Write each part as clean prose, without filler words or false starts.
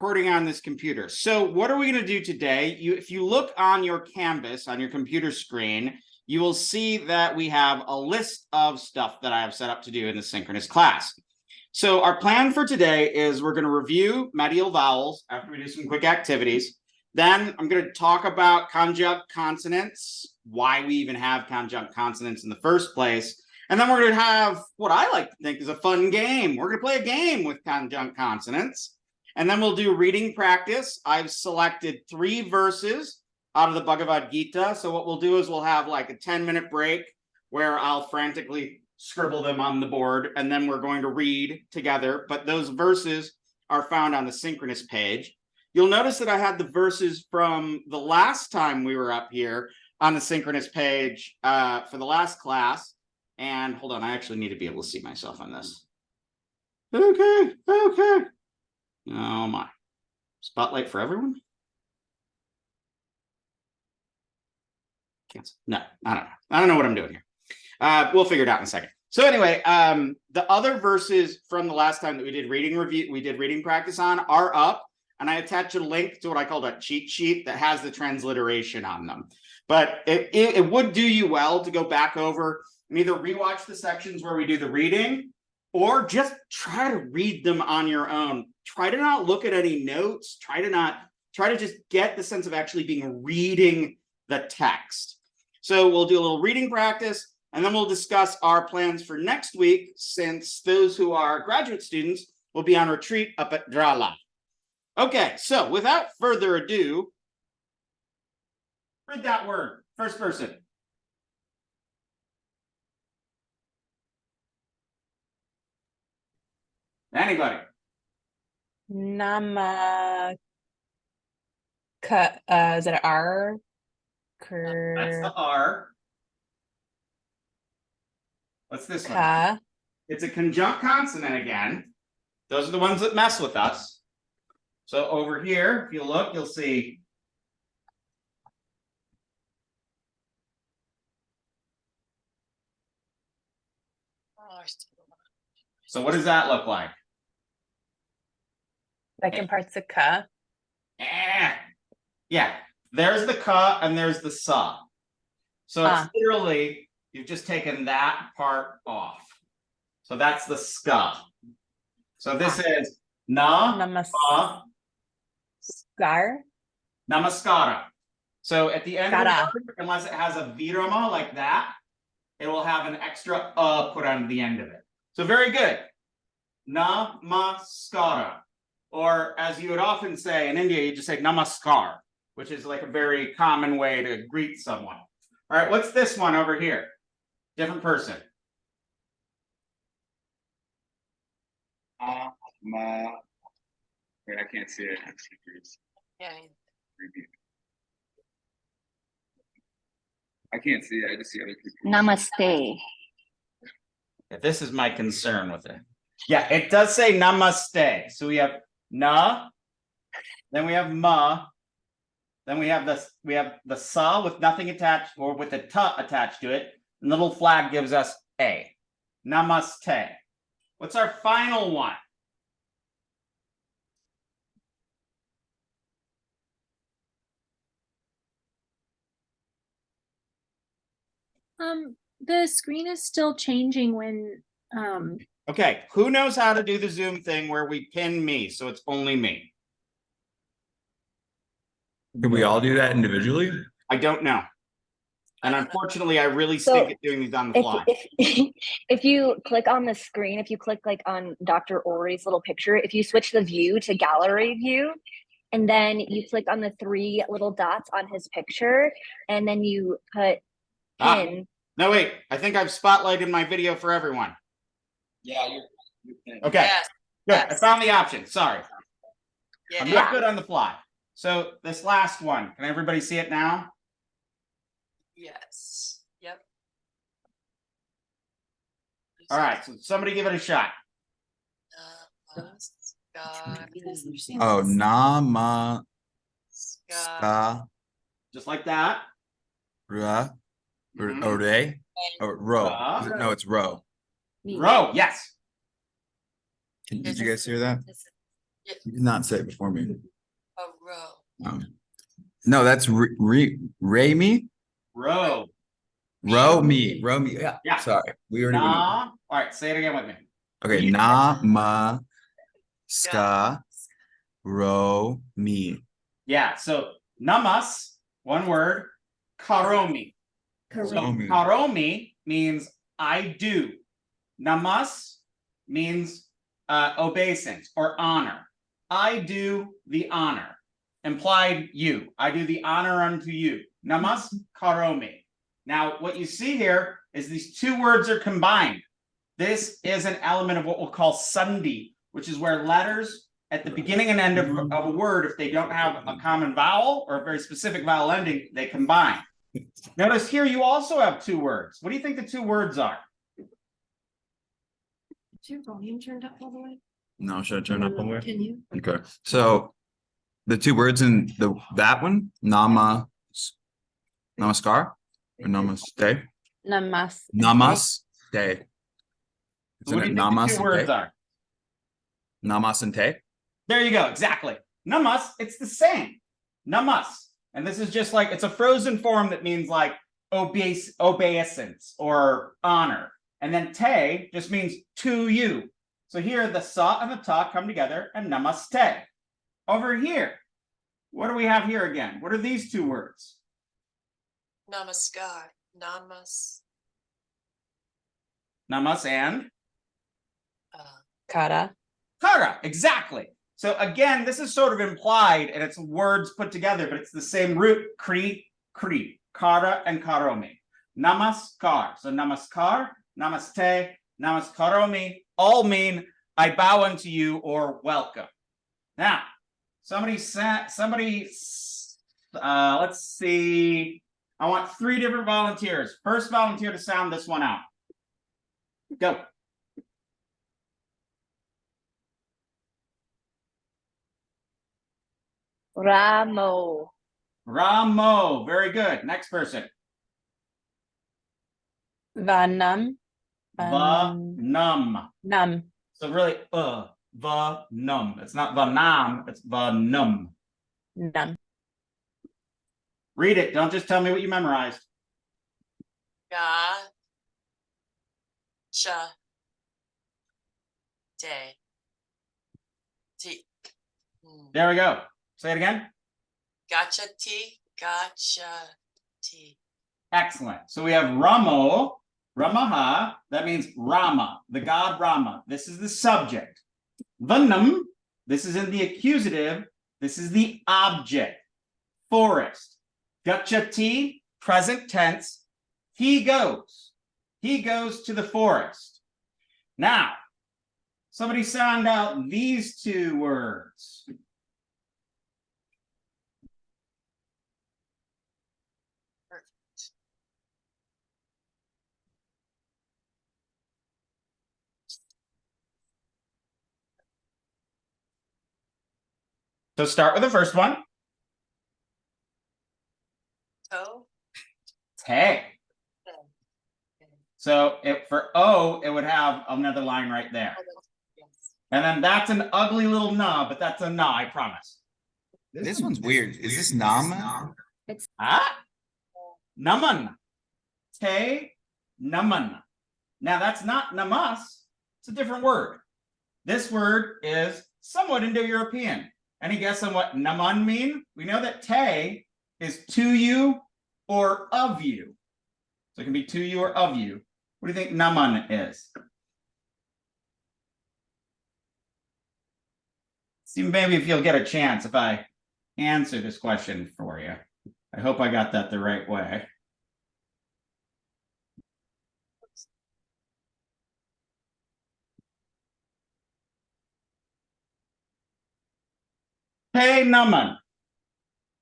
recording on this computer. So what are we going to do today? If you look on your canvas, on your computer screen, you will see that we have a list of stuff that I have set up to do in the synchronous class. So our plan for today is we're going to review medial vowels after we do some quick activities. Then I'm going to talk about conjunct consonants, why we even have conjunct consonants in the first place. And then we're going to have what I like to think is a fun game. We're going to play a game with conjunct consonants. And then we'll do reading practice. I've selected 3 verses out of the Bhagavad Gita. So what we'll do is we'll have like a 10-minute break where I'll frantically scribble them on the board. And then we're going to read together. But those verses are found on the synchronous page. You'll notice that I had the verses from the last time we were up here on the synchronous page for the last class. And hold on, I actually need to be able to see myself on this. Okay. Oh my. Spotlight for everyone? Cancel. No, I don't know. I don't know what I'm doing here. We'll figure it out in a second. So anyway, the other verses from the last time that we did reading practice on are up. And I attach a link to what I call a cheat sheet that has the transliteration on them. But it would do you well to go back over and either rewatch the sections where we do the reading or just try to read them on your own. Try to not look at any notes. Try to just get the sense of actually reading the text. So we'll do a little reading practice and then we'll discuss our plans for next week, since those who are graduate students will be on retreat up at Drala. Okay, so without further ado, read that word, first person. Anybody? Nama. Is that an R? That's the R. What's this one? Ka. It's a conjunct consonant again. Those are the ones that mess with us. So over here, if you look, you'll see so what does that look like? Second part's a ka. Yeah, there's the ka and there's the sa. So it's literally, you've just taken that part off. So that's the ska. So this is Namaskar. Namaskara. So at the end of the word, unless it has a virama like that, it will have an extra put on the end of it. So very good. Namaskara. Or as you would often say in India, you just say namaskar, which is like a very common way to greet someone. All right, what's this one over here? Different person. Wait, I can't see it. Yeah. I can't see it. I just see other people. Namaste. Yeah, this is my concern with it. Yeah, it does say namaste. So we have na, then we have ma, then we have the sa with nothing attached or with a ta attached to it. And the little flag gives us a. Namaste. What's our final one? The screen is still changing when Okay, who knows how to do the Zoom thing where we pin me so it's only me? Can we all do that individually? I don't know. And unfortunately, I really stink at doing these on the fly. If you click on the screen, if you click like on Dr. Ori's little picture, if you switch the view to gallery view, and then you click on the 3 little dots on his picture, and then you put pin. No, wait, I think I've spotlighted my video for everyone. Yeah, you're okay. Yes. Good. Yes. I found the option. Sorry. Yeah. I'm not good on the fly. So this last one, can everybody see it now? Yes. Yep. All right, so somebody give it a shot. Oh, nama ska Just like that. ra or re or ro. No, it's ro. Row, yes. Did you guys hear that? You did not say it before me. A row. No, that's Ray me. Row. Row me. Yeah. Yeah. Sorry. We already went over. Na. All right, say it again with me. Okay. Na ma ska row me. Yeah, so namas, one word, karomi. So Karomi. karomi means I do. Namas means obeisance or honor. I do the honor. Implied you. I do the honor unto you. Namas karomi. Now, what you see here is these two words are combined. This is an element of what we'll call sandhi, which is where letters at the beginning and end of a word, if they don't have a common vowel or a very specific vowel ending, they combine. Notice here you also have two words. What do you think the two words are? Is your volume turned up all the way? No, should I turn up all the way? Can you? Okay. So the two words in that one, namaskar or namaste. Namas. Namaste. What do you think the two words are? Namasante. There you go. Exactly. Namas, it's the same. Namas. And this is just like, it's a frozen form that means like obeisance or honor. And then te just means to you. So here the sa and the ta come together and namaste. Over here, what do we have here again? What are these two words? Namaskar. Namas. Namas and Kara. kara. Exactly. So again, this is sort of implied and it's words put together, but it's the same root, kri, kara and karomi. Namaskar. So namaskar, namaste, namaskaromi all mean I bow unto you or welcome. Now, let's see. I want 3 different volunteers. First volunteer to sound this one out. Go. Ramo. Ramo. Very good. Next person. Vanam. Vanam. Num. So really, vanam. It's not vanam, it's vanam. Num. Read it. Don't just tell me what you memorized. Ga. Cha. Te. Ti. There we go. Say it again. Gotcha ti. Gotcha ti. Excellent. So we have Ramo, Ramaha. That means Rama, the god Rama. This is the subject. Vanam. This is in the accusative. This is the object. Forest. Gachati, present tense. He goes. He goes to the forest. Now, somebody sound out these two words. So start with the first one. Toe. Te. So for O, it would have another line right there. Yes. And then that's an ugly little na, but that's a na, I promise. This one's weird. Is this nama? Ah? Naman. Te naman. Now that's not namas. It's a different word. This word is somewhat Indo-European. Any guess on what naman mean? We know that te is to you or of you. So it can be to you or of you. What do you think naman is? See, maybe if you'll get a chance if I answer this question for you. I hope I got that the right way. Hey, naman.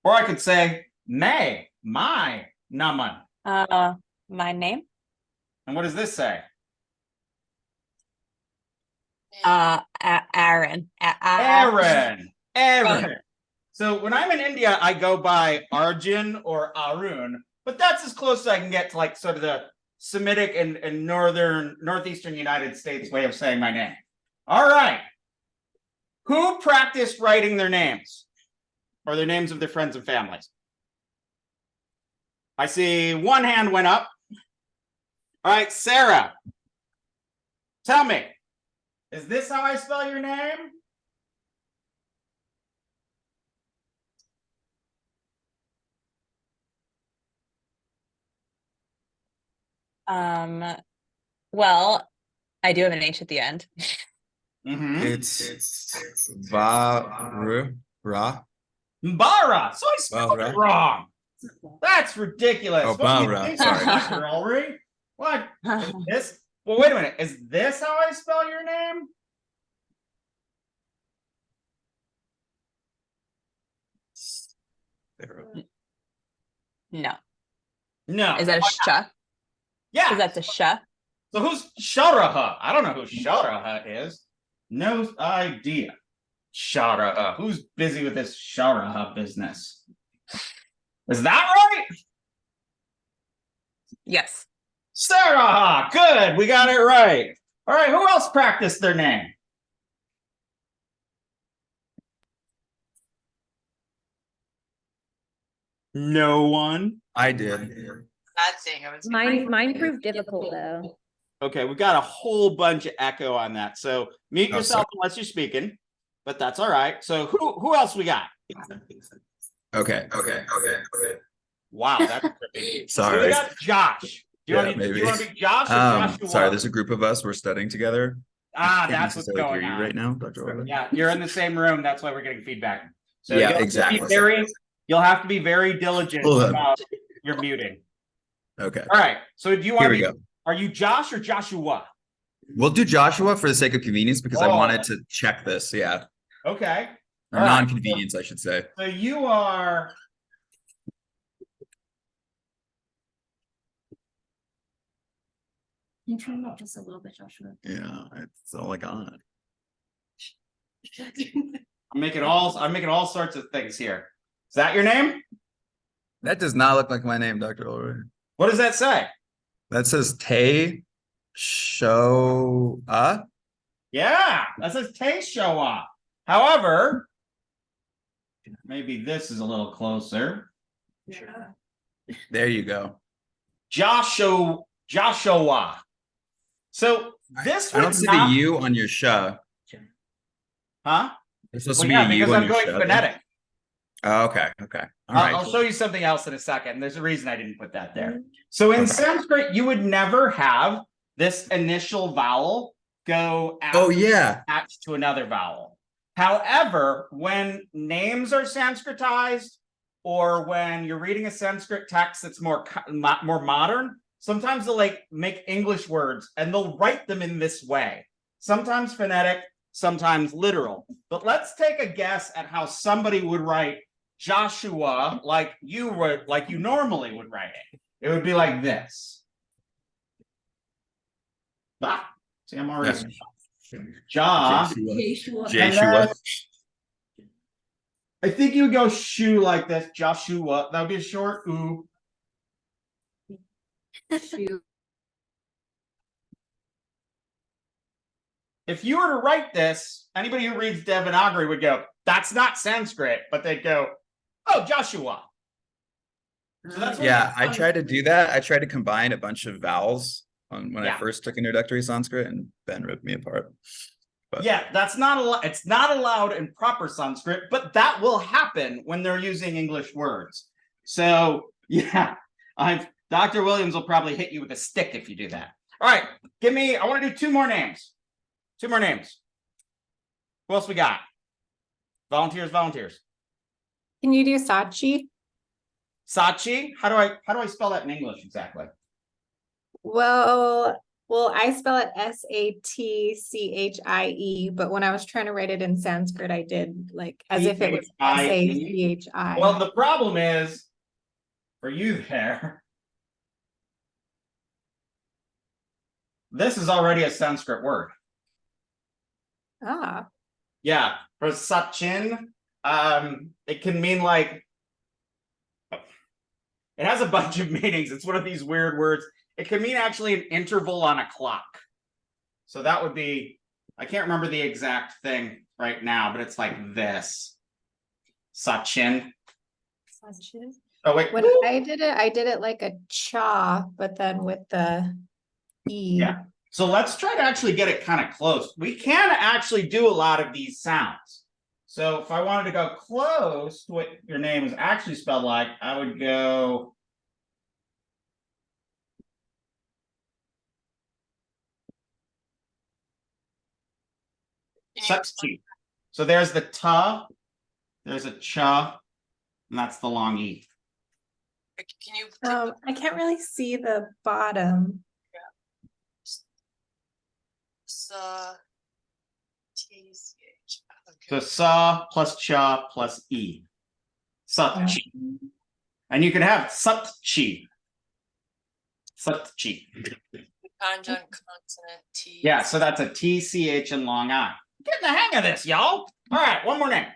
Or I could say, may, my, naman. My name. And what does this say? Aaron. Aaron. So when I'm in India, I go by Arjun or Arun, but that's as close as I can get to like sort of the Semitic and northeastern United States way of saying my name. All right. Who practiced writing their names or their names of their friends and families? I see one hand went up. All right, Sarah, tell me, is this how I spell your name? Well, I do have an H at the end. Mm-hmm. It's Ra. Mbara. So I spelled it Mbara. wrong. That's ridiculous. Oh, What do you Mbara, think, sorry. Dr. Ulrich? What? Is this? Well, wait a minute. Is this how I spell your name? No. No. Is that a sh? Yeah. Because that's a sh. So who's Sharaha? I don't know who Sharaha is. No idea. Sharaha. Who's busy with this Sharaha business? Is that right? Yes. Saraha. Good. We got it right. All right. Who else practiced their name? No one. I did. Bad thing. I was Mine proved difficult though. Okay, we got a whole bunch of echo on that. So mute Oh, yourself sorry. unless you're speaking, but that's all right. So who else we got? Okay. Wow, that's trippy. So Sorry. we got Josh. Do you Yeah, want to maybe. be Josh or Joshua? Sorry, there's a group of us. We're studying together. Ah, I can't that's what's necessarily going hear on you right now, Dr. Orlin. Yeah, you're in the same room. That's why we're getting feedback. So Yeah, you'll have to be exactly. you'll have to be very diligent Hold on. about your muting. Okay. All right. So do you want Here to we be? go. Are you Josh or Joshua? We'll do Joshua for the sake of convenience because I Oh. wanted to check this. Yeah. Okay. Or All right. non-convenience, I should say. So you are. Can you turn it up just a little bit, Joshua? Yeah, it's all I got. I'm making all sorts of things here. Is that your name? That does not look like my name, Dr. Ulrich. What does that say? That says Tay Shoa. Yeah, that says Teishoa. However, maybe this is a little closer. Yeah. There you go. Joshua. So this I don't would see not, the U on your sha. huh? There's supposed Well, to be yeah, a U because on I'm your going sha. phonetic. Oh, okay. All right. I'll show you something else in a second. There's a reason I didn't put that there. So in Sanskrit, you would never have this initial vowel go Oh, yeah. attached to another vowel. However, when names are Sanskritized, or when you're reading a Sanskrit text that's more modern, sometimes they'll like make English words and they'll write them in this way. Sometimes phonetic, sometimes literal. But let's take a guess at how somebody would write Joshua like you normally would write it. It would be like this. Ah, see, I'm already Jeshua. and then I think you would go shoe like this, Joshua. That would be a short ooh. If you were to write this, anybody who reads Devanagari would go, that's not Sanskrit, but they'd go, oh, Joshua. So that's what Yeah, I tried to do that. I tried to combine a bunch of vowels when Yeah. I first took introductory Sanskrit, and Ben ripped me apart. But Yeah, that's not allowed. It's not allowed in proper Sanskrit, but that will happen when they're using English words. So yeah, Dr. Williams will probably hit you with a stick if you do that. All right, I want to do two more names. Who else we got? Volunteers. Can you do Sachi? Sachi? How do I spell that in English exactly? Well, I spell it Satchie, but when I was trying to write it in Sanskrit, I did like as if it was Sachi. Well, the problem is for you there. This is already a Sanskrit word. Ah, Yeah, for Sachin, it can mean like it has a bunch of meanings. It's one of these weird words. It can mean actually an interval on a clock. So that would be I can't remember the exact thing right now, but it's like this. Sachin. Oh wait. When I did it like a cha, but then with the E. Yeah. So let's try to actually get it kind of close. We can actually do a lot of these sounds. So if I wanted to go close to what your name is actually spelled like, I would go. So there's the ta, there's a cha, and that's the long E. Can you? I can't really see the bottom. TCH. So sa plus cha plus E. Satchi. And you can have satchi. Satchi. Conjunct consonant T. Yeah, so that's a TCH and long I. Get the hang of this, y'all. All right, one more name.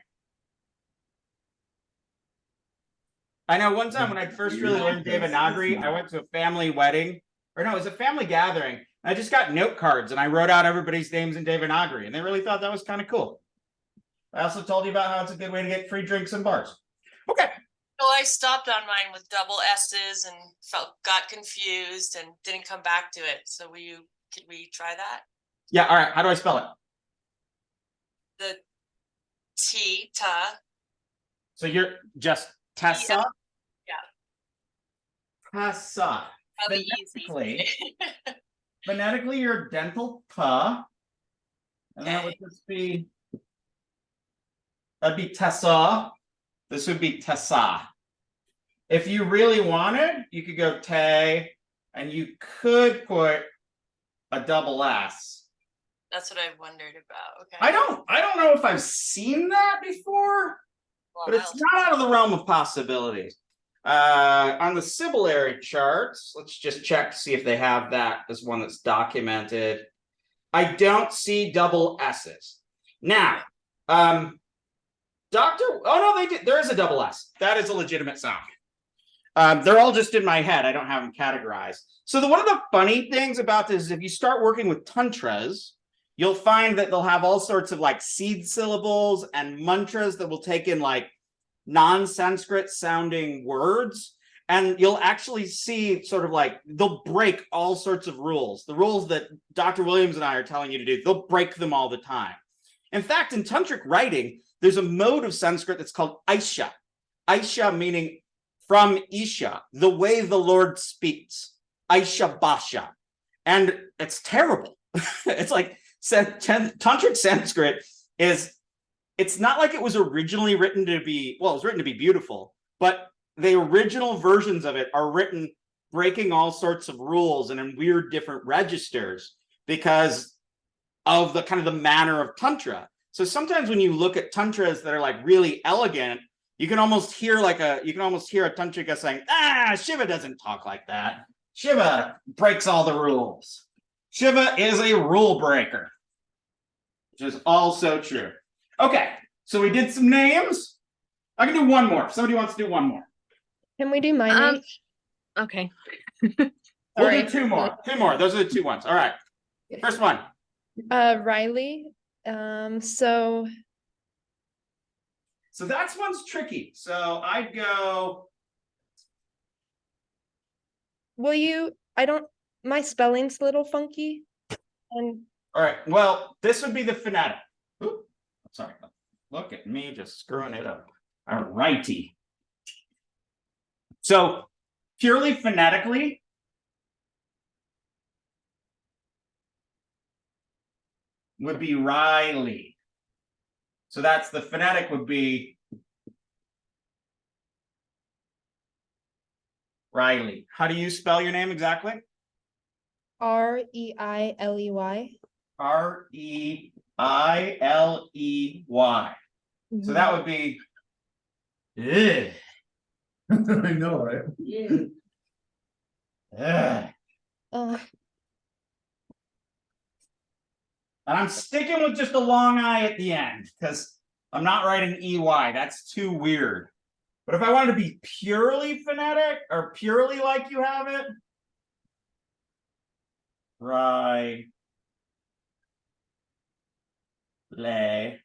I know one time when I first really learned Devanagari, I went to a family wedding, or no, it was a family gathering. I just got note cards and I wrote out everybody's names in Devanagari, and they really thought that was kind of cool. I also told you about how it's a good way to get free drinks in bars. Okay. Well, I stopped on mine with double S's and got confused and didn't come back to it. So could we try that? Yeah, all right. How do I spell it? The T, ta. So you're just Tessa? Yeah. Tessa. That'll be easy. Phonetically, you're dental ta. And that would Okay. just be, that'd be Tessa. This would be Tessa. If you really wanted, you could go te, and you could put a double S. That's what I wondered about. Okay. I don't know if I've seen that before, but it's not out of the realm of possibilities. On the syllabary charts, let's just check to see if they have that as one that's documented. I don't see double S's. Now, oh no, they did. There is a double S. That is a legitimate sound. They're all just in my head. I don't have them categorized. So one of the funny things about this is if you start working with tantras, you'll find that they'll have all sorts of like seed syllables and mantras that will take in like non-Sanskrit sounding words. And you'll actually see sort of like they'll break all sorts of rules. The rules that Dr. Williams and I are telling you to do, they'll break them all the time. In fact, in tantric writing, there's a mode of Sanskrit that's called Aisha. Aisha meaning from Isha, the way the Lord speaks. Aisha Basha. And it's terrible. It's like tantric Sanskrit it's not like it was originally written to be, well, it was written to be beautiful, but the original versions of it are written breaking all sorts of rules and in weird different registers because of the kind of the manner of tantra. So sometimes when you look at tantras that are like really elegant, you can almost hear a tantrika saying, Shiva doesn't talk like that. Shiva breaks all the rules. Shiva is a rule breaker, which is also true. Okay, so we did some names. I can do one more. If somebody wants to do one more. Can we do my name? Okay. We'll do two more. Two more. Those are the two ones. All right. First one. Riley. So that one's tricky. So I'd go. My spelling's a little funky. And all right. Well, this would be the phonetic. Ooh, sorry. Look at me just screwing it up. All righty. So purely phonetically, would be Riley. So that's the phonetic would be Riley. How do you spell your name exactly? Reiley. Reiley. So that would be. I know, right? Yeah. And I'm sticking with just a long I at the end because I'm not writing EY. That's too weird. But if I wanted to be purely phonetic or purely like you have it, right. Le.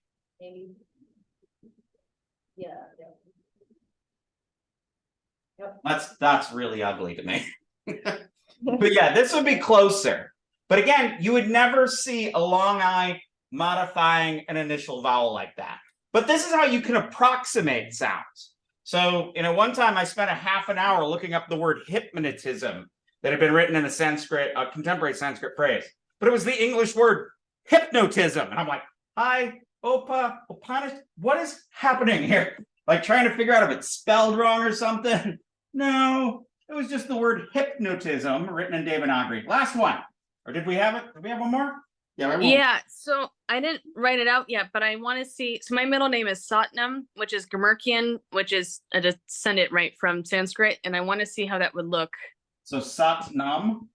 That's really ugly to me. But yeah, this would be closer. But again, you would never see a long I modifying an initial vowel like that. But this is how you can approximate sounds. So, one time I spent a half an hour looking up the word hypnotism that had been written in a contemporary Sanskrit phrase. But it was the English word hypnotism. And I'm like, hi, Opa, Opanish, what is happening here? Like trying to figure out if it's spelled wrong or something. No, it was just the word hypnotism written in Devanagari. Last one. Or did we have it? Did we have one more? Yeah, we have one. Yeah, so I didn't write it out yet, but I want to see. So my middle name is Satnam, which is Gurmukhian, which is I just send it right from Sanskrit, and I want to see how that would look. So Satnam.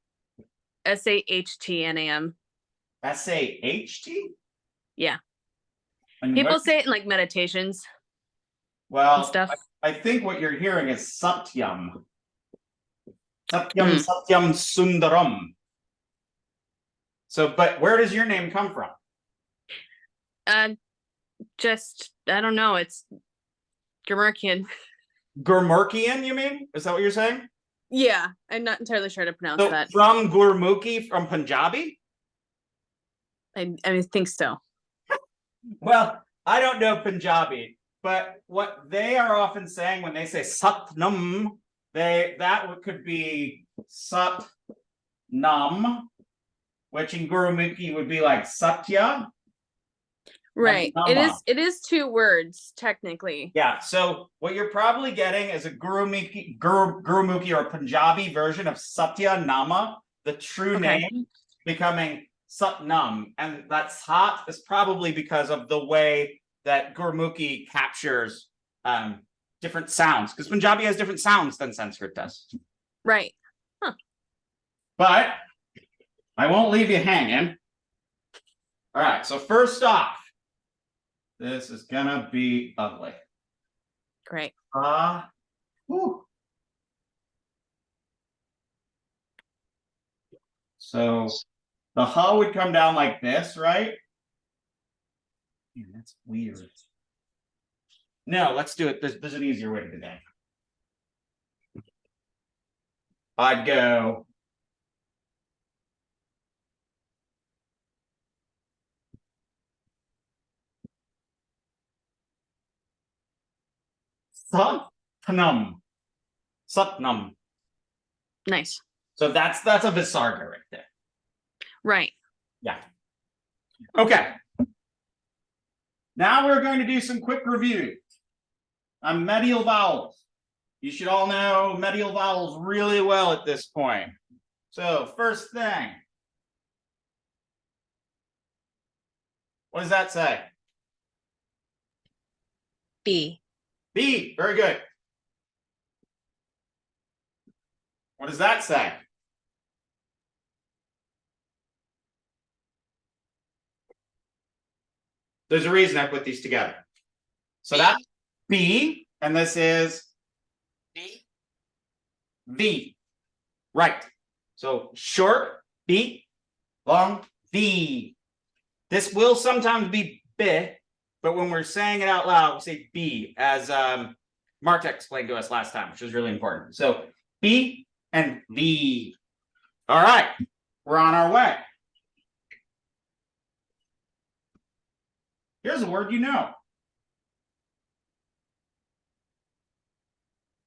Sahtnam. S-A-H-T? Yeah. And People what- say it in like meditations well, and stuff. I think what you're hearing is Satyam. Satyam, Satyam Sundaram. So, but where does your name come from? Just I don't know. It's Gurmukhian. Gurmukhian, you mean? Is that what you're saying? Yeah, I'm not entirely sure how to pronounce So that. from Gurmukhi, from Punjabi? I think so. Well, I don't know Punjabi, but what they are often saying when they say Satnam, could be Satnam, which in Gurumukhi would be like Satya. Right. Nama. It is two words technically. Yeah. So what you're probably getting is a Gurumukhi or Punjabi version of Satya Nama, the true Okay. name, becoming Satnam, and that Sat is probably because of the way that Gurmukhi captures different sounds, because Punjabi has different sounds than Sanskrit does. Right. But I won't leave you hanging. All right, so first off, this is gonna be ugly. Great. Whew. So the ha would come down like this, right? Man, that's weird. No, let's do it. There's an easier way to do that. I'd go. Satnam. Satnam. Nice. So that's a Visarga right there. Right. Yeah. Okay. Now we're going to do some quick review on medial vowels. You should all know medial vowels really well at this point. So first thing. What does that say? B. B. Very good. What does that say? There's a reason I put these together. So that's B, and this is B. V. Right. So short B, long V. This will sometimes be B, but when we're saying it out loud, we say B, as Marta explained to us last time, which was really important. So B and V. All right, we're on our way. Here's a word you know.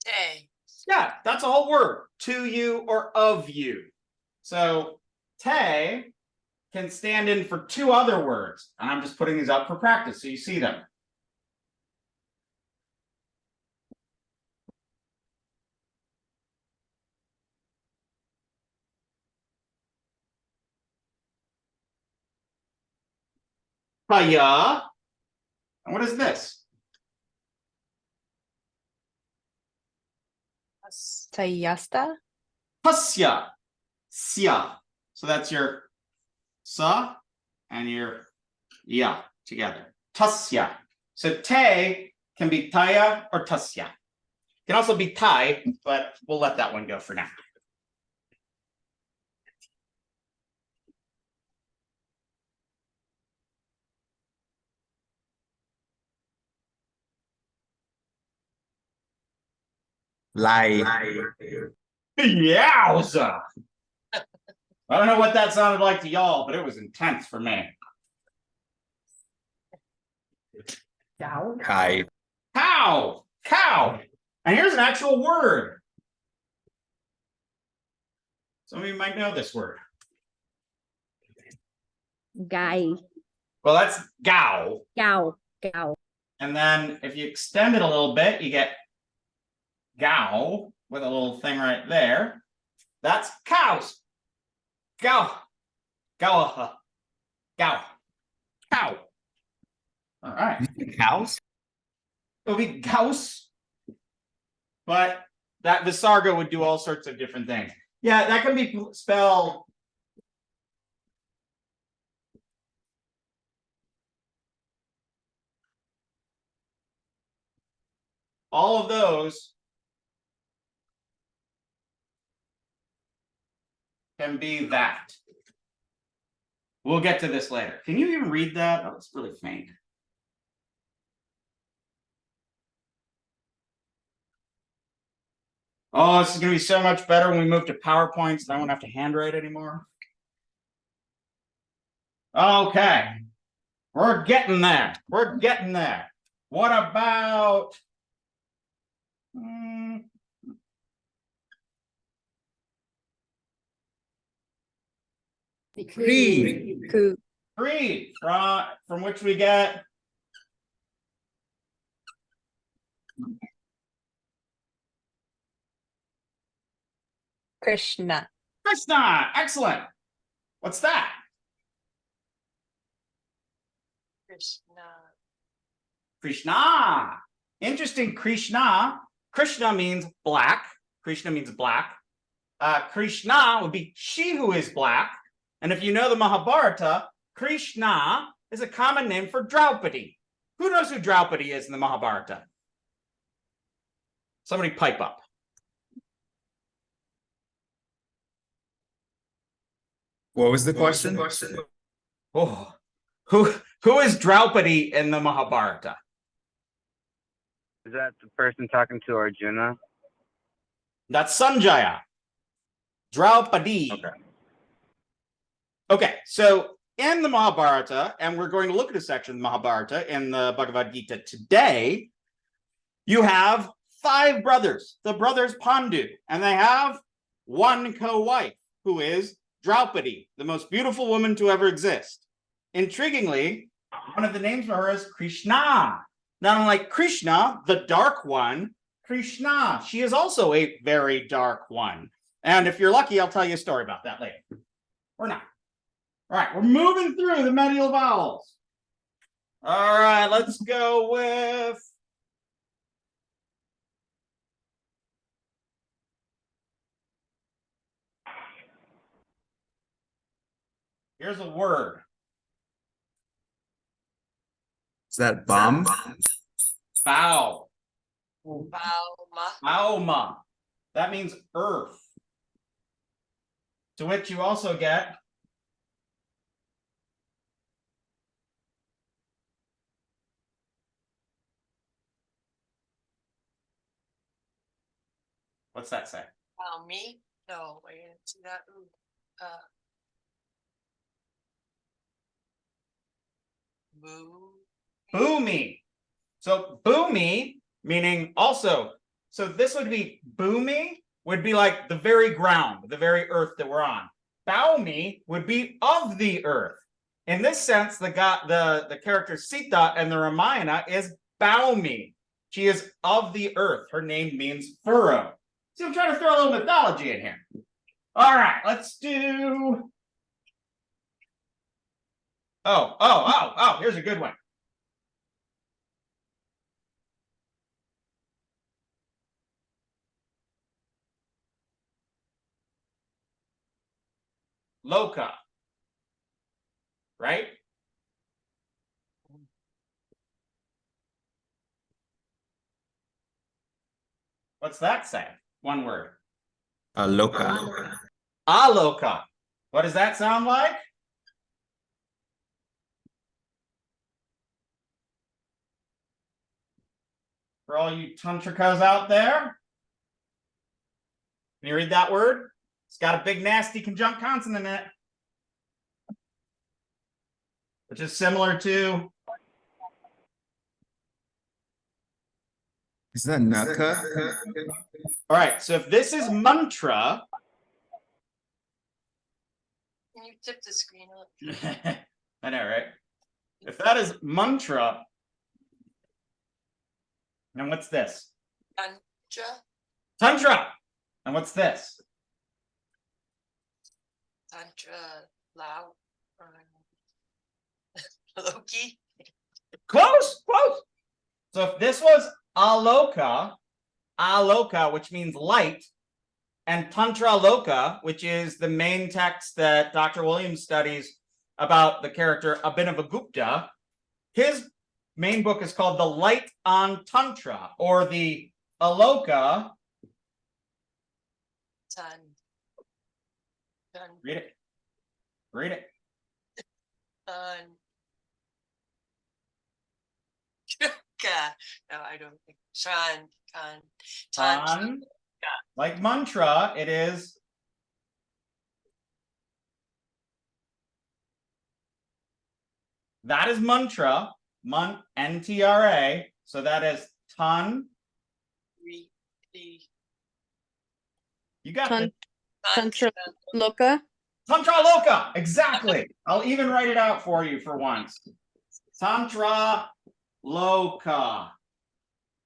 Tay. Yeah, that's a whole word. To you or of you. So te can stand in for two other words. And I'm just putting these up for practice so you see them. Paya. And what is this? Tayasta. Pasya. Sya. So that's your sa and your ya together. Tasya. So te can be taya or tasya. Can also be tai, but we'll let that one go for now. Lie. Yowza! I don't know what that sounded like to y'all, but it was intense for me. Kai. Cow! Cow! And here's an actual word. Some of you might know this word. Guy. Well, that's gow. Gow. Gow. And then if you extend it a little bit, you get gow with a little thing right there. That's cows. Gow. Gow. Gow. Cow. All right. Cows? It would be gouse. But that Visarga would do all sorts of different things. Yeah, that can be spelled. All of those can be that. We'll get to this later. Can you even read that? Oh, it's really faint. Oh, this is going to be so much better when we move to PowerPoints and I won't have to handwrite anymore. Okay. We're getting there. We're getting there. What about... Creed. Creed, from which we get... Krishna. Krishna. Excellent. What's that? Krishna. Krishna. Interesting. Krishna. Krishna means black. Krishna means black. Krishna would be she who is black. And if you know the Mahabharata, Krishna is a common name for Draupadi. Who knows who Draupadi is in the Mahabharata? Somebody pipe up. What was the question? Oh, who is Draupadi in the Mahabharata? Is that the person talking to Arjuna? That's Sanjaya. Draupadi. Okay, so in the Mahabharata, and we're going to look at a section of the Mahabharata in the Bhagavad Gita today, you have 5 brothers, the brothers Pandu, and they have one co-wife who is Draupadi, the most beautiful woman to ever exist. Intriguingly, one of the names for her is Krishna. Not unlike Krishna, the dark one, Krishna. She is also a very dark one. And if you're lucky, I'll tell you a story about that later. Or not. All right, we're moving through the medial vowels. All right, let's go with... Here's a word. Is that bomb? Bow. Bauma. Bauma. That means earth. To which you also get what's that say? Me? No, I didn't see that. Ooh. Boo. Boomy. So boomy meaning also, so this would be boomy would be like the very ground, the very earth that we're on. Baumi would be of the earth. In this sense, the character Sita and the Ramayana is Baumi. She is of the earth. Her name means furrow. See, I'm trying to throw a little mythology in here. All right, let's do. Oh, here's a good one. Loka. Right? What's that say? One word. Loka. Aloka. What does that sound like? For all you tantrikas out there? Can you read that word? It's got a big nasty conjunct consonant in it, which is similar to. Is that Naka? All right, so if this is mantra, Can you tip the screen up? I know, right? If that is mantra, and what's this? Tantra, Tantra. And what's this? tantra, lao, Loki. Close, close. So if this was aloka, which means light, and tantra loka, which is the main text that Dr. Williams studies about the character Abhinavagupta, his main book is called The Light on Tantra, or the Aloka. Tan. Tan. Read it. Read it. Tan. No, I don't think. Tan. Tan. Like mantra, it is. That is mantra, NTRA. So that is tan. You got it. Tantra Loka. Tantra Loka, exactly. I'll even write it out for you for once. Tantra Loka.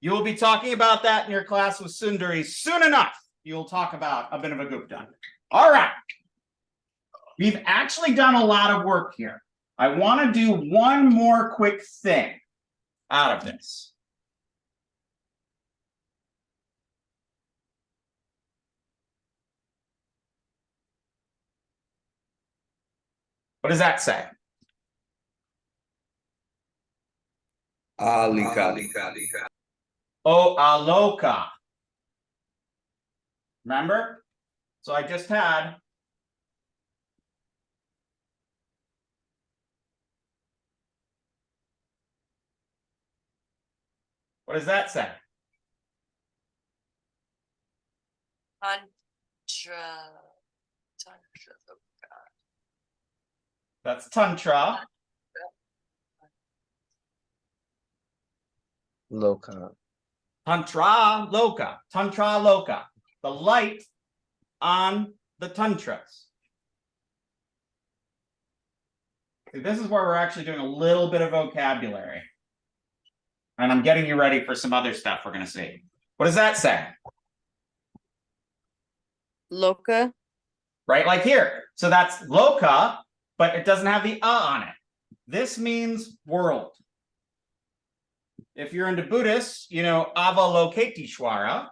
You will be talking about that in your class with Sundari soon enough. You'll talk about Abhinavagupta. All right. We've actually done a lot of work here. I want to do one more quick thing out of this. What does that say? Alika. Oh, aloka. Remember? So I just had what does that say? Tantra. That's tantra. Loka. Tantra loka. Tantra loka. The light on the tantras. See, this is where we're actually doing a little bit of vocabulary. And I'm getting you ready for some other stuff we're going to see. What does that say? Loka. Right, like here. So that's loka, but it doesn't have the on it. This means world. If you're into Buddhists, you know, Avalokiteshvara,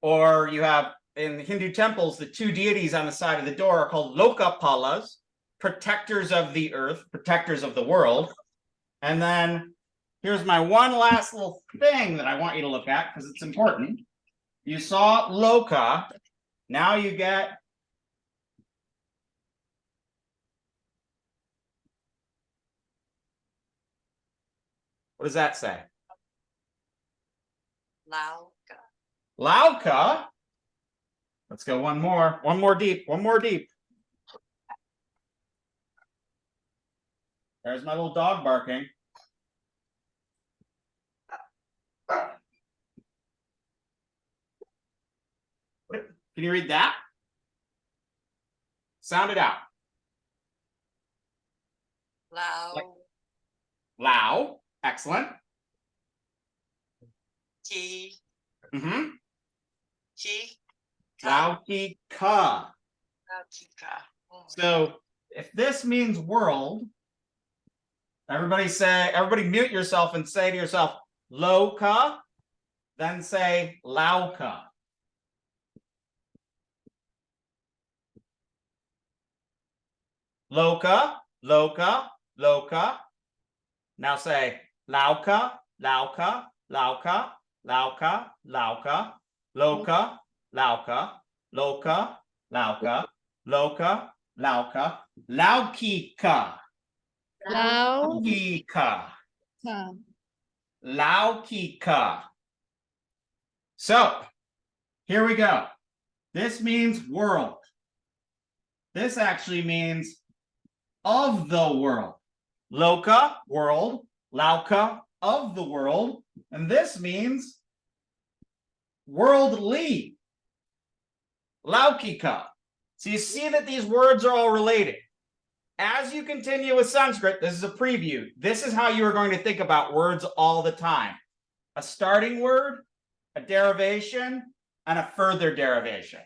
or you have in the Hindu temples, the two deities on the side of the door are called Lokapalas, protectors of the earth, protectors of the world. And then here's my one last little thing that I want you to look at because it's important. You saw Loka. Now you get what does that say? Lauka. Lauka. Let's go one more deep, one more deep. There's my little dog barking. Can you read that? Sound it out. Lao. Lao. Excellent. Ki. Mm-hmm. Ki. Lao ki ka. Kika. So if this means world, everybody mute yourself and say to yourself, Loka, then say Lauka. Loka, Loka, Loka. Now say Lauka, Lauka, Lauka, Lauka, Lauka, Loka, Lauka, Loka, Lauka, Loka, Lauka, Laukika. Laukika. Laukika. So here we go. This means world. This actually means of the world. Loka, world. Lauka, of the world. And this means worldly. Laukika. So you see that these words are all related. As you continue with Sanskrit, this is a preview. This is how you are going to think about words all the time. A starting word, a derivation, and a further derivation.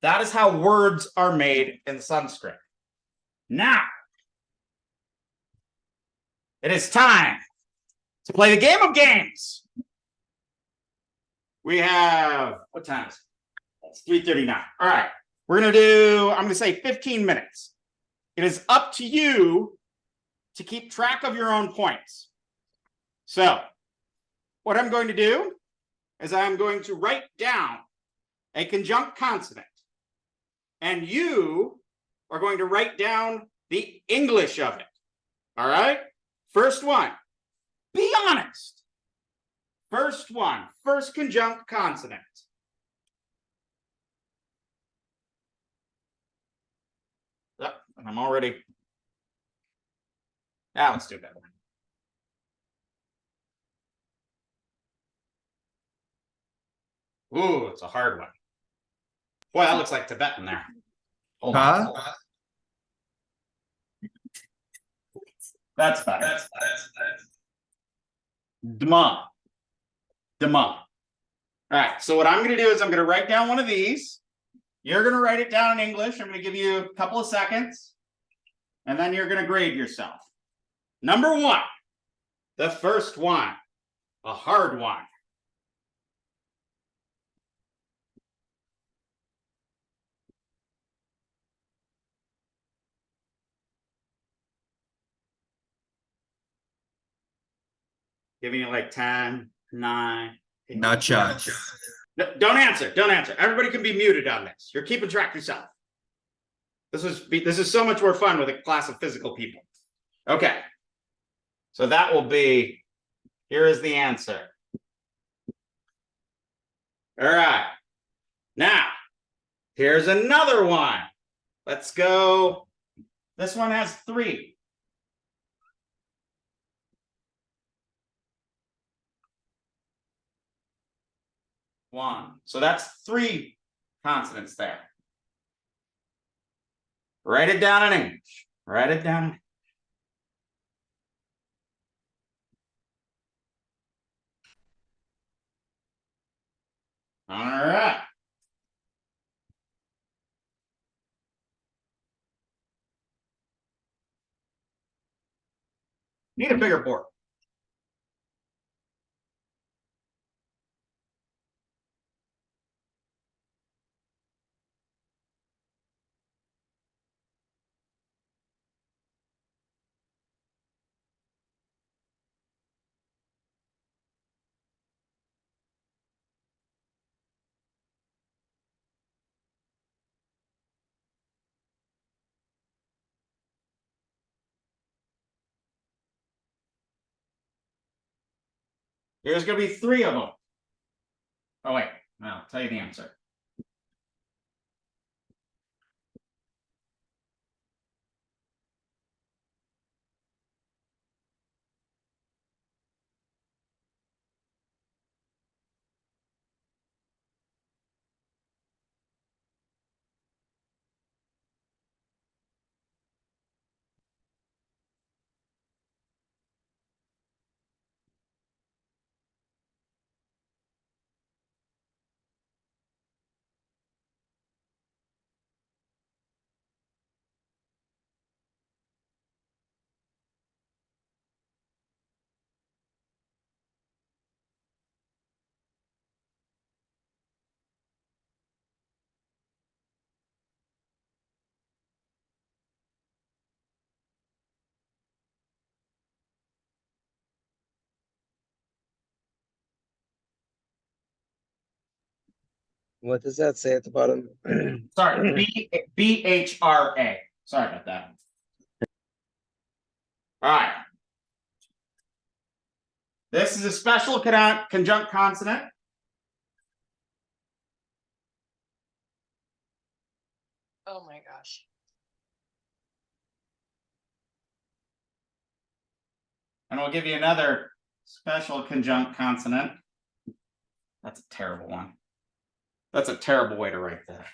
That is how words are made in Sanskrit. Now, it is time to play the game of games. We have, what time is it? It's 3:39. All right, we're going to do, I'm going to say 15 minutes. It is up to you to keep track of your own points. So, what I'm going to do is I'm going to write down a conjunct consonant. And you are going to write down the English of it. All right? First one. Be honest. First one. First conjunct consonant. Oh, I'm already. Now let's do that one. Ooh, it's a hard one. Boy, that looks like Tibetan there. Hold on. Huh? That's better. Dma. Dma. All right, so what I'm going to do is I'm going to write down one of these. You're going to write it down in English. I'm going to give you a couple of seconds. And then you're going to grade yourself. Number one. The first one. A hard one. Giving you like 10, 9. 8, Not shot. No, don't answer. Don't answer. Everybody can be muted on this. You're keeping track yourself. This is so much more fun with a class of physical people. Okay. So that will be, here is the answer. All right. Now, here's another one. Let's go. This one has 3. One. So that's 3 consonants there. Write it down in English. Write it down. All right. Need a bigger board. There's going to be 3 of them. Oh, wait. No, I'll tell you the answer. What does that say at the bottom? Sorry, BHRA. Sorry about that. All right. This is a special conjunct consonant. Oh my gosh. And we'll give you another special conjunct consonant. That's a terrible one. That's a terrible way to write that.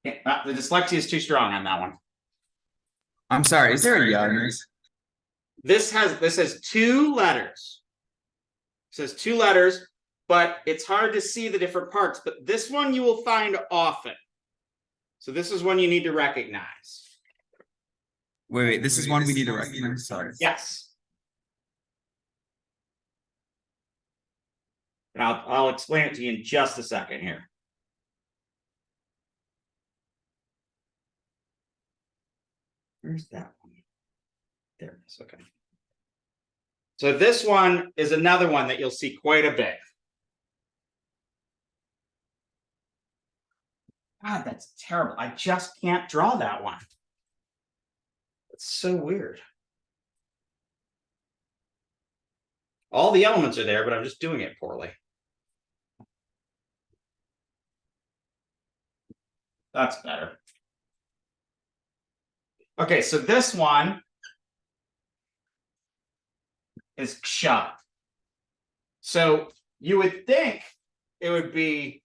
Yeah, the dyslexia is too strong on that one. I'm sorry, is there a young? This has two letters. It says two letters, but it's hard to see the different parts. But this one you will find often. So this is one you need to recognize. Wait, this is one we need to recognize. Sorry. Yes. And I'll explain it to you in just a second here. Where's that one? There it is. Okay. So this one is another one that you'll see quite a bit. God, that's terrible. I just can't draw that one. It's so weird. All the elements are there, but I'm just doing it poorly. That's better. Okay, so this one is ksha. So you would think it would be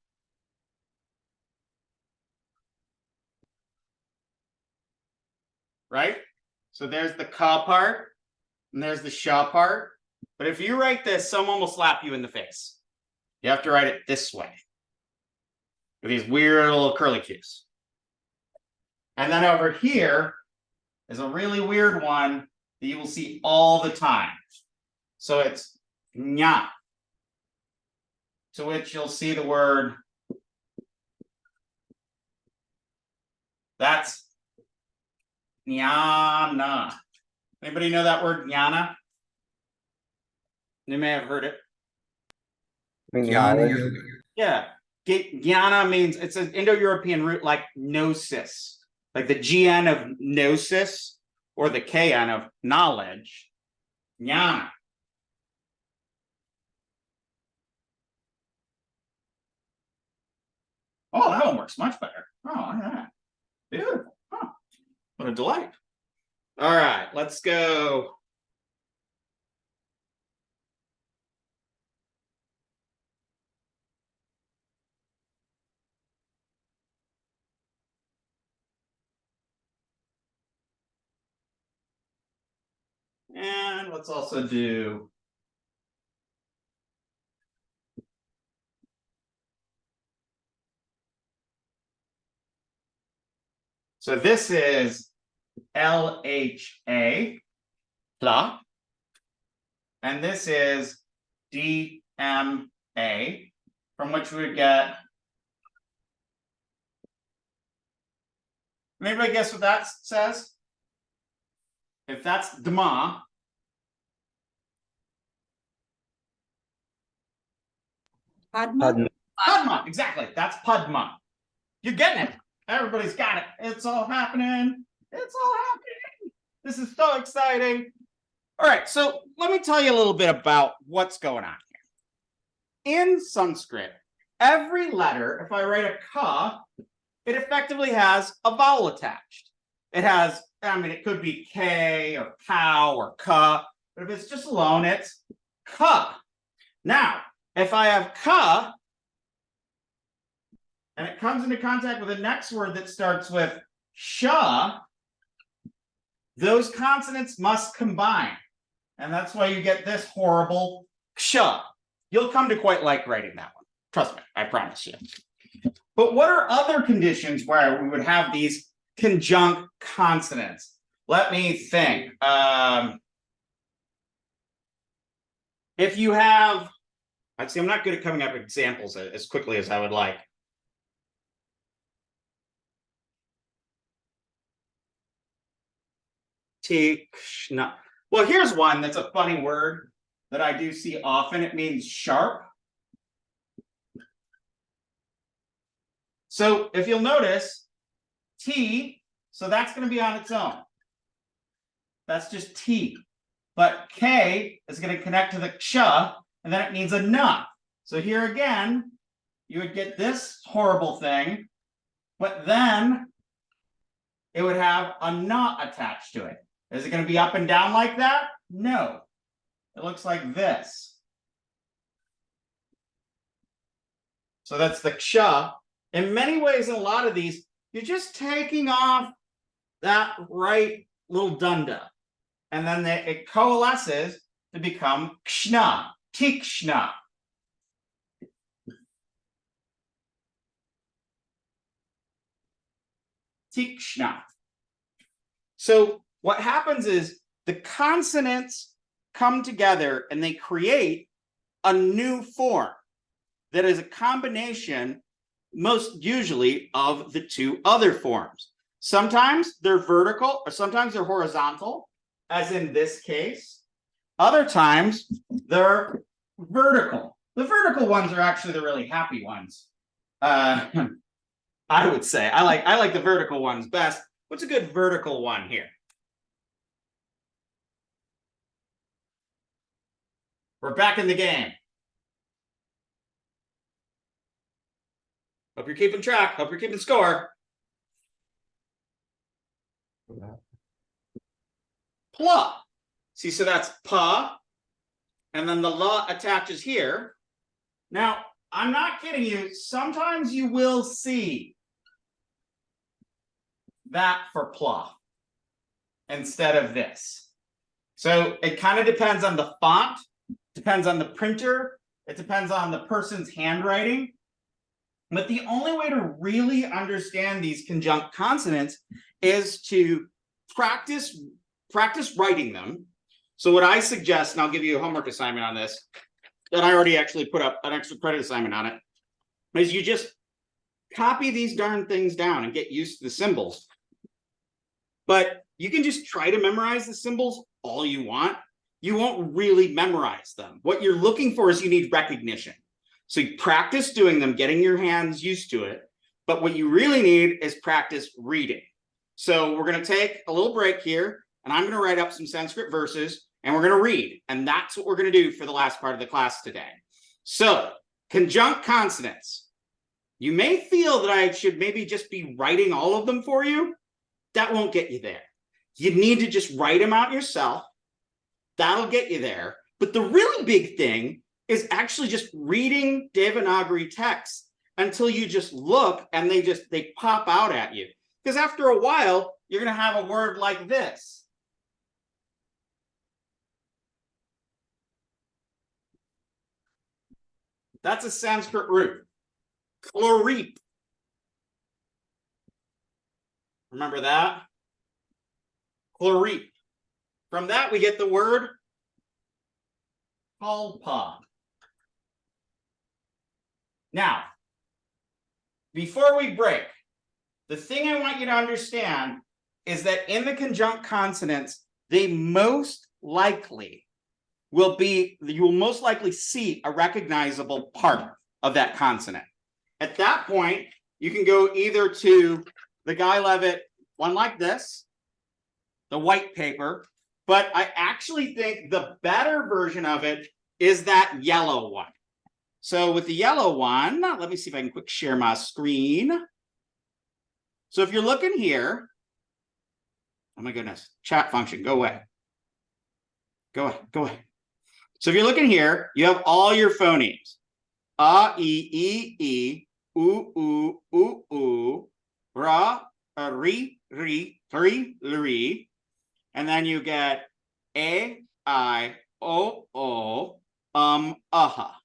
right. So there's the ka part and there's the sha part. But if you write this, someone will slap you in the face. You have to write it this way with these weird little curly cues. And then over here is a really weird one that you will see all the time. So it's nya, to which you'll see the word. That's jnana. Anybody know that word jnana? You may have heard it. Yeah. Jnana means it's an Indo-European root like gnosis, like the GN of gnosis or the KN of knowledge. Jnana. Oh, that one works much better. Oh, look at that. Beautiful. Huh. What a delight. All right, let's go. And let's also do so this is LHA, pla, and this is DMA, from which we would get. Anybody guess what that says? If that's Dma. Padma? Padma, exactly. That's Padma. You're getting it. Everybody's got it. It's all happening. It's all happening. This is so exciting. All right, so let me tell you a little bit about what's going on here. In Sanskrit, every letter, if I write a ka, it effectively has a vowel attached. It has, I mean, it could be K or cow or ka, but if it's just alone, it's ka. Now, if I have ka, and it comes into contact with the next word that starts with sha, those consonants must combine. And that's why you get this horrible ksha. You'll come to quite like writing that one. Trust me, I promise you. But what are other conditions where we would have these conjunct consonants? Let me think. If you have, I'd say I'm not good at coming up with examples as quickly as I would like. Krishna. Well, here's one that's a funny word that I do see often. It means sharp. So if you'll notice, T, so that's going to be on its own. That's just T. But K is going to connect to the ksha, and then it needs a na. So here again, you would get this horrible thing, but then it would have a na attached to it. Is it going to be up and down like that? No. It looks like this. So that's the ksha. In many ways, in a lot of these, you're just taking off that right little dunda. And then it coalesces to become kshna, tikshna. Tikshna. So what happens is the consonants come together and they create a new form that is a combination, most usually, of the two other forms. Sometimes they're vertical or sometimes they're horizontal, as in this case. Other times they're vertical. The vertical ones are actually the really happy ones. I would say I like the vertical ones best. What's a good vertical one here? We're back in the game. Hope you're keeping track. Hope you're keeping score. Pla. See, so that's pa, and then the la attaches here. Now, I'm not kidding you. Sometimes you will see that for pla instead of this. So it kind of depends on the font, depends on the printer, it depends on the person's handwriting. But the only way to really understand these conjunct consonants is to practice writing them. So what I suggest, and I'll give you a homework assignment on this, that I already actually put up an extra credit assignment on it, is you just copy these darn things down and get used to the symbols. But you can just try to memorize the symbols all you want. You won't really memorize them. What you're looking for is you need recognition. So you practice doing them, getting your hands used to it. But what you really need is practice reading. So we're going to take a little break here, and I'm going to write up some Sanskrit verses, and we're going to read. And that's what we're going to do for the last part of the class today. So, conjunct consonants. You may feel that I should maybe just be writing all of them for you. That won't get you there. You need to just write them out yourself. That'll get you there. But the really big thing is actually just reading Devanagari text until you just look and they pop out at you. Because after a while, you're going to have a word like this. That's a Sanskrit root. Chloreep. Remember that? Chloreep. From that, we get the word kalpa. Now, before we break, the thing I want you to understand is that in the conjunct consonants, they most likely will be, you will most likely see a recognizable part of that consonant. At that point, you can go either to the Guy Levitt one like this, the white paper, but I actually think the better version of it is that yellow one. So with the yellow one, let me see if I can quick share my screen. So if you're looking here, oh my goodness, chat function, go away. Go away, go away. So if you're looking here, you have all your phonemes. A, E, U, ra, ri, ri. And then you get A, I, O, aha.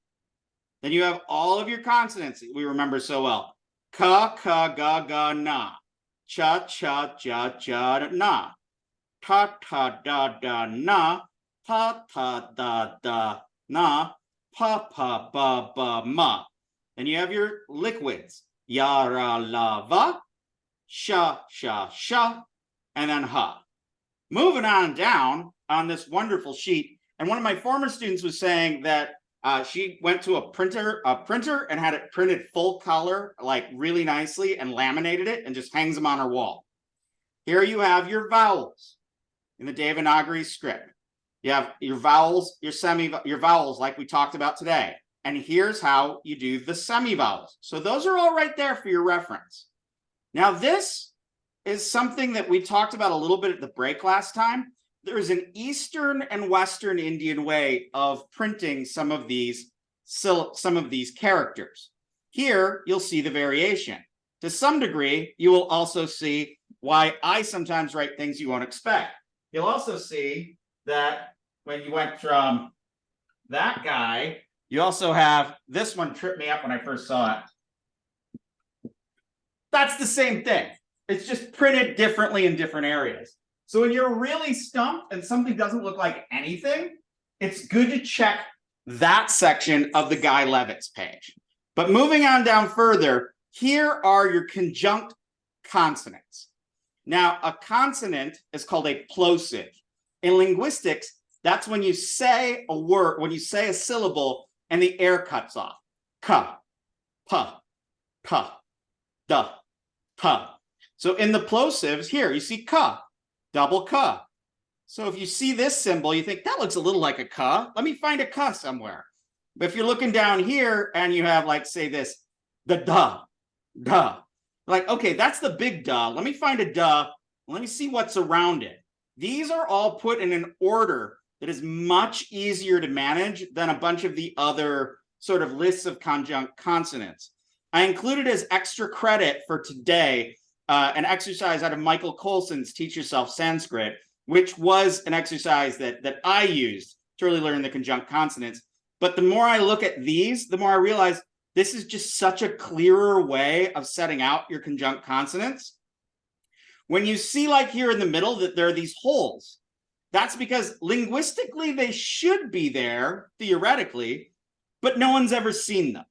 Then you have all of your consonants we remember so well. Ka, ga, na. Cha, ja, na. Ta, da, na. Ta, da, na. Pa, ba, ma. Then you have your liquids. Ya, ra, la, va. Sha, and then ha. Moving on down on this wonderful sheet, and one of my former students was saying that she went to a printer and had it printed full color, like really nicely, and laminated it and just hangs them on her wall. Here you have your vowels. in the Devanagari script. You have your vowels, your vowels like we talked about today. And here's how you do the semi-vowels. So those are all right there for your reference. Now this is something that we talked about a little bit at the break last time. There is an Eastern and Western Indian way of printing some of these characters. Here, you'll see the variation. To some degree, you will also see why I sometimes write things you won't expect. You'll also see that when you went from that guy, you also have this one tripped me up when I first saw it. That's the same thing. It's just printed differently in different areas. So when you're really stumped and something doesn't look like anything, it's good to check that section of the Guy Levitt's page. But moving on down further, here are your conjunct consonants. Now, a consonant is called a plosive. In linguistics, that's when you say a word, when you say a syllable and the air cuts off. Ka, pa, ka, da, pa. So in the plosives, here you see ka, double ka. So if you see this symbol, you think that looks a little like a ka. Let me find a ka somewhere. But if you're looking down here and you have, like, say this, the da, like, okay, that's the big da. Let me find a da. Let me see what's around it. These are all put in an order that is much easier to manage than a bunch of the other sort of lists of conjunct consonants. I included as extra credit for today an exercise out of Michael Colson's Teach Yourself Sanskrit, which was an exercise that I used to really learn the conjunct consonants. But the more I look at these, the more I realize this is just such a clearer way of setting out your conjunct consonants. When you see, like here in the middle, that there are these holes, that's because linguistically they should be there, theoretically, but no one's ever seen them.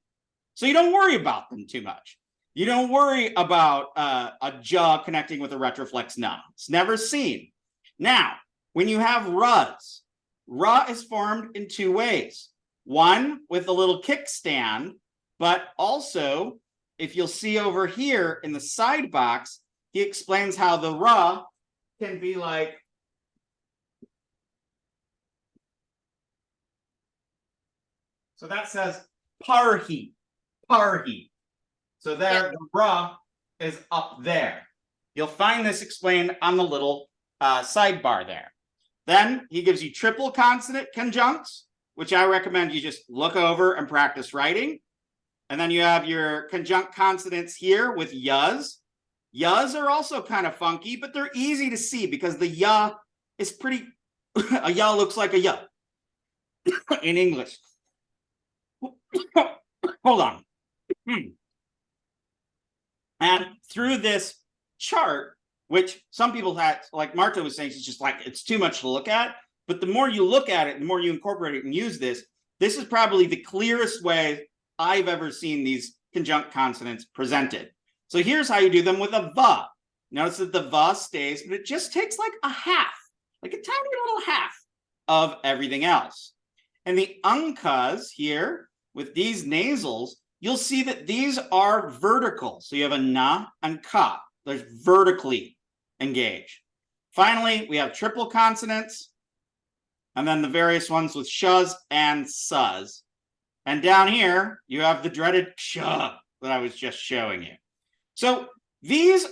So you don't worry about them too much. You don't worry about a jaw connecting with a retroflex na. It's never seen. Now, when you haveras, ra is formed in two ways. One with a little kickstand, but also, if you'll see over here in the side box, he explains how the ra can be like, so that says parhi, parhi. So there, the ra is up there. You'll find this explained on the little sidebar there. Then he gives you triple consonant conjuncts, which I recommend you just look over and practice writing. And then you have your conjunct consonants here with yas. Yas are also kind of funky, but they're easy to see because the ya is pretty, a ya looks like a ya in English. Hold on. And through this chart, which some people had, like Marta was saying, it's just like, it's too much to look at. But the more you look at it, the more you incorporate it and use this, this is probably the clearest way I've ever seen these conjunct consonants presented. So here's how you do them with a va. Notice that the va stays, but it just takes like a half, like a tiny little half of everything else. And the ankas here, with these nasals, you'll see that these are vertical. So you have a na and ka. They're vertically engaged. Finally, we have triple consonants, and then the various ones with shas and sas. And down here, you have the dreaded ksha that I was just showing you. So this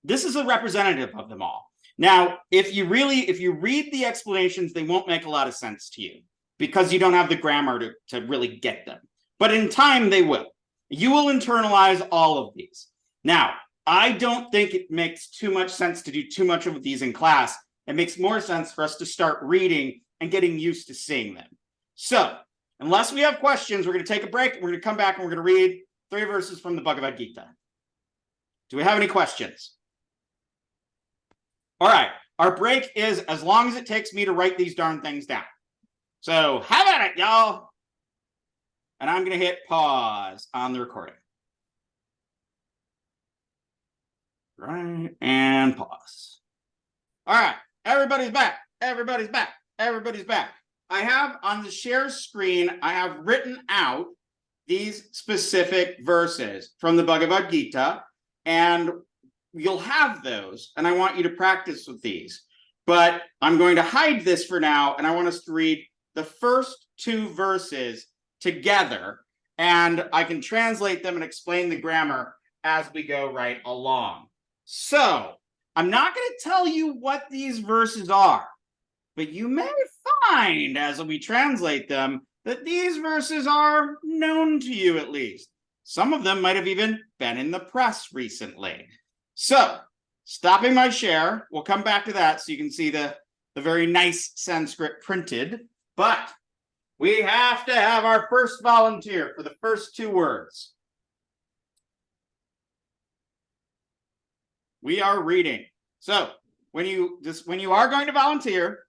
is a representative of them all. Now, if you read the explanations, they won't make a lot of sense to you because you don't have the grammar to really get them. But in time, they will. You will internalize all of these. Now, I don't think it makes too much sense to do too much of these in class. It makes more sense for us to start reading and getting used to seeing them. So, unless we have questions, we're going to take a break. We're going to come back and we're going to read 3 verses from the Bhagavad Gita. Do we have any questions? All right. Our break is as long as it takes me to write these darn things down. So, have at it, y'all. And I'm going to hit pause on the recording. Right, and pause. All right, everybody's back. Everybody's back. Everybody's back. I have on the share screen, I have written out these specific verses from the Bhagavad Gita, and you'll have those, and I want you to practice with these. but I'm going to hide this for now, and I want us to read the first two verses together, and I can translate them and explain the grammar as we go right along. So, I'm not going to tell you what these verses are, but you may find as we translate them that these verses are known to you at least. Some of them might have even been in the press recently. So, stopping my share, we'll come back to that so you can see the very nice Sanskrit printed, but we have to have our first volunteer for the first two words. We are reading. So when you are going to volunteer,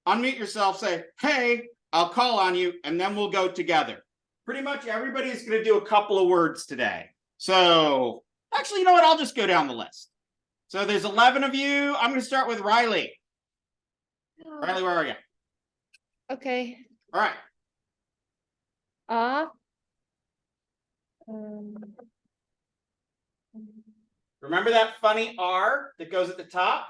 unmute yourself, say, hey, I'll call on you, and then we'll go together. Pretty much everybody's going to do a couple of words today. So actually, you know what? I'll just go down the list. So there's 11 of you. I'm going to start with Riley. Riley, where are you? Okay. All right. Remember that funny R that goes at the top?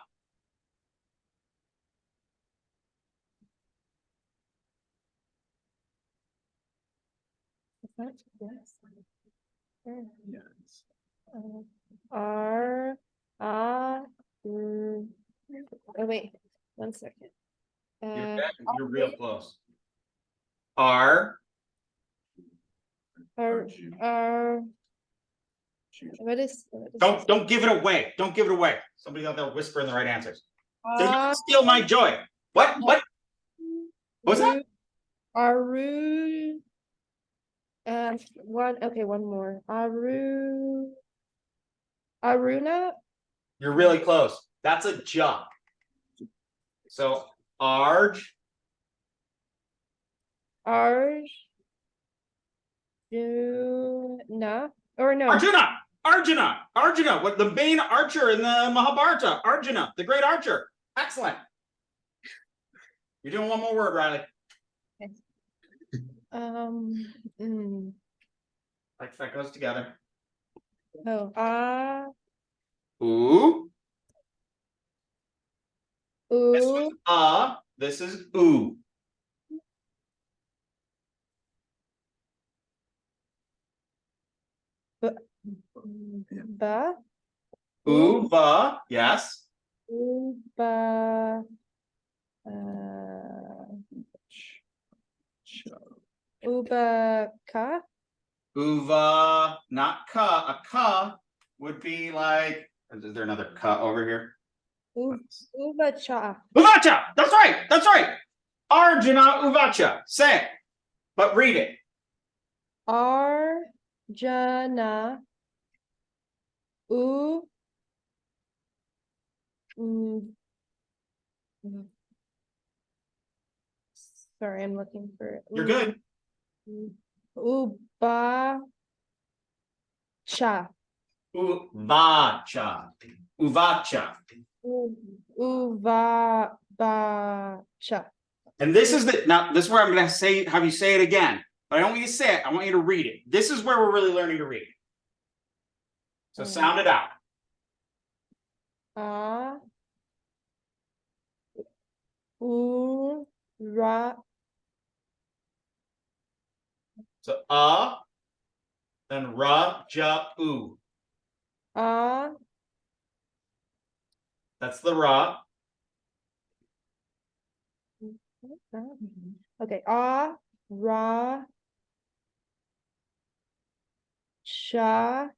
R, oh wait, 1 second. You're real close. R. What is Don't give it away. Don't give it away. Somebody out there whispering the right answers. Don't steal my joy. What? What was that? Aru. One more. Aruna. You're really close. That's a ja. So Arj. Arjuna. Or no. Arjuna, what the main archer in the Mahabharata. Arjuna, the great archer. Excellent. You're doing one more word, Riley. Like that goes together. Ooh. This was this is ooh. Ba. Ooh, ba, yes. Uba. Ubaka. Uva, not ka. A ka would be like, is there another ka over here? Uvacha. Uvacha! That's right! That's right! Arjuna Uvacha. Say it, but read it. Arjuna. Sorry, I'm looking for it. You're good. Ubacha. Uvacha. Uvacha. Uvacha. And this is this is where I'm going to have you say it again. But I don't want you to say it. I want you to read it. This is where we're really learning to read. So sound it out. So then ra, ja, u. That's the ra. Okay. Ra. Cha.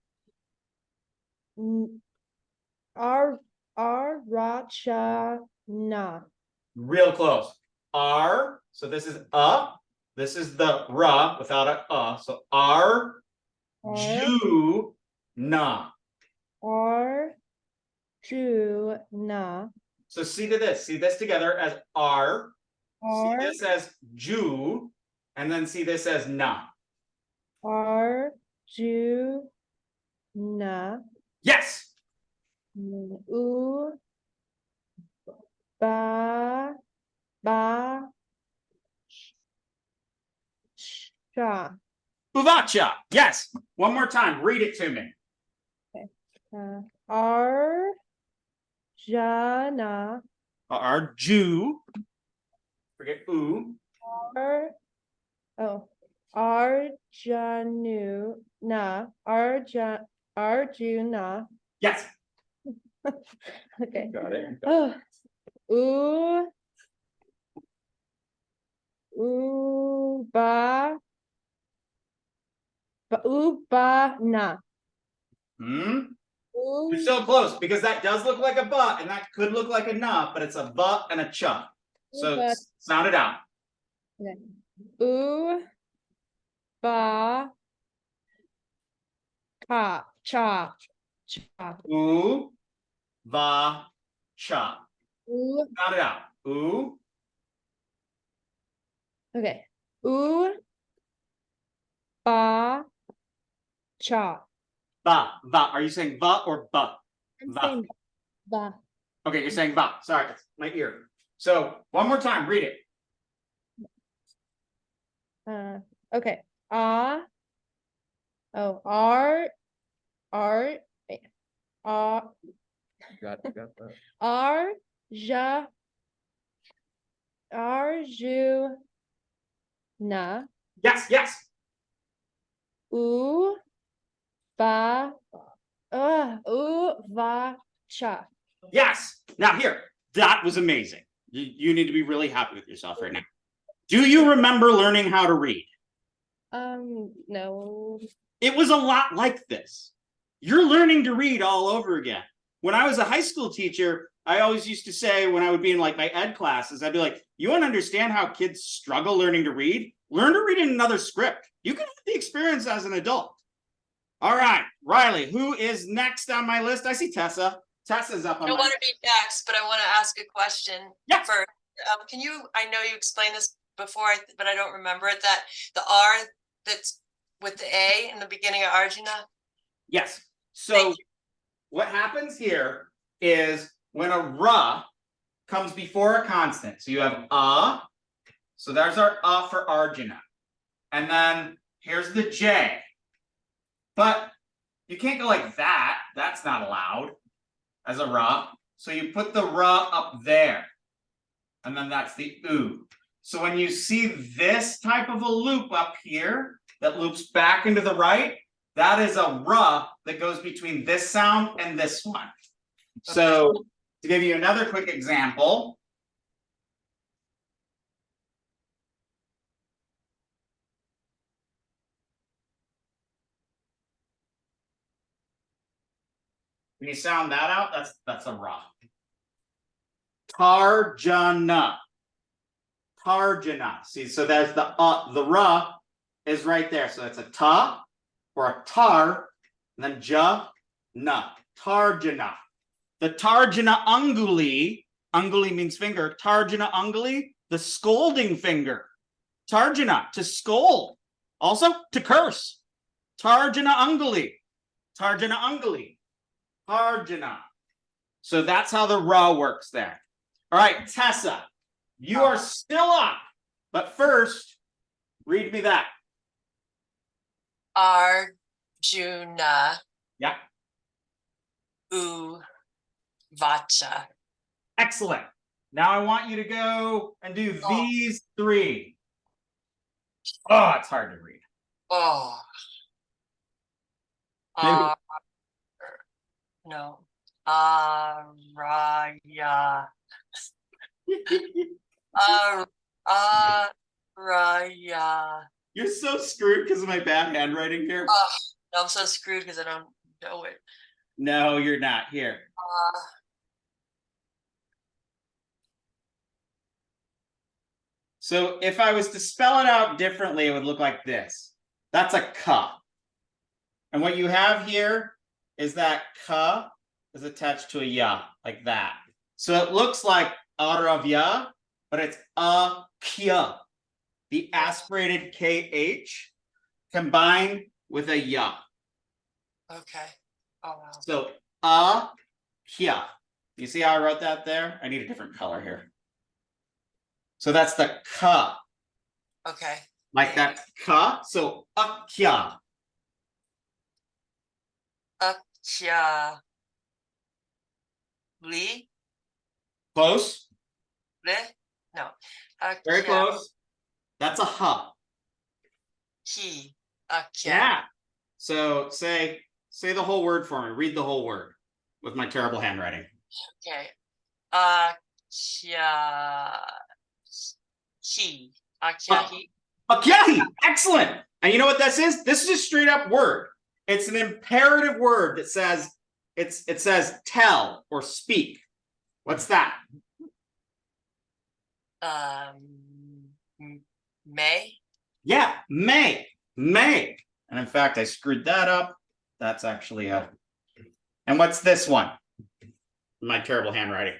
Racha. Na. Real close. R. So this is This is the ra without a. So Arjuna. Arjuna. So see this together as R. See this as Ju, and then see this as na. Arjuna. Yes. Uvacha. Yes. One more time. Read it to me. Okay. Arjuna. Arju. Forget oo. Ar, oh, Arjuna, Arjuna. Yes. Okay. Got it. Oh, Uba, Ubana. You're so close because that does look like a but and that could look like a na, but it's a but and a cha. So But- sound it out. Okay. Ba, cha. Oo, va, cha. U, Sound it out. Oo, okay. Ba, cha. va, va. Are you saying va or ba? I'm Va. saying ba. Okay, you're saying va. Sorry, it's my ear. So one more time, read it. Okay. Oh, R, wait. Got that. Arjuna, Yes, yes. Cha. Yes. Now here, that was amazing. You need to be really happy with yourself right now. Do you remember learning how to read? No. It was a lot like this. You're learning to read all over again. When I was a high school teacher, I always used to say when I would be in like my ed classes, I'd be like, you want to understand how kids struggle learning to read? Learn to read in another script. You can have the experience as an adult. All right, Riley, who is next on my list? I see Tessa. Tessa's up I on don't my want to be next, but I want to ask a question Yeah. first. Can you, I know you explained this before, but I don't remember it, that the R that's with the A in the beginning of Arjuna? Yes. So Thank you. what happens here is when a ra comes before a consonant. So you have so there's our for Arjuna. And then here's the J. But you can't go like that. That's not allowed as a ra. So you put the ra up there. And then that's the oo. So when you see this type of a loop up here that loops back into the right, that is a ra that goes between this sound and this one. So to give you another quick example, when you sound that out, that's a ra. Tarjana. Tarjana. See, so there's the ra is right there. So that's a ta or a tar, and then ja na. Tarjana. The Tarjana Anguli, Anguli means finger. Tarjana Anguli, the scolding finger. Tarjana, to scold. Also to curse. Tarjana Anguli. Tarjana Anguli. Tarjana. So that's how the ra works there. All right, Tessa, you are still up. But first, read me that. Arjuna. Yeah. Vacha. Excellent. Now I want you to go and do these three. Oh, it's hard to read. Oh. Maybe- No. Araya. Araya. You're so screwed because of my bad handwriting here. I'm so screwed because I don't know it. No, you're not. Here. So if I was to spell it out differently, it would look like this. That's a ka. And what you have here is that ka is attached to a ya, like that. So it looks like aravya, but it's a kya. The aspirated KH combined with a ya. Okay. Oh wow. So a kya. You see how I wrote that there? I need a different color here. So that's the ka. Okay. Like that ka. So akya. Akya. Li. Close. No. Very close. That's a huh. He. Yeah. So say the whole word for me. Read the whole word with my terrible handwriting. Okay. He. Akyahi. Akyahi. Excellent. And you know what this is? This is a straight up word. It's an imperative word that says it says tell or speak. What's that? May. Yeah, may. And in fact, I screwed that up. That's actually a. And what's this one? My terrible handwriting.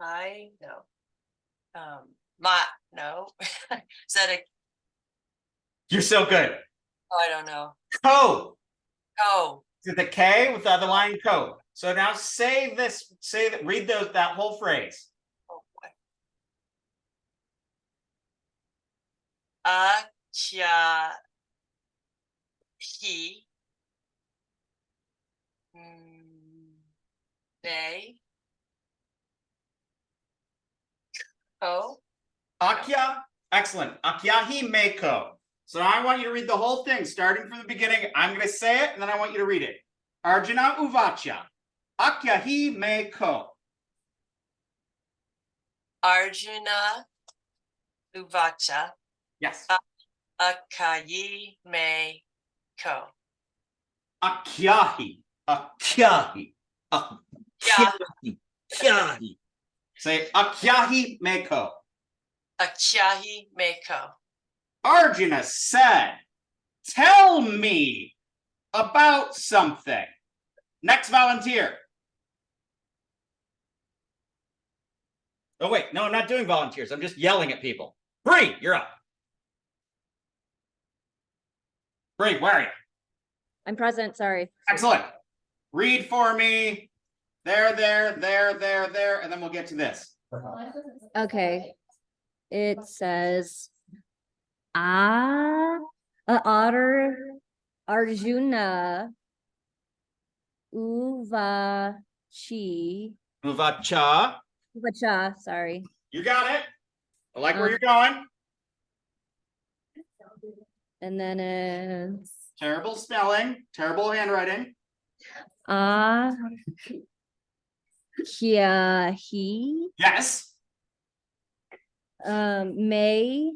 I no. No. Is that a? You're so good. Oh, I don't know. Co. Oh. Is it the K with the other line co? So now say this. Say that. Read that whole phrase. Oh boy. He. They. Oh. Akya. Excellent. Akyahi meko. So now I want you to read the whole thing, starting from the beginning. I'm going to say it, and then I want you to read it. Arjuna uvacha. Akyahi meko. Arjuna uvacha. Yes. Akayi me ko. Akyahi. Akyahi. Akyahi. Say Akyahi meko. Akyahi me ko. Arjuna said, tell me about something. Next volunteer. Oh, wait. No, I'm not doing volunteers. I'm just yelling at people. Bree, you're up. Bree, where are you? I'm present, sorry. Excellent. Read for me. There, and then we'll get to this. Okay. It says Arjuna Uvachi. Uvacha. Uvacha, sorry. You got it. I like where you're going. And then it's Terrible spelling, terrible handwriting. He. Yes. May.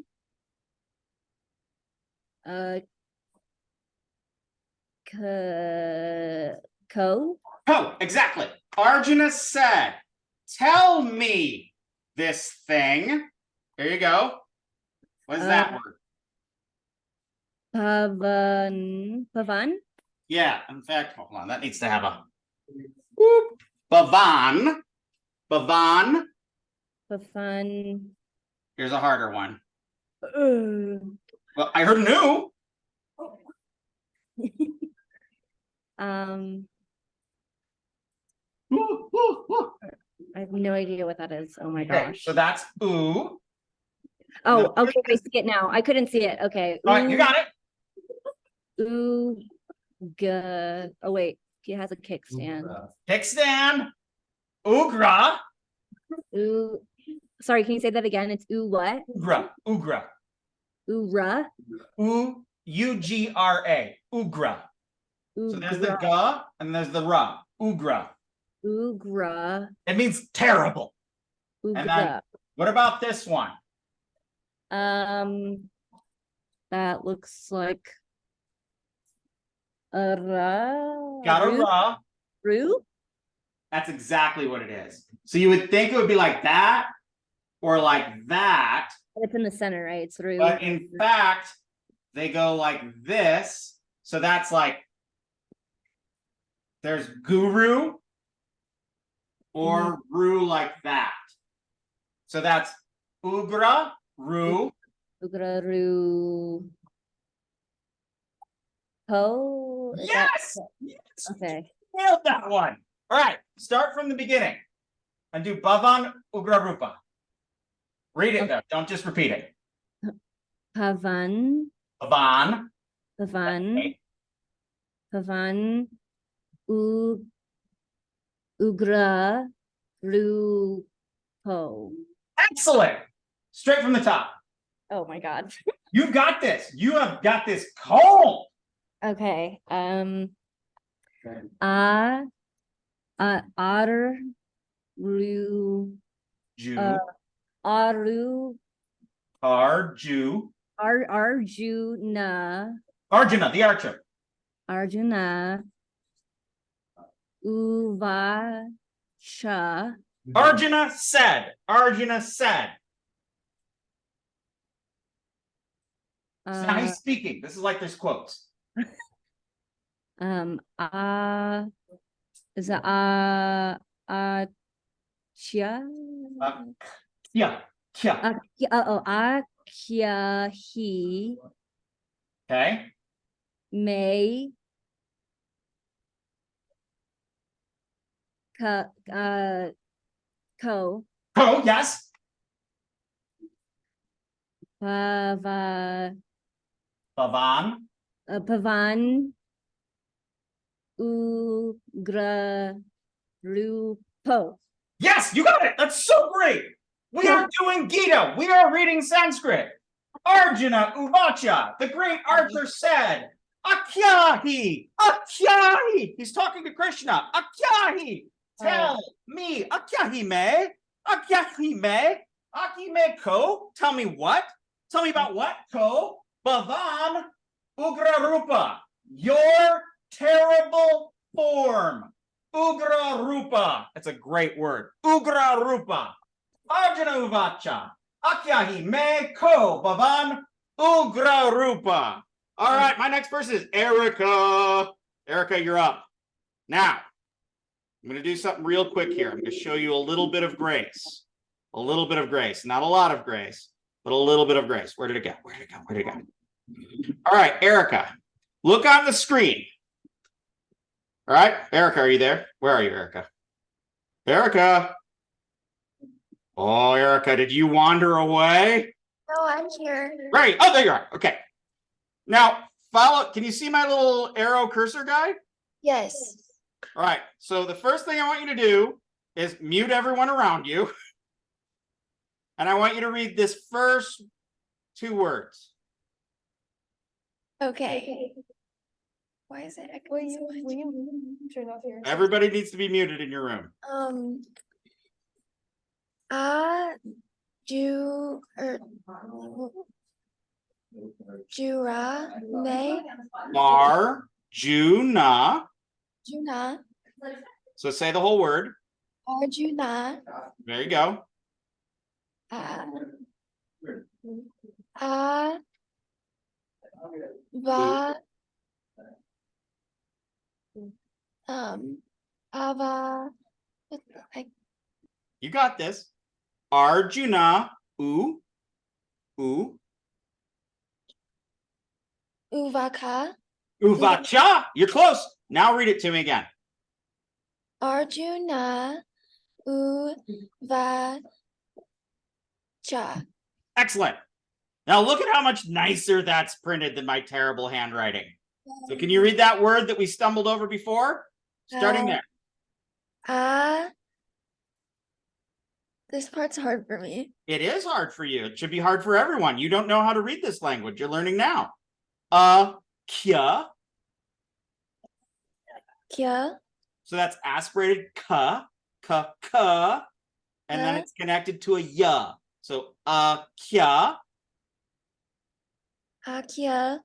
Co. Oh, exactly. Arjuna said, tell me this thing. There you go. What is that word? Pavan. Yeah, in fact, hold on. That needs to have a whoop. Bhavan. Pavan. Here's a harder one. Well, I heard new. I have no idea what that is. Oh my Okay, gosh. so that's ooh. Oh, okay. I see it now. I couldn't see it. Okay. All right, you got it. Oh wait, he has a kickstand. Kickstand. Ugra. Ooh, sorry, can you say that again? It's what? Ugra. Ura. Ugra. Ugra. So there's the ga and there's the ra. Ugra. It means terrible. And then, what about this one? That looks like a ra. Got a ra. Ru? That's exactly what it is. So you would think it would be like that or like that. It's in the center, right? It's Ru. But in fact, they go like this. So that's like, there's guru or ru like that. So that's ugra, ru. Ugra, Ru. Po? Yes! Yes! Okay. Nailed that one. All right, start from the beginning and do Bhavan Ugra Rupa. Read it though, don't just repeat it. Pavan. Bhavan. Okay. Pavan. Ugra. rupo. Excellent. Straight from the top. Oh my God. You got this. You have got this cold. Okay. A otter ru Jew. aru Arju. Arjuna Arjuna, the archer. Arjuna Uvacha Arjuna said. Arjuna said. So now he's speaking. This is like there's quotes. is it chia Yeah. Yeah. Akya he Okay. may ko Oh, yes. Pavan Pavan. Ugra Rupo. Yes, you got it. That's so great. We are doing Gita. We are reading Sanskrit. Arjuna Uvacha, the great archer said, Akyahi, Akyahi. He's talking to Krishna. Akyahi, tell me. Akyahi me, Akyahi me, Aki me ko. Tell me what? Tell me about what? Ko, Bhavan, Ugra Rupa, your terrible form. Ugra Rupa. That's a great word. Ugra Rupa. Arjuna Uvacha. Akyahi me ko Bhavan Ugra Rupa. All right, my next person is Erica. Erica, you're up. Now, I'm going to do something real quick here. I'm going to show you a little bit of grace. A little bit of grace. Not a lot of grace, but a little bit of grace. Where did it go? Where did it go? Where did it go? All right, Erica, look on the screen. All right, Erica, are you there? Where are you, Erica? Erica. Oh, Erica, did you wander away? No, I'm here. Right. Oh, there you are. Okay. Now, follow. Can you see my little arrow cursor guy? Yes. All right. So the first thing I want you to do is mute everyone around you. And I want you to read this first 2 words. Okay. Why is it echoing so much? Will you turn off your Everybody needs to be muted in your room. Jura May Arjuna. Juna So say the whole word. Arjuna There you go. Va Ava You got this. Arjuna. Uvaka Uvacha. You're close. Now read it to me again. Arjuna Uvacha. Excellent. Now look at how much nicer that's printed than my terrible handwriting. So can you read that word that we stumbled over before? Starting there. This part's hard for me. It is hard for you. It should be hard for everyone. You don't know how to read this language. You're learning now. Kya. Kya. So that's aspirated ka, ka, and then it's connected to a ya. So kya. Akya.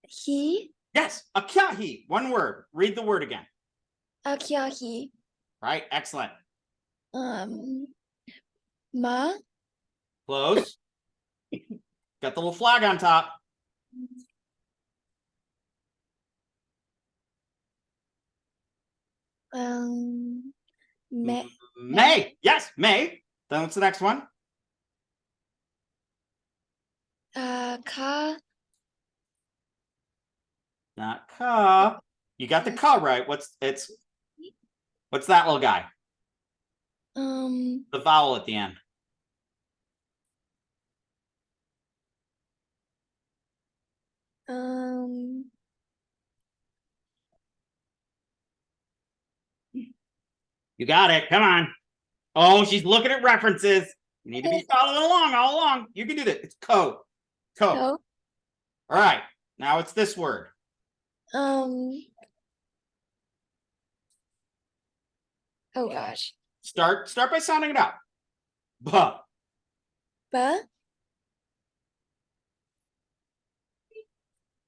He. Yes, akyahi. One word. Read the word again. Akyahi. Right, excellent. Ma. Close. Got the little flag on top. May. May. Yes, May. Then what's the next one? Ka. Not ka. You got the ka right. What's that little guy? The vowel at the end. You got it. Come on. Oh, she's looking at references. You need to be following along all along. You can do this. It's ko. Ko. Ko. All right. Now it's this word. Oh gosh. Start by sounding it out. Ba. Ba.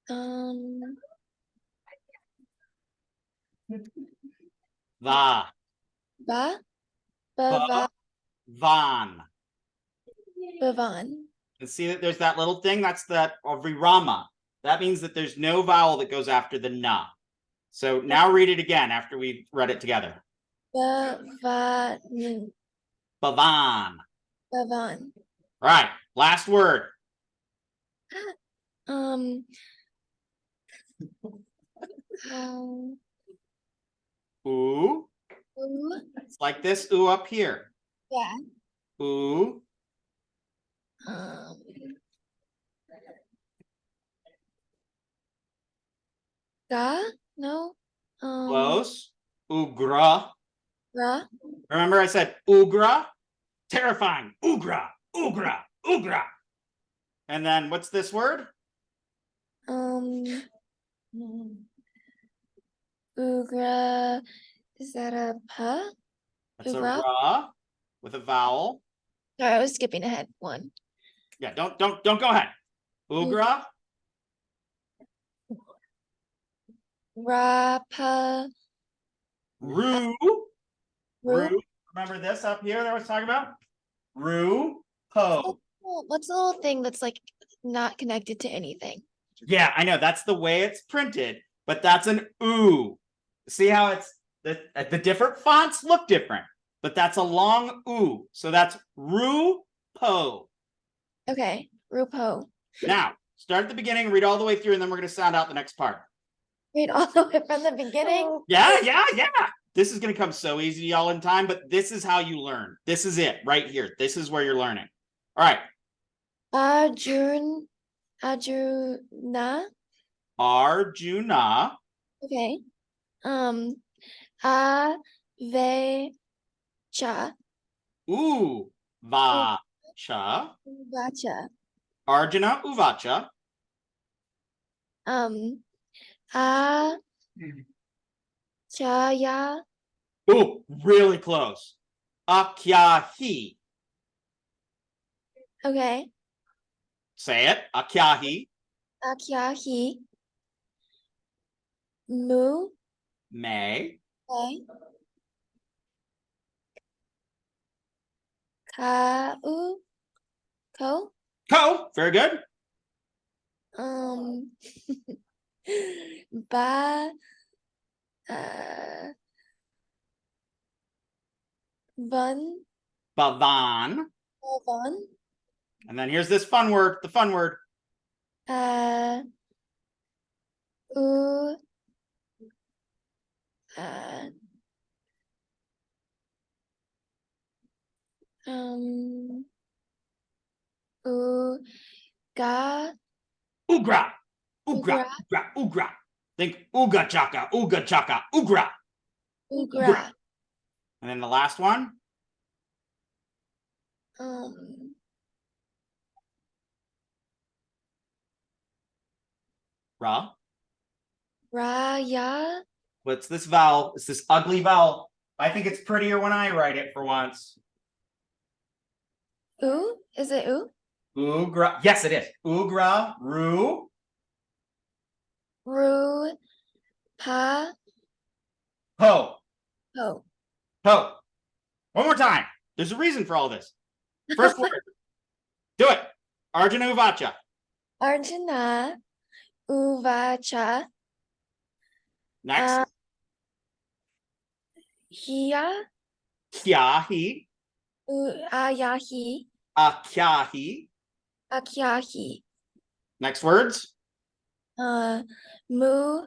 Um. Va. Ba. Ba. Van. Bavan. And see that there's that little thing. That's that virama. That means that there's no vowel that goes after the na. So now read it again after we've read it together. Bavan. Bavan. Bavan. All right. Last word. Um. Ooh. Ooh. It's like this ooh up here. Yeah. Ooh. Um. Ga? No. Close. Ugra. Ra. Remember I said ugra? Terrifying. Ugra. Ugra. Ugra. And then what's this word? Ugra. Is that a pa? That's Ugra? a ra with a vowel. Sorry, I was skipping ahead one. Yeah, don't go ahead. Ugra. Ra pa. Ru. Ru. Remember this up here that I was talking about? Ru. Po. What's the little thing that's like not connected to anything? Yeah, I know. That's the way it's printed, but that's an ooh. See how it's the different fonts look different, but that's a long ooh. So that's ru po. Okay, Rupo. Now, start at the beginning, read all the way through, and then we're going to sound out the next part. Read all the way from the beginning. Yeah. This is going to come so easy to y'all in time, but this is how you learn. This is it right here. This is where you're learning. All right. Arjuna. Arjuna. Okay. Avecha. Ooh. Vacha. Vacha. Arjuna Uvacha. Chaya. Ooh, really close. Akyahi. Okay. Say it. Akyahi. Akyahi. Mu. May. Okay. Kau. Ko. Ko. Very good. Ba. Bun. Bavan. Bun. And then here's this fun word. The fun word. U. Ga. Ugra. Ugra. Ugra. Ugra. Think uga chaka. Uga chaka. Ugra. Ugra. And then the last one. Ra. Raya. What's this vowel? It's this ugly vowel. I think it's prettier when I write it for once. U? Is it U? Ugra. Yes, it is. Ugra. Ru. Ru. Pa. Po. Po. Po. One more time. There's a reason for all this. First word. Do it. Arjuna Uvacha. Arjuna. Uvacha. Next. Hiya. Kyahi. Ayahi. Akyahi. Akyahi. Next words. Mu.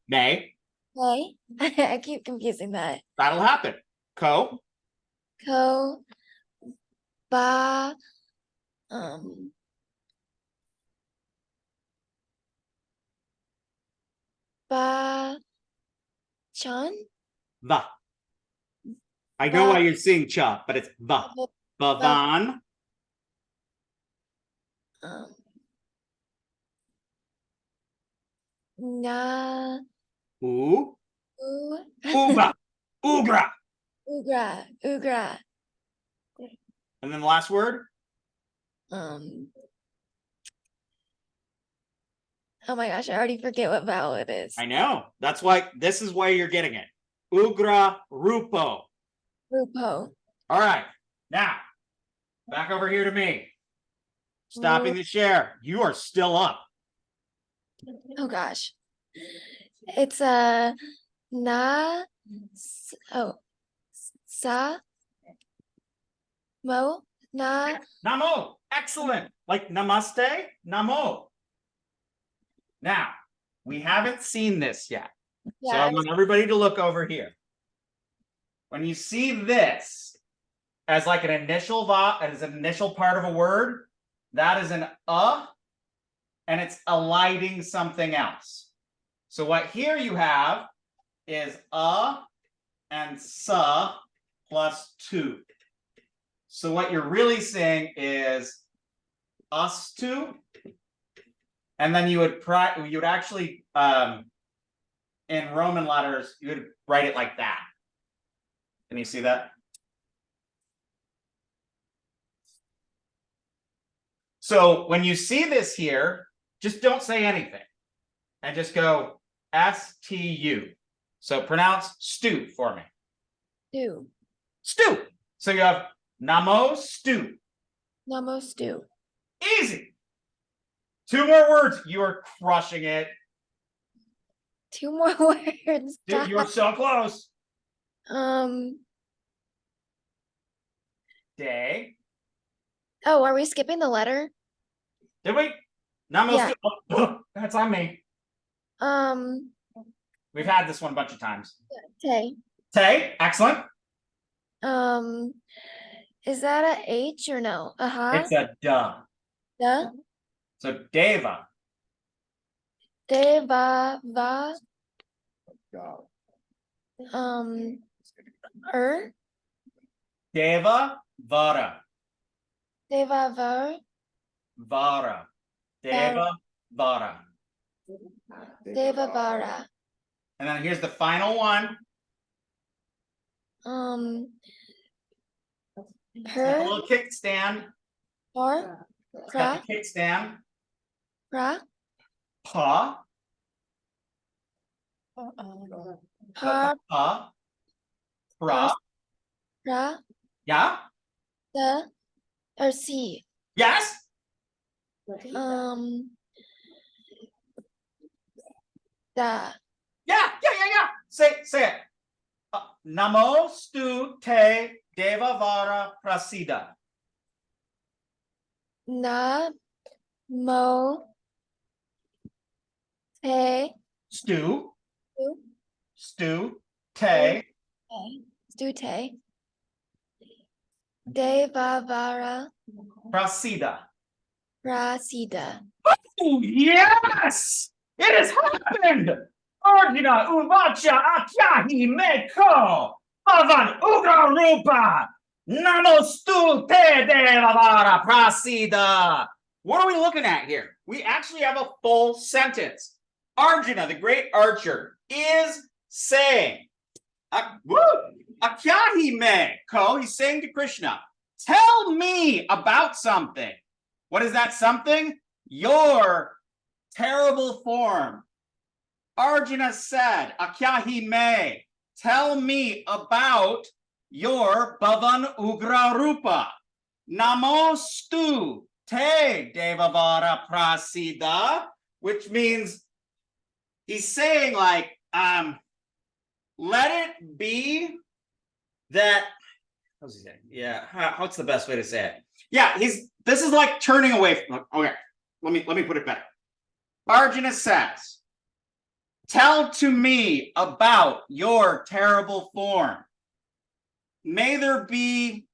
May. Hey. I keep confusing that. That'll happen. Ko. Ko. Ba. Ba. Chan. Va. I know why you're seeing cha, but it's va. Bhavan. Na. U. U. Ugra. Ugra. Ugra. Ugra. And then the last word? Oh my gosh, I already forget what vowel it is. I know. That's why this is why you're getting it. Ugra Rupo. Rupo. All right. Now, back over here to me. Stopping the share. You are still up. Oh gosh. It's na. Sa. Mo. Na. Namo. Excellent. Like namaste. Namo. Now, we haven't seen this yet. So I want everybody to look over here. When you see this as like an initial as an initial part of a word, that is an and it's eliding something else. So what here you have is and sa plus 2. So what you're really saying is us two, and then you would actually in Roman letters you would write it like that. Can you see that? So when you see this here, just don't say anything and just go STU. So pronounce stew for me. Stew. Stew. So you have Namo stew. Namo stew. Easy. 2 more words. You are crushing it. 2 more words. Dude, you're so close. Day. Oh, are we skipping the letter? Did we? Namo Yeah. stew. Oh, that's on me. We've had this one a bunch of times. Tay. Tay, excellent. Is that a H or no? It's a duh. Duh. So Deva. Deva va. Deva Vara. Deva var. Vara. Deva Vara. Deva vara. And then here's the final one. Take a little kickstand. Par. Got the kickstand. Pra. Pa. Par. Pa. Pra. Pra. Yeah. The. Or C. Yes. Da. Yeah. Say it. Namo stu te deva vara prasida. Na. Mo. Te. Stu. Stu. Stu te. Stu te. Deva vara. Prasida. Prasida. Oh, yes! It has happened! Arjuna uvacha akyahi meko avan ugra rupa namostu te devavara prasida. What are we looking at here? We actually have a full sentence. Arjuna, the great archer, is saying, akyahi meko, he's saying to Krishna, tell me about something. What is that something? Your terrible form. Arjuna said, Akyahi me, tell me about your Bhavan Ugra Rupa. Namostu te devavara prasida, which means he's saying like, let it be that, how's he saying? Yeah, what's the best way to say it? Yeah, this is like turning away from, okay, let me put it better. Arjuna says, tell to me about your terrible form. May there be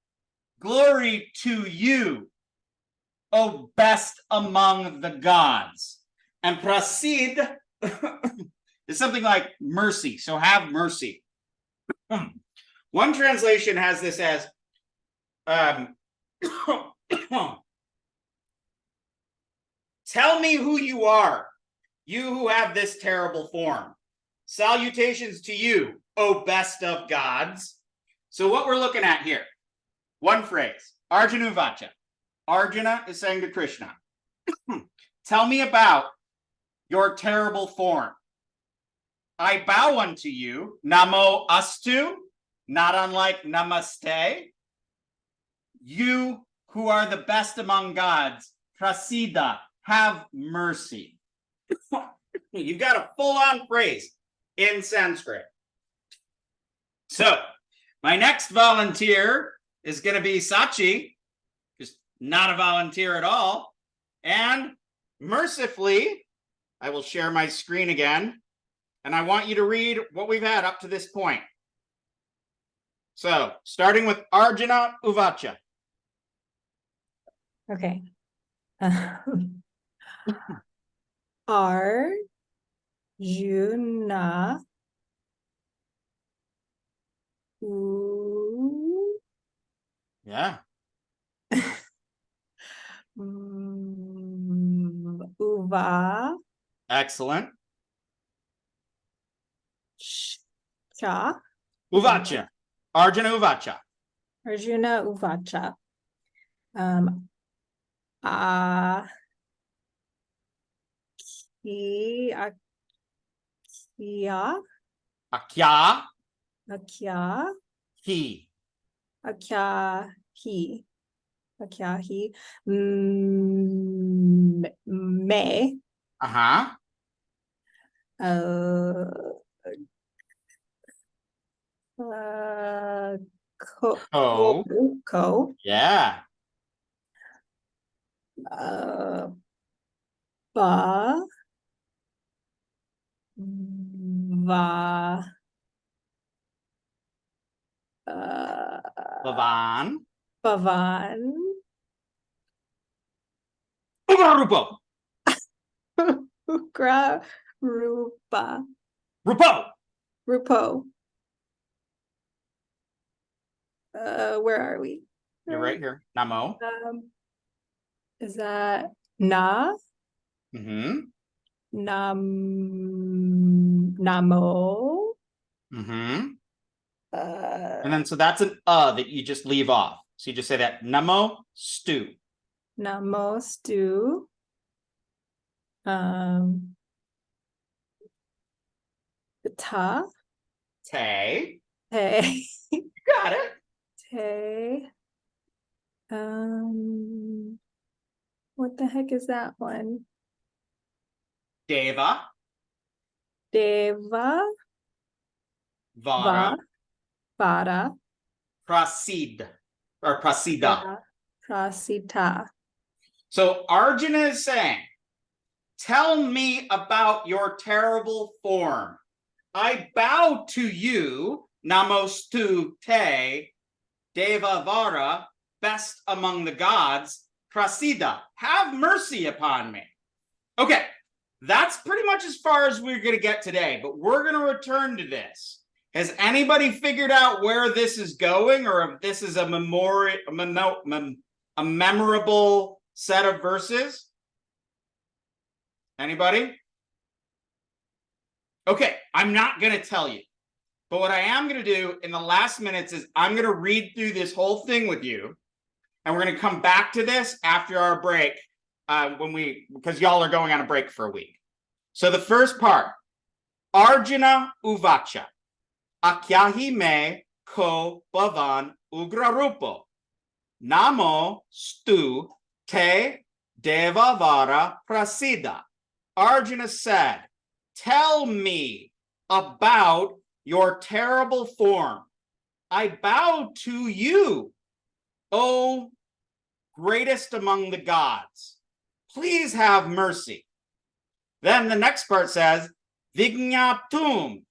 glory to you, O best among the gods. And prasid is something like mercy, so have mercy. One translation has this as tell me who you are, you who have this terrible form. Salutations to you, O best of gods. So what we're looking at here, one phrase, Arjuna Vacha. Arjuna is saying to Krishna, tell me about your terrible form. I bow unto you, Namo Astu, not unlike Namaste. You who are the best among gods, Prasida, have mercy. You've got a full-on phrase in Sanskrit. So, my next volunteer is going to be Sachi, just not a volunteer at all. And mercifully, I will share my screen again. And I want you to read what we've had up to this point. So, starting with Arjuna Uvacha. Okay. Arjuna Yeah. Uva Excellent. Cha. Uvacha. Arjuna Uvacha. Arjuna Uvacha. Akya. Akya. He. Akyahi. Akyahi. Me. Uh-huh. Ko. Yeah. Ba. Va. Bhavan. Bhavan. Ugrarupo. Ugra. Rupa. Rupo. Rupo. Where are we? You're right here. Namo. Is that Na? Mm-hmm. Namo. Mm-hmm. And then so that's an that you just leave off. So you just say that Namo Stu. Namo Stu. Ta. Te. Te. You got it. Te. What the heck is that one? Deva. Deva. Vara. Vara. Prasid. Or Prasida. Prasita. So Arjuna is saying, tell me about your terrible form. I bow to you, Namostu Te, Devavara, best among the gods, Prasida, have mercy upon me. Okay, that's pretty much as far as we're going to get today, but we're going to return to this. Has anybody figured out where this is going, or if this is a memorable set of verses? Anybody? Okay, I'm not going to tell you. But what I am going to do in the last minutes is I'm going to read through this whole thing with you. And we're going to come back to this after our break because y'all are going on a break for a week. So the first part, Arjuna Uvacha, Akyahi me ko bhavan ugrarupo, Namo stu te devavara prasida. Arjuna said, tell me about your terrible form. I bow to you, O greatest among the gods. Please have mercy. Then the next part says, Vignaptum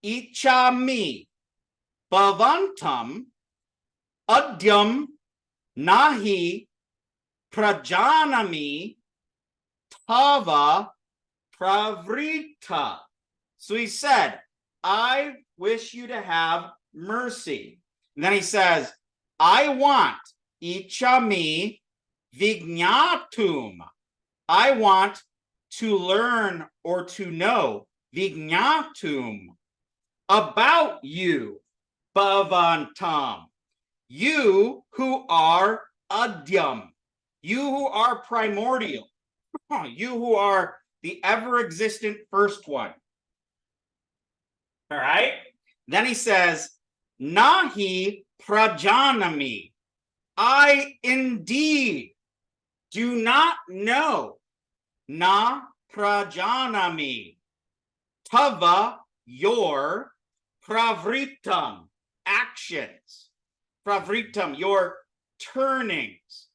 ichami bhavantam adyam nahi prajanami tava pravrita. So he said, I wish you to have mercy. And then he says, I want ichami vignatum. I want to learn or to know vignatum about you, bhavantam. You who are adyam. You who are primordial. You who are the ever-existent first one. All right? Then he says, Nahi prajanami. I indeed do not know. Na prajanami. Tava, your pravritam, actions. Pravritam, your turnings.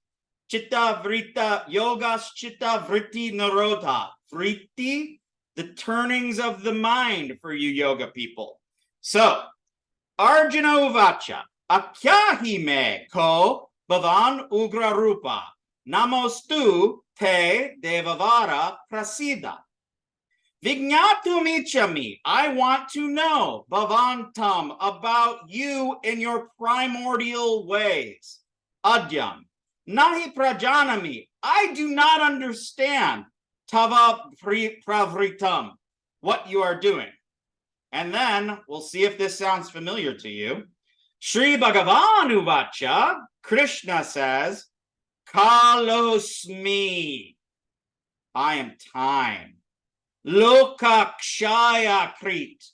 Chitta vrita, yogas chitta vritti narodha. Vritti, the turnings of the mind for you yoga people. So, Arjuna uvacha, akyahi me ko bhavan ugra rupa, namostu te devavara prasida. Vignatum ichami, I want to know, bhavantam, about you in your primordial ways. Adyam, nahi prajanami, I do not understand, tava pravritam, what you are doing. And then we'll see if this sounds familiar to you. Sri Bhagavan uvacha, Krishna says, Kalosmi, I am time. Lokakshaya Krit,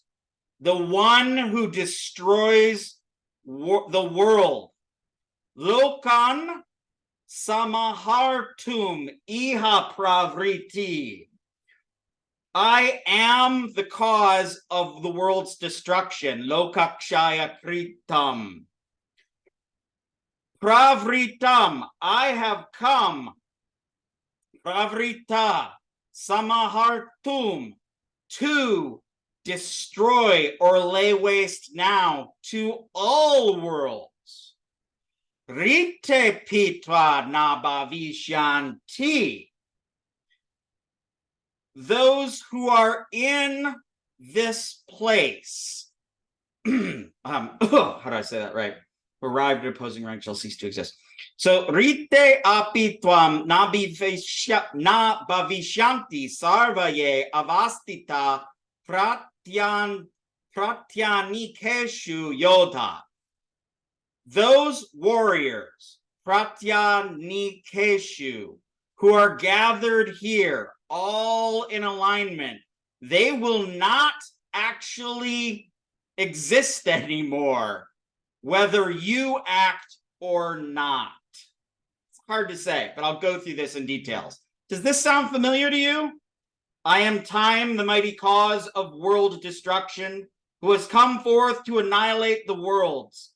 the one who destroys the world. Lokan samahartum iha pravriti. I am the cause of the world's destruction. Lokakshaya Kritam. Pravritam, I have come. Pravrita. Samahartum, to destroy or lay waste now to all worlds. Rite pitva nabavishanti, those who are in this place. How do I say that right? Arrived at opposing rank shall cease to exist. So rite apitvam nabhavishanti sarvaye avastita pratyanikeshu yodha. Those warriors, pratyanikeshu, who are gathered here, all in alignment, they will not actually exist anymore, whether you act or not. It's hard to say, but I'll go through this in details. Does this sound familiar to you? I am time, the mighty cause of world destruction, who has come forth to annihilate the worlds,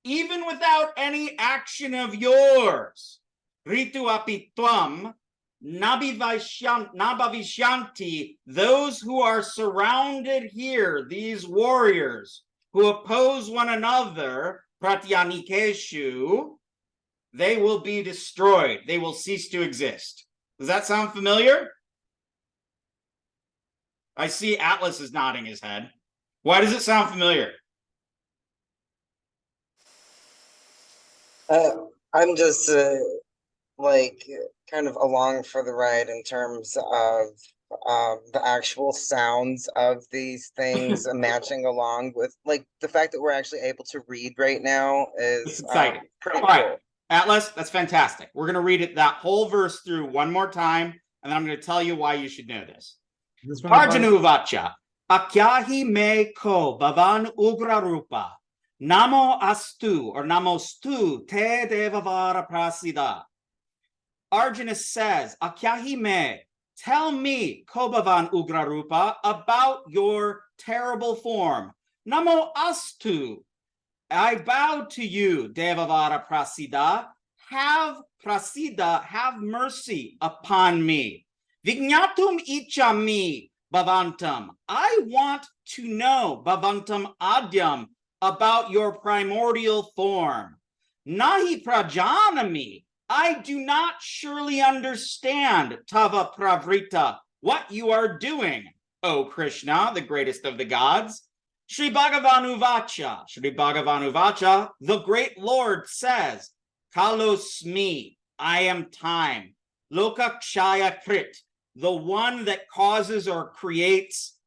even without any action of yours. Ritu apitvam nabhavishanti, those who are surrounded here, these warriors who oppose one another, pratyanikeshu, they will be destroyed. They will cease to exist. Does that sound familiar? I see Atlas is nodding his head. Why does it sound familiar? I'm just like kind of along for the ride in terms of the actual sounds of these things matching along with like the fact that we're actually able to read right now is exciting. Pretty All cool. Right. Atlas, that's fantastic. We're going to read it that whole verse through one more time, and then I'm going to tell you why you should know this. Arjuna uvacha, akyahi me ko bhavan ugra rupa, namo astu or namostu te devavara prasida. Arjuna says, akyahi me, tell me, ko bhavan ugra rupa, about your terrible form. Namo astu, I bow to you, devavara prasida. Have mercy upon me. Vignatum ichami bhavantam. I want to know, bhavantam adyam, about your primordial form. Nahi prajanami. I do not surely understand, tava pravrita, what you are doing, O Krishna, the greatest of the gods. Sri Bhagavanu Vacha. Sri Bhagavanu Vacha, the great Lord says, Kalosmi, I am time. Lokakshaya Krit, the one that causes or creates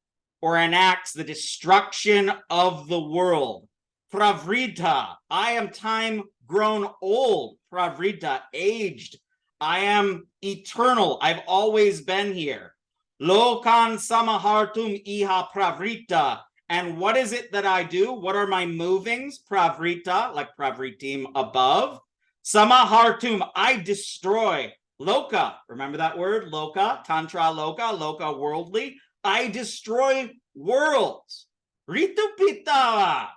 or enacts the destruction of the world. Pravrita, I am time grown old. Pravrita, aged. I am eternal. I've always been here. Lokan samahartum iha pravrita. And what is it that I do? What are my movings? Pravrita, like pravritim above. Samahartum, I destroy. Loka, remember that word? Loka, tantra loka, loka worldly. I destroy worlds. Ritupitava,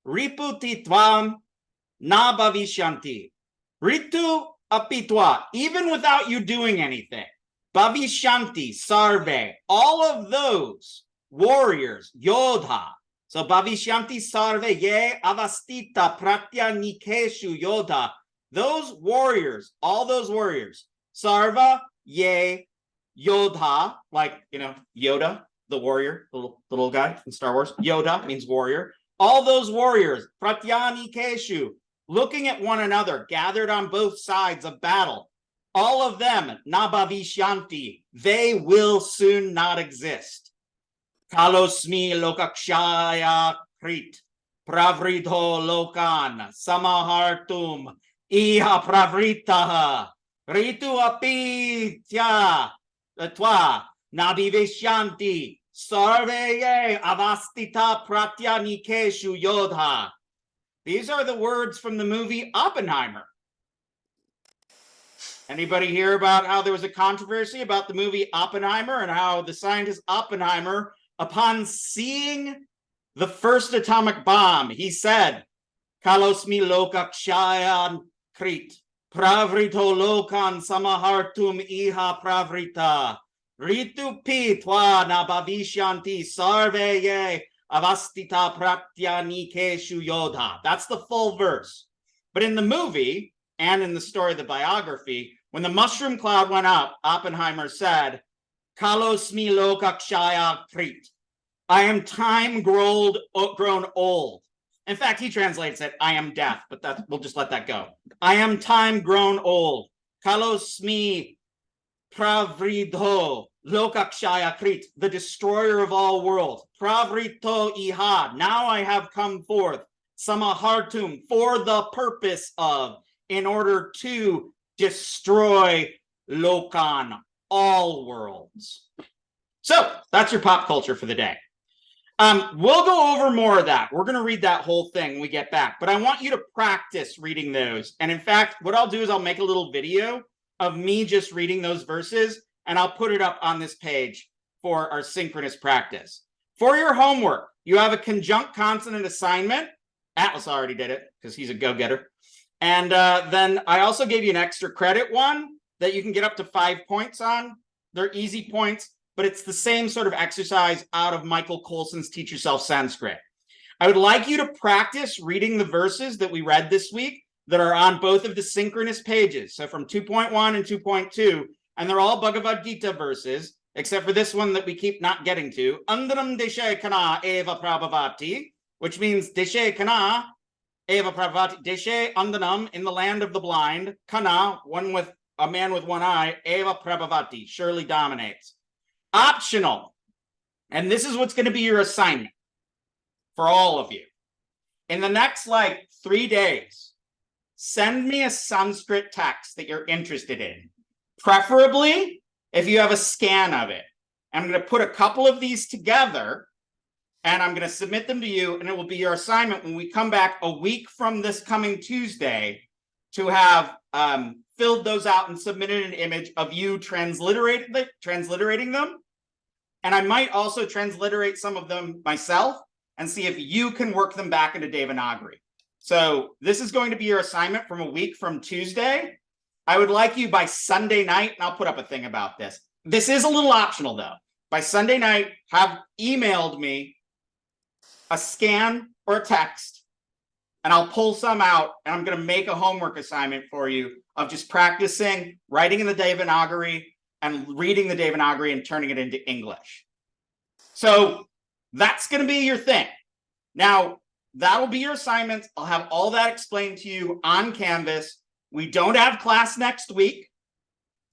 riputitvam na bhavishanti. Ritu apitwa, even without you doing anything. Bhavishanti, sarve, all of those warriors, yodha. So bhavishanti sarve ye avastita pratya nikeshu yodha. Those warriors, all those warriors, sarva ye yodha, like, Yoda, the warrior, the little guy in Star Wars. Yoda means warrior. All those warriors, pratyani keshu, looking at one another, gathered on both sides of battle. All of them, nabhavishanti, they will soon not exist. Kalosmi lokakshaya krit, pravrito lokan, samahartum, iha pravritaha, ritu apitya, twa, nabhivishanti, sarveye avastita pratyanikeshu yodha. These are the words from the movie Oppenheimer. Anybody hear about how there was a controversy about the movie Oppenheimer and how the scientist Oppenheimer, upon seeing the first atomic bomb, he said, Kalosmi lokakshayan krit, pravrito lokan samahartum iha pravrita, ritu pitwa nabhavishanti sarveye avastita pratyanikeshu yodha. That's the full verse. But in the movie, and in the story of the biography, when the mushroom cloud went up, Oppenheimer said, Kalosmi lokakshaya krit. I am time grown old. In fact, he translates it, I am death, but we'll just let that go. I am time grown old. Kalosmi pravridho lokakshaya krit, the destroyer of all worlds. Pravrito iha, now I have come forth. Samahartum, for the purpose of, in order to destroy lokan, all worlds. So that's your pop culture for the day. We'll go over more of that. We're going to read that whole thing when we get back, but I want you to practice reading those. And in fact, what I'll do is I'll make a little video of me just reading those verses, and I'll put it up on this page for our synchronous practice. For your homework, you have a conjunct consonant assignment. Atlas already did it because he's a go-getter. And then I also gave you an extra credit one that you can get up to 5 points on. They're easy points, but it's the same sort of exercise out of Michael Colson's Teach Yourself Sanskrit. I would like you to practice reading the verses that we read this week that are on both of the synchronous pages. So from 2.1 and 2.2, and they're all Bhagavad Gita verses, except for this one that we keep not getting to. Andanam deshe kana eva prabhavati, which means deshe kana eva prabhavati, deshe andanam, in the land of the blind, kana, a man with one eye, eva prabhavati, surely dominates. Optional, and this is what's going to be your assignment for all of you. In the next 3 days, send me a Sanskrit text that you're interested in. Preferably, if you have a scan of it. I'm going to put a couple of these together, and I'm going to submit them to you, and it will be your assignment when we come back a week from this coming Tuesday to have filled those out and submitted an image of you transliterating them. And I might also transliterate some of them myself and see if you can work them back into Devanagari. So this is going to be your assignment from a week from Tuesday. I would like you by Sunday night, and I'll put up a thing about this. This is a little optional though. By Sunday night, have emailed me a scan or a text, and I'll pull some out, and I'm going to make a homework assignment for you of just practicing writing in the Devanagari and reading the Devanagari and turning it into English. So That's going to be your thing. Now, that'll be your assignments. I'll have all that explained to you on Canvas. We don't have class next week,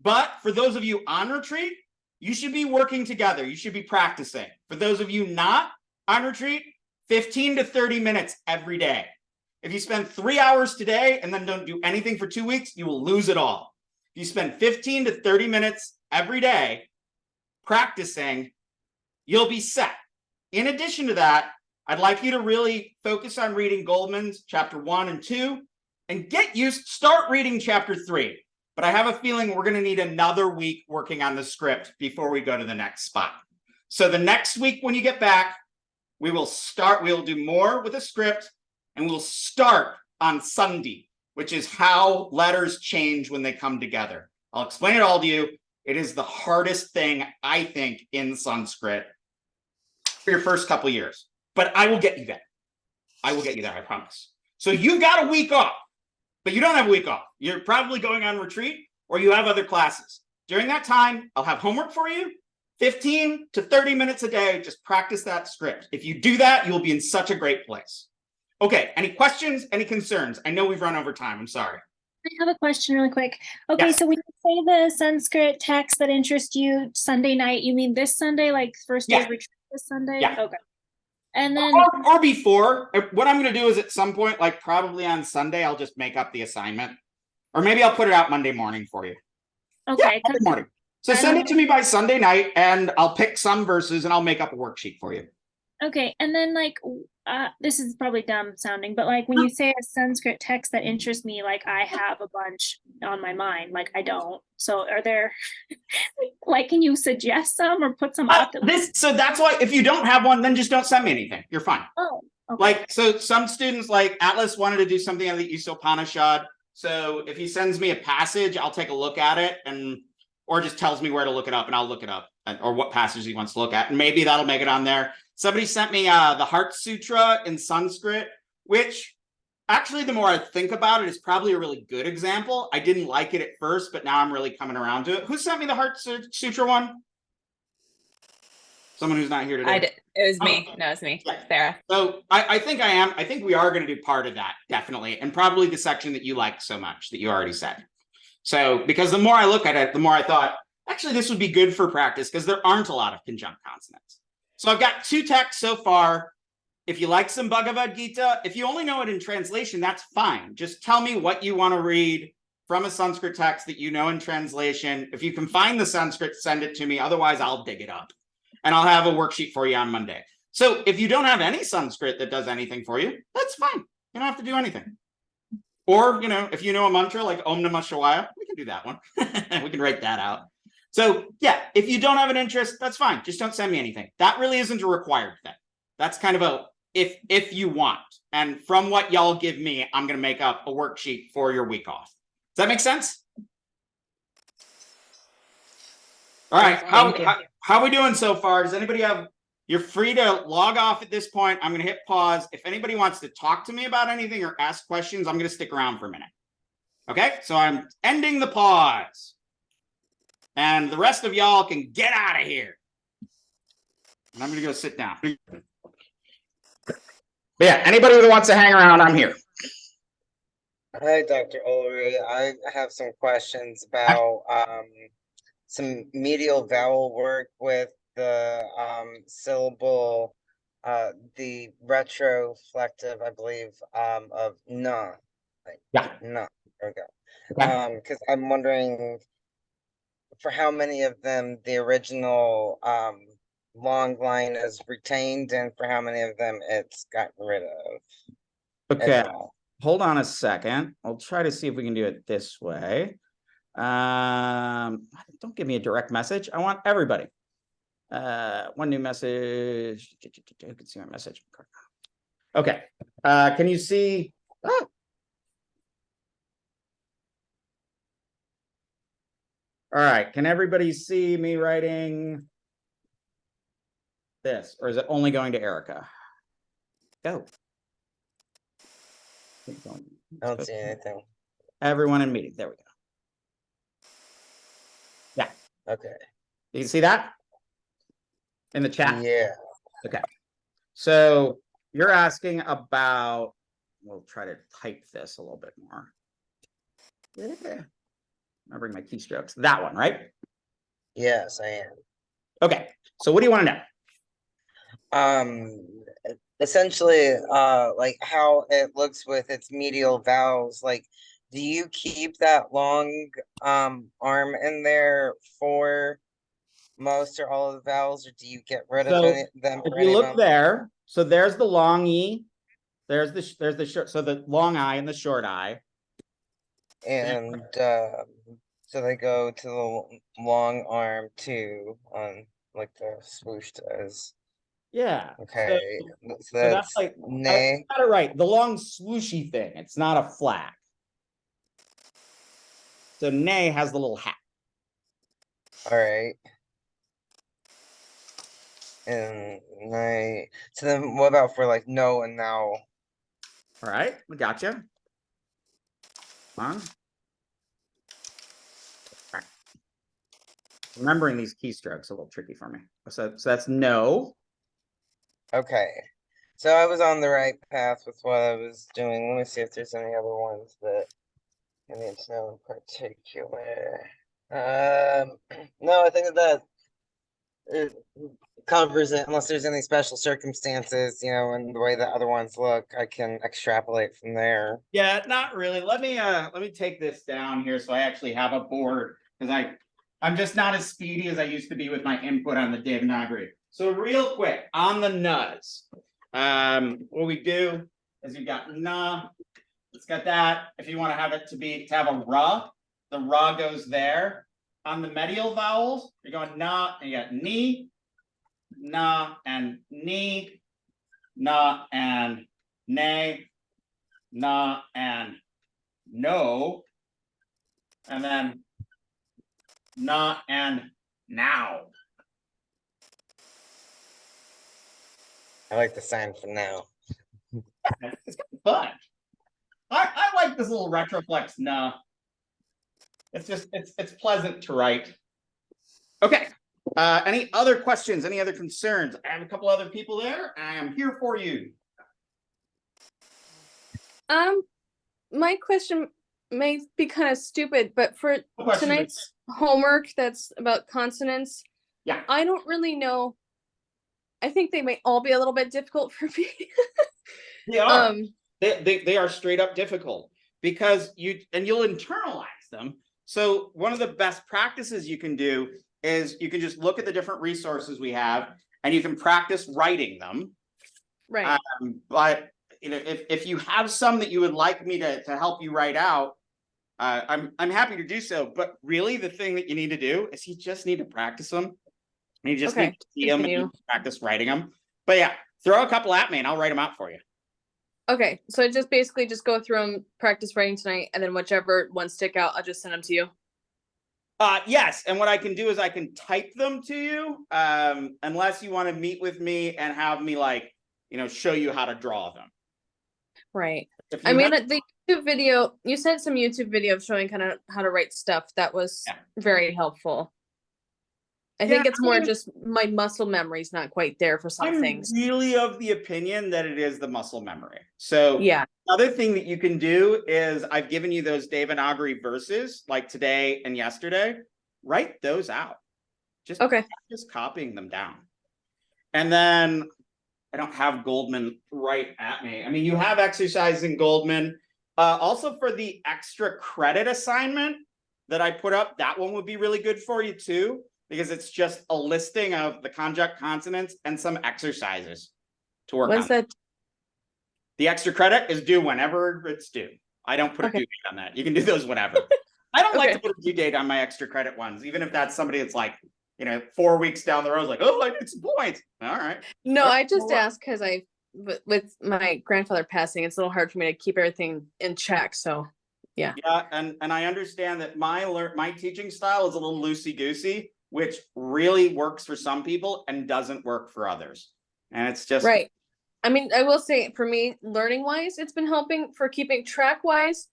but for those of you on retreat, you should be working together. You should be practicing. For those of you not on retreat, 15 to 30 minutes every day. If you spend 3 hours today and then don't do anything for 2 weeks, you will lose it all. If you spend 15 to 30 minutes every day practicing, you'll be set. In addition to that, I'd like you to really focus on reading Goldman's chapter 1 and 2 and start reading chapter 3. But I have a feeling we're going to need another week working on the script before we go to the next spot. So the next week when you get back, we'll do more with a script, and we'll start on Sandhi, which is how letters change when they come together. I'll explain it all to you. It is the hardest thing, I think, in Sanskrit for your first couple years. But I will get you there. I will get you there, I promise. So you got a week off, but you don't have a week off. You're probably going on retreat or you have other classes. During that time, I'll have homework for you, 15 to 30 minutes a day. Just practice that script. If you do that, you'll be in such a great place. Okay, any questions, any concerns? I know we've run over time. I'm sorry. I have a question really quick. Okay, Yes. so when you say the Sanskrit text that interests you Sunday night, you mean this Sunday, like first day Yeah. of retreat this Sunday? Yeah. Okay. And then Or before. What I'm going to do is at some point, like probably on Sunday, I'll just make up the assignment. Or maybe I'll put it out Monday morning for you. okay, Yeah, Monday morning. So send it to me by Sunday night, and I'll pick some verses and I'll make up a worksheet for you. okay, and then like this is probably dumb sounding, but like when you say a Sanskrit text that interests me, like I have a bunch on my mind, like I don't. So are there like can you suggest some or put some up? So that's why if you don't have one, then just don't send me anything. You're fine. Oh, okay. Like, so some students like Atlas wanted to do something out of the Upanishad. So if he sends me a passage, I'll take a look at it or just tells me where to look it up and I'll look it up or what passage he wants to look at. And maybe that'll make it on there. Somebody sent me the Heart Sutra in Sanskrit, which actually, the more I think about it, is probably a really good example. I didn't like it at first, but now I'm really coming around to it. Who sent me the Heart Sutra one? Someone who's not here today. I did. It was me. Oh. No, it's me, Yeah. Sarah. So I think I think we are going to do part of that, definitely. And probably the section that you liked so much that you already said. So, because the more I look at it, the more I thought, actually, this would be good for practice because there aren't a lot of conjunct consonants. So I've got 2 texts so far. If you like some Bhagavad Gita, if you only know it in translation, that's fine. Just tell me what you want to read from a Sanskrit text that you know in translation. If you can find the Sanskrit, send it to me. Otherwise, I'll dig it up. And I'll have a worksheet for you on Monday. So if you don't have any Sanskrit that does anything for you, that's fine. You don't have to do anything. Or, if you know a mantra like Om Namah Shivaya, we can do that one. We can write that out. So yeah, if you don't have an interest, that's fine. Just don't send me anything. That really isn't a required thing. That's kind of a if you want. And from what y'all give me, I'm going to make up a worksheet for your week off. Does that make sense? All right. How are we doing so far? Does anybody have... You're free to log off at this point. I'm going to hit pause. If anybody wants to talk to me about anything or ask questions, I'm going to stick around for a minute. Okay? So I'm ending the pause. And the rest of y'all can get out of here. And I'm going to go sit down. But yeah, anybody who wants to hang around, I'm here. Hi, Dr. Ulrich. I have some questions about some medial vowel work with the syllable, the retroflective, I believe, of na. Like, yeah. Na. Okay. Because I'm wondering for how many of them the original long line is retained and for how many of them it's gotten rid of. Okay. Hold on a second. I'll try to see if we can do it this way. Don't give me a direct message. I want everybody. One new message. You can see my message. Okay. Can you see? Oh. All right. Can everybody see me writing this? Or is it only going to Erica? Go. I don't see anything. Everyone in meeting. There we go. Yeah. Okay. Do you see that? In the chat? Yeah. Okay. So you're asking about, we'll try to type this a little bit more. I'll bring my keystrokes. That one, right? Yes, I am. Okay. So what do you want to know? Essentially, like how it looks with its medial vowels. Like, do you keep that long arm in there for most or all of the vowels, or do you get rid of them if for you any of look them? there, so there's the long E, there's the short, so the long I and the short I. And so they go to the long arm too, on like the swoosh does. Yeah. Okay, So that's like nay. I got it right. The long swooshy thing. It's not a flag. So nay has the little hat. All right. And nay. So then what about for like no and now? All right, we gotcha. Come on. All right. Remembering these keystrokes a little tricky for me. So that's no. Okay. So I was on the right path with what I was doing. Let me see if there's any other ones that I need to know in particular. No, I think that it covers it unless there's any special circumstances, you know, and the way the other ones look, I can extrapolate from there. Yeah, not really. Let me take this down here so I actually have a board, because I'm just not as speedy as I used to be with my input on the Devanagari. So real quick on the nuz, what we do is you got na. It's got that. If you want to have it to have a ra, the ra goes there. On the medial vowels, you're going na, and you got ni, na, and ni, na, and nay, na, and no, and then na and now. I like the sign for now. It's fun. I like this little retroflex na. It's just it's pleasant to write. Okay. Any other questions? Any other concerns? I have a couple other people there. I am here for you. My question may be kind of stupid, but for tonight's homework that's about consonants, yeah, I don't really know. I think they may all be a little bit difficult for me. They are. They are straight up difficult because you'll internalize them. So one of the best practices you can do is you can just look at the different resources we have and you can practice writing them. Right. But you know, if you have some that you would like me to help you write out, I'm happy to do so. But really, the thing that you need to do is you just need to practice them. And you just need to see them and you practice writing them. But yeah, throw a couple at me and I'll write them out for you. Okay, so I just basically just go through them, practice writing tonight, and then whichever ones stick out, I'll just send them to you. Yes, and what I can do is I can type them to you, unless you want to meet with me and have me show you how to draw them. Right. I mean, the YouTube video, you sent some YouTube video of showing kind of how to write stuff. That was very helpful. I think it's more just my muscle memory is not quite there for some things. I'm really of the opinion that it is the muscle memory. So another thing that you can do is I've given you those Devanagari verses like today and yesterday. Write those out. Just copying them down. And then I don't have Goldman right at me. I mean, you have exercise in Goldman. Also for the extra credit assignment that I put up, that one would be really good for you too, because it's just a listing of the conjunct consonants and some exercises to work on. What's that? The extra credit is due whenever it's due. I don't put a due date on that. You can do those whenever. I don't like to put a due date on my extra credit ones, even if that's somebody that's 4 weeks down the road, like, oh, I need some points. All right. No, I just asked because with my grandfather passing, it's a little hard for me to keep everything in check. So yeah. Yeah, and I understand that my teaching style is a little loosey-goosey, which really works for some people and doesn't work for others. And it's just right. I mean, I will say for me, learning wise, it's been helping. For keeping track wise,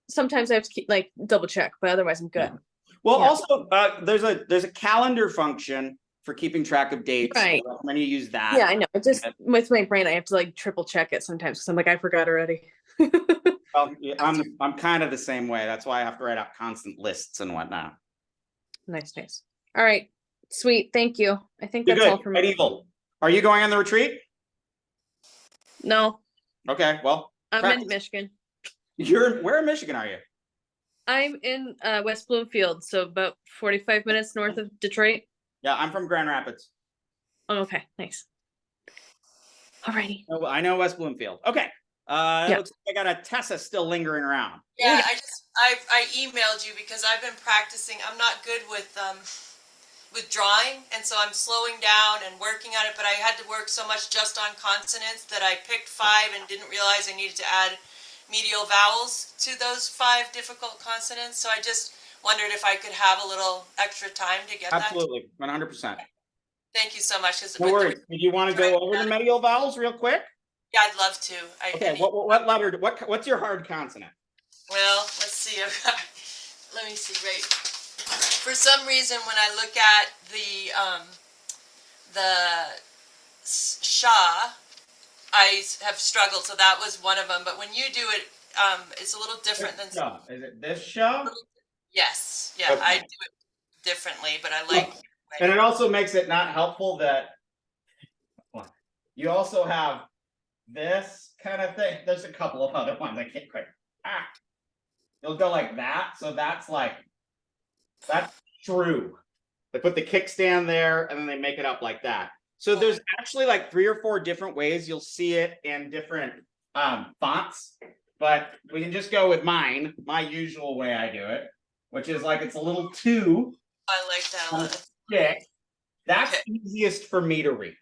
sometimes I have to keep double check, but otherwise I'm good. Yeah. Well, also there's a calendar function for keeping track of dates. Right. I recommend you use that. Yeah, I know. It just with my brain, I have to like triple check it sometimes because I'm like, I forgot already. Well, yeah, I'm kind of the same way. That's why I have to write out constant lists and whatnot. Nice. All right. Sweet. Thank you. I think You're that's all good. for me. Medieval. Are you going on the retreat? No, Okay, well, I'm practice. in Michigan. Where in Michigan are you? I'm in West Bloomfield, so about 45 minutes north of Detroit. Yeah, I'm from Grand Rapids. Oh, okay, nice. Alrighty. Oh, I know West Bloomfield. Okay. It looks like I got a Tessa still lingering around. Yeah, I emailed you because I've been practicing. I'm not good with drawing, and so I'm slowing down and working on it, but I had to work so much just on consonants that I picked 5 and didn't realize I needed to add medial vowels to those 5 difficult consonants. So I just wondered if I could have a little extra time to get Absolutely, 100%. Thank you so much. No worries. Did you want to go over the medial vowels real quick? Yeah, I'd love to. Okay, what letter, what's your hard consonant? Well, let's see. Let me see. Right. For some reason, when I look at the sha, I have struggled. So that was one of them. But when you do it, it's a little different than. Sha. Is it this sha? Yes. Yeah, Okay. I do it differently, but I like. And it also makes it not helpful that you also have this kind of thing. There's a couple of other ones I can't quite. You'll go like that. So that's true. They put the kickstand there and then they make it up like that. So there's actually like 3 or 4 different ways you'll see it in different fonts, but we can just go with my usual way I do it, which is like it's a little 2. I like that a lot. That's easiest for me to read.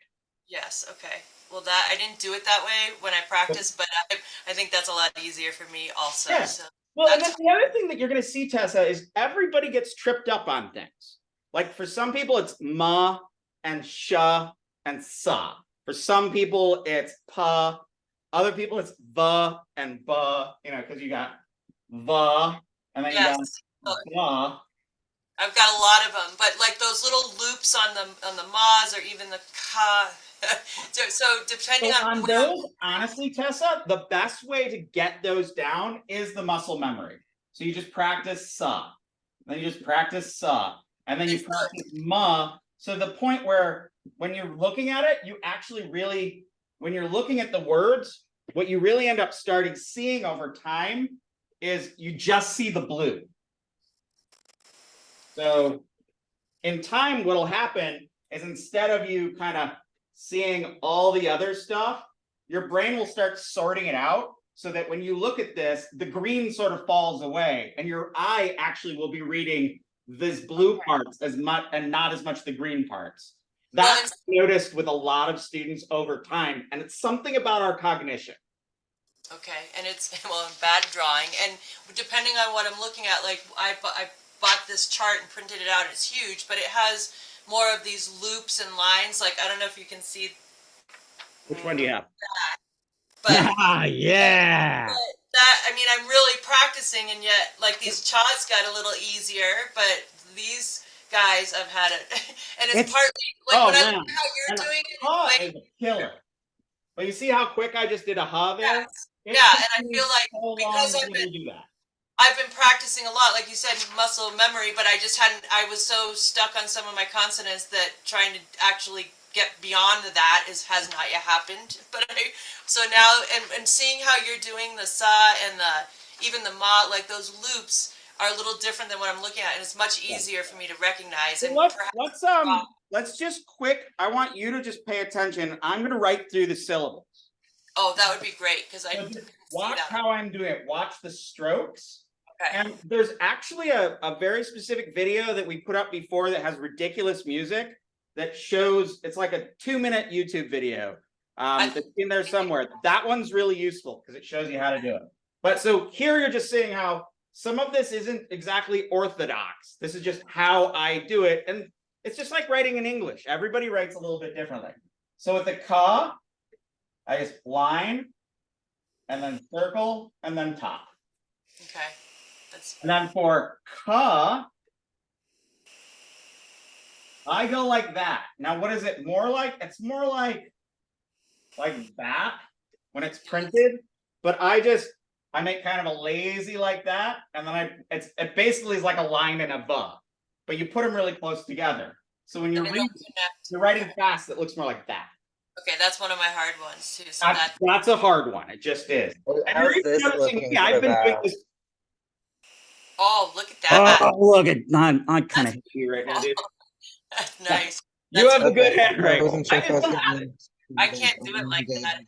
Yes. Okay. Well, that I didn't do it that way when I practiced, but I think that's a lot easier for me also. Yeah. So. Well, and then the other thing that you're going to see, Tessa, is everybody gets tripped up on things. Like for some people, it's ma and sha and sa. For some people, it's pa. Other people, it's va and ba. You know, because you got va and then you got ba. I've got a lot of them, but like those little loops on the ma's or even the ka. so depending on those, honestly, Tessa, the best way to get those down is the muscle memory. So you just practice sa, then you just practice sa, and then you practice ma. So the point where when you're looking at it, you actually really, when you're looking at the words, what you really end up seeing over time is you just see the blue. So in time, what'll happen is instead of you kind of seeing all the other stuff, your brain will start sorting it out so that when you look at this, the green sort of falls away and your eye actually will be reading these blue parts as much and not as much the green parts. That's noticed with a lot of students over time, and it's something about our cognition. Okay, and it's bad drawing, and depending on what I'm looking at, like I bought this chart and printed it out. It's huge, but it has more of these loops and lines. Like I don't know if you can see. Which one do you have? But yeah. That I mean, I'm really practicing, and yet like these chats got a little easier, but these guys I've had it, and it's partly like when I look at how you're doing it. Ha is a killer. But you see how quick I just did a ha there? Yeah, and I feel like because I've been practicing a lot, like you said, muscle memory, but I was so stuck on some of my consonants that trying to actually get beyond that has not yet happened. But so now, and seeing how you're doing the sa and even the ma, like those loops are a little different than what I'm looking at, and it's much easier for me to recognize. And let's just I want you to just pay attention. I'm going to write through the syllables. Oh, that would be great because I watch how I'm doing it. Watch the strokes. Okay. And there's actually a very specific video that we put up before that has ridiculous music that shows, it's like a 2-minute YouTube video that's in there somewhere. That one's really useful because it shows you how to do it. But so here you're just seeing how some of this isn't exactly orthodox. This is just how I do it. And it's just like writing in English. Everybody writes a little bit differently. So with the ka, I just line, and then circle, and then top. Okay. And then for ka, I go like that. Now, what is it more like? It's more like that when it's printed, but I make kind of a lazy like that, and then it basically is like a line and a va, but you put them really close together. So when you're writing fast, it looks more like that. Okay, that's one of my hard ones too. So That's a hard one. It just is. How's this looking for I've been doing that? this. Oh, look at that. Oh, look at I kind of hate you right now, dude. Nice. You have a Okay, good I handwriting. wasn't sure if I was getting- I can't do it like that.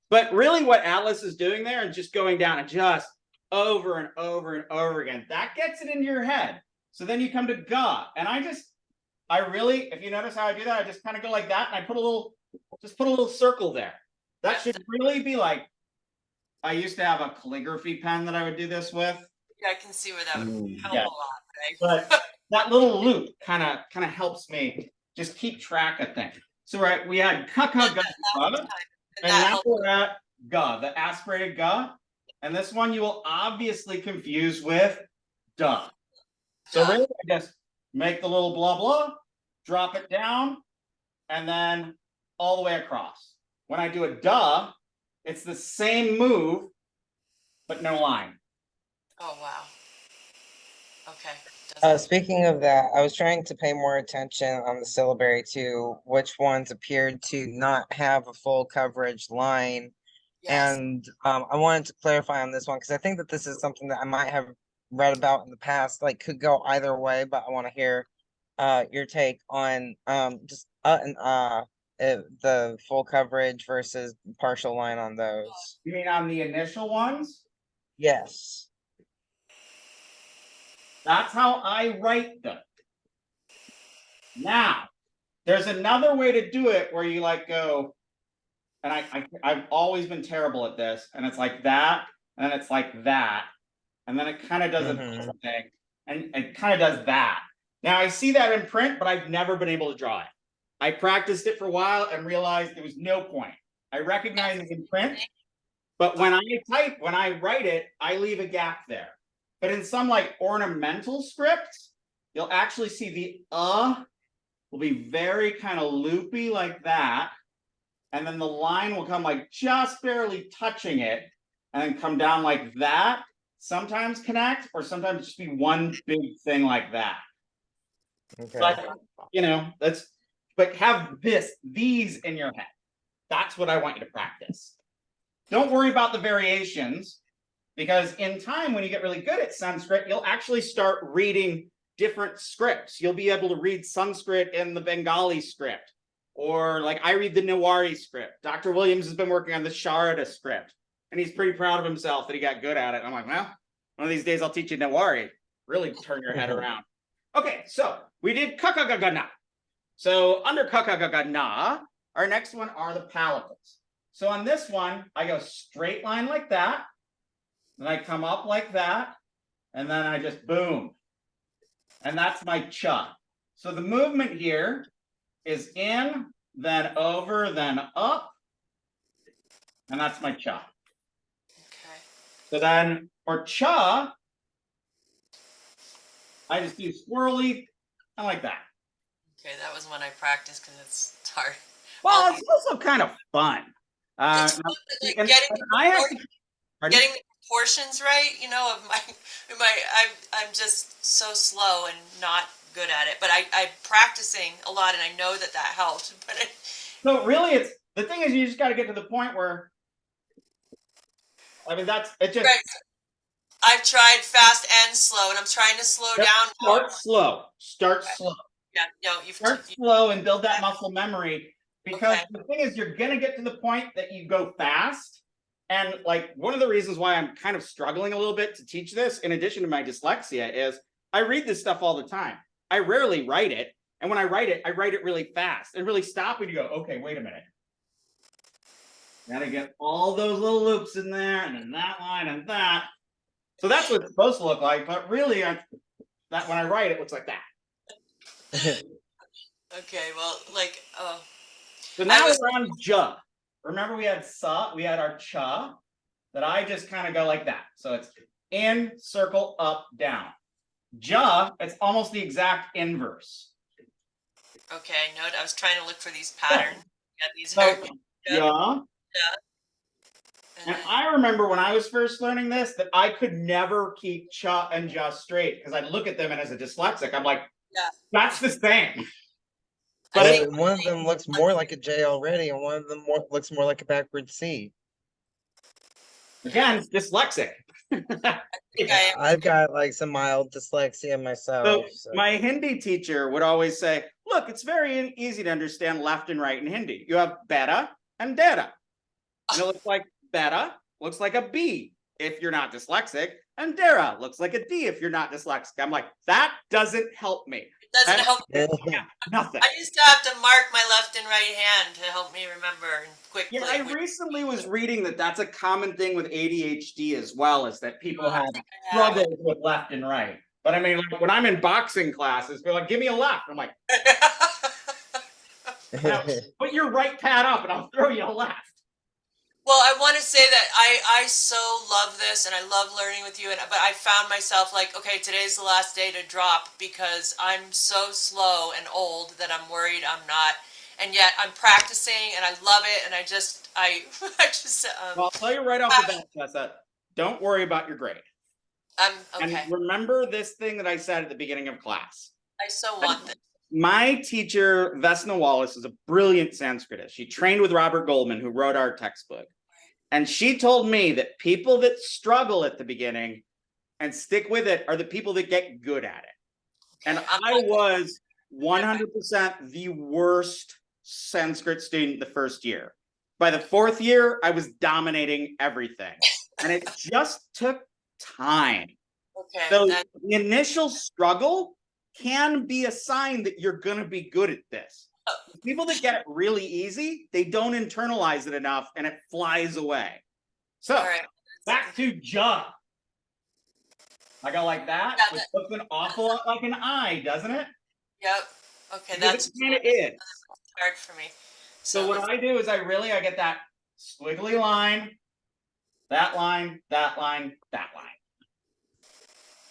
But really what Atlas is doing there and just going down and just over and over and over again, that gets it into your head. So then you come to ga, and I really, if you notice how I do that, I just kind of go like that, and I put a little circle there. That should really be like, I used to have a calligraphy pen that I would do this with. Yeah, I can see where that would help Yeah. a lot, right? But that little loop kind of helps me just keep track of things. So we had ka ga ga, and now we're at ga, the aspirated ga, and this one you will obviously confuse with duh. So really, I just make the little blah blah, drop it down, and then all the way across. When I do a duh, it's the same move, but no line. Oh wow. Okay. Speaking of that, I was trying to pay more attention on the syllabary to which ones appeared to not have a full coverage line. Yes. And I wanted to clarify on this one because I think that this is something that I might have read about in the past, like could go either way, but I want to hear your take on just and the full coverage versus partial line on those. You mean on the initial ones? Yes. That's how I write them. Now, there's another way to do it where you like go, and I've always been terrible at this, and it's like that, and then it's like that, and then it kind of does a thing, and it kind of does that. Now I see that in print, but I've never been able to draw it. I practiced it for a while and realized there was no point. I recognize it in print, but when I write it, I leave a gap there. But in some like ornamental scripts, you'll actually see the will be very kind of loopy like that. And then the line will come like just barely touching it and then come down like that. Sometimes connect, or sometimes just be one big thing like that. Okay. But but have these in your head. That's what I want you to practice. Don't worry about the variations, because in time, when you get really good at Sanskrit, you'll actually start reading different scripts. You'll be able to read Sanskrit in the Bengali script, or like I read the Newari script. Dr. Williams has been working on the Sharada script, and he's pretty proud of himself that he got good at it. I'm like, well, one of these days I'll teach you Newari. Really turn your head around. Okay, so we did kakagagana. So under kakagagana, our next one are the palatals. So on this one, I go straight line like that. Then I come up like that, and then I just boom. And that's my cha. So the movement here is in, then over, then up. And that's my cha. Okay. So then for cha, I just do swirly and like that. Okay, that was one I practiced because it's hard. Well, it's also kind of fun. It's fun, like getting the proportions right, of I'm just so slow and not good at it. But I'm practicing a lot, and I know that helped. But so really, the thing is, you just got to get to the point where, that's it. Just right. I've tried fast and slow, and I'm trying to slow down. Start slow. Yeah, no, start slow and build that muscle memory. Because the thing is, you're going to get to the point that you go fast. And like one of the reasons why I'm kind of struggling a little bit to teach this, in addition to my dyslexia, is I read this stuff all the time. I rarely write it. And when I write it really fast and really stop and you go, okay, wait a minute. Got to get all those little loops in there, and then that line and that. So that's what it's supposed to look like. But really, that when I write, it looks like that. Okay, well, So now we're on ja. Remember we had sa, we had our cha, that I just kind of go like that. So it's in, circle, up, down. Ja, it's almost the exact inverse. Okay, note. I was trying to look for these patterns. Yeah, these So, are. yeah. And And then- I remember when I was first learning this, that I could never keep cha and ja straight because I'd look at them and as a dyslexic, I'm like, Yeah. that's the same. I But think One of them looks more like a J already, and one of them looks more like a backward C. again, dyslexic. I've got like some mild dyslexia So myself. So. my Hindi teacher would always say, look, it's very easy to understand left and right in Hindi. You have beta and data. And it looks like beta looks like a B if you're not dyslexic, and dera looks like a D if you're not dyslexic. I'm like, that doesn't help me. It doesn't help. Nothing. I used to have to mark my left and right hand to help me remember quickly. Yeah, I recently was reading that that's a common thing with ADHD as well, is that people have struggles with left and right. But I mean, like, when I'm in boxing classes, they're like, give me a left. I'm like, put your right pad up and I'll throw you a left. Well, I want to say that I so love this and I love learning with you, but I found myself like, okay, today's the last day to drop because I'm so slow and old that I'm worried I'm not, and yet I'm practicing and I love it, and I just Well, I'll tell you right off the bat, Tessa, don't worry about your grade. okay. And remember this thing that I said at the beginning of class. I so want this. My teacher, Vesna Wallace, is a brilliant Sanskritist. She trained with Robert Goldman, who wrote our textbook. And she told me that people that struggle at the beginning and stick with it are the people that get good at it. And I was 100% the worst Sanskrit student the first year. By the fourth year, I was dominating everything. And it just took time. Okay. So the initial struggle can be a sign that you're going to be good at this. People that get it really easy, they don't internalize it enough and it flies away. So back to ja. I go like that, which looks an awful lot like an I, doesn't it? Yep. Okay, Because that's it kind of is. hard for me. So what I do is I get that squiggly line, that line, that line, that line.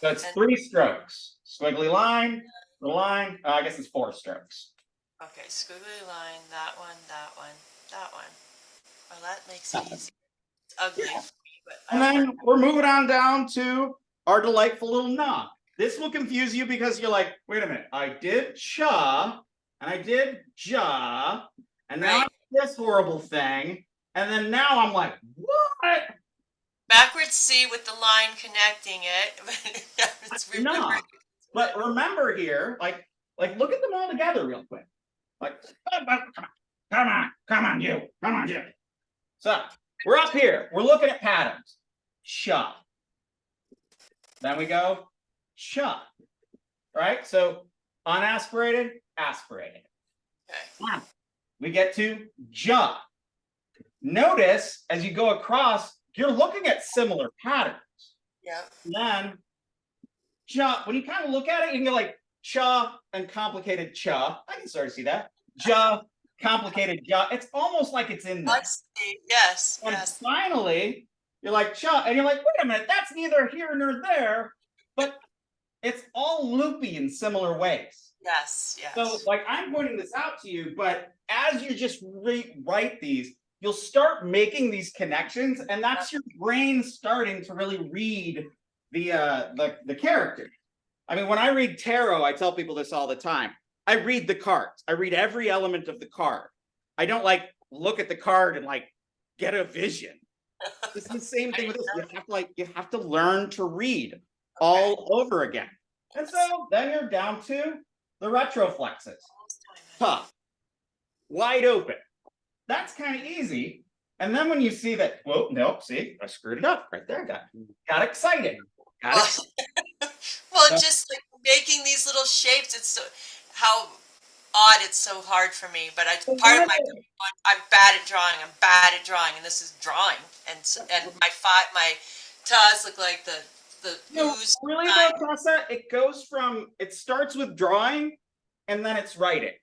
So it's 3 strokes. Squiggly line, the line, I guess it's 4 strokes. Okay, squiggly line, that one, that one, that one. Well, that makes it easy. It's ugly. Yeah. And then we're moving on down to our delightful little na. This will confuse you because you're like, wait a minute, I did cha, and I did ja, and now I did this horrible thing, and then now I'm like, what? Backwards C with the line connecting it. No, but remember here, like look at them all together real quick. Like, come on, you. So we're up here. We're looking at patterns. Sha. Then we go cha. Right? So unaspirated, aspirated. Okay. We get to ja. Notice as you go across, you're looking at similar patterns. Yeah. Then ja, when you kind of look at it, you can go like cha and complicated cha. I can sort of see that. Ja, complicated ja. It's almost like it's in there. Let's see. Yes. And yes. finally, you're like cha, and you're like, wait a minute, that's neither here nor there, but it's all loopy in similar ways. Yes. Yes. So, like, I'm pointing this out to you, but as you just write these, you'll start making these connections, and that's your brain starting to really read the character. I mean, when I read tarot, I tell people this all the time. I read the cards. I read every element of the card. I don't like look at the card and like get a vision. It's the same thing with this. You have to learn to read all over again. And so then you're down to the retroflexes. Tough. Wide open. That's kind of easy. And then when you see that, whoa, nope, see, I screwed it up right there. Got excited. Well, just like making these little shapes, it's so how odd it's so hard for me. But part of I'm bad at drawing, and this is drawing, and my tas look like the ooze. Really though, Tessa, it starts with drawing, and then it's writing.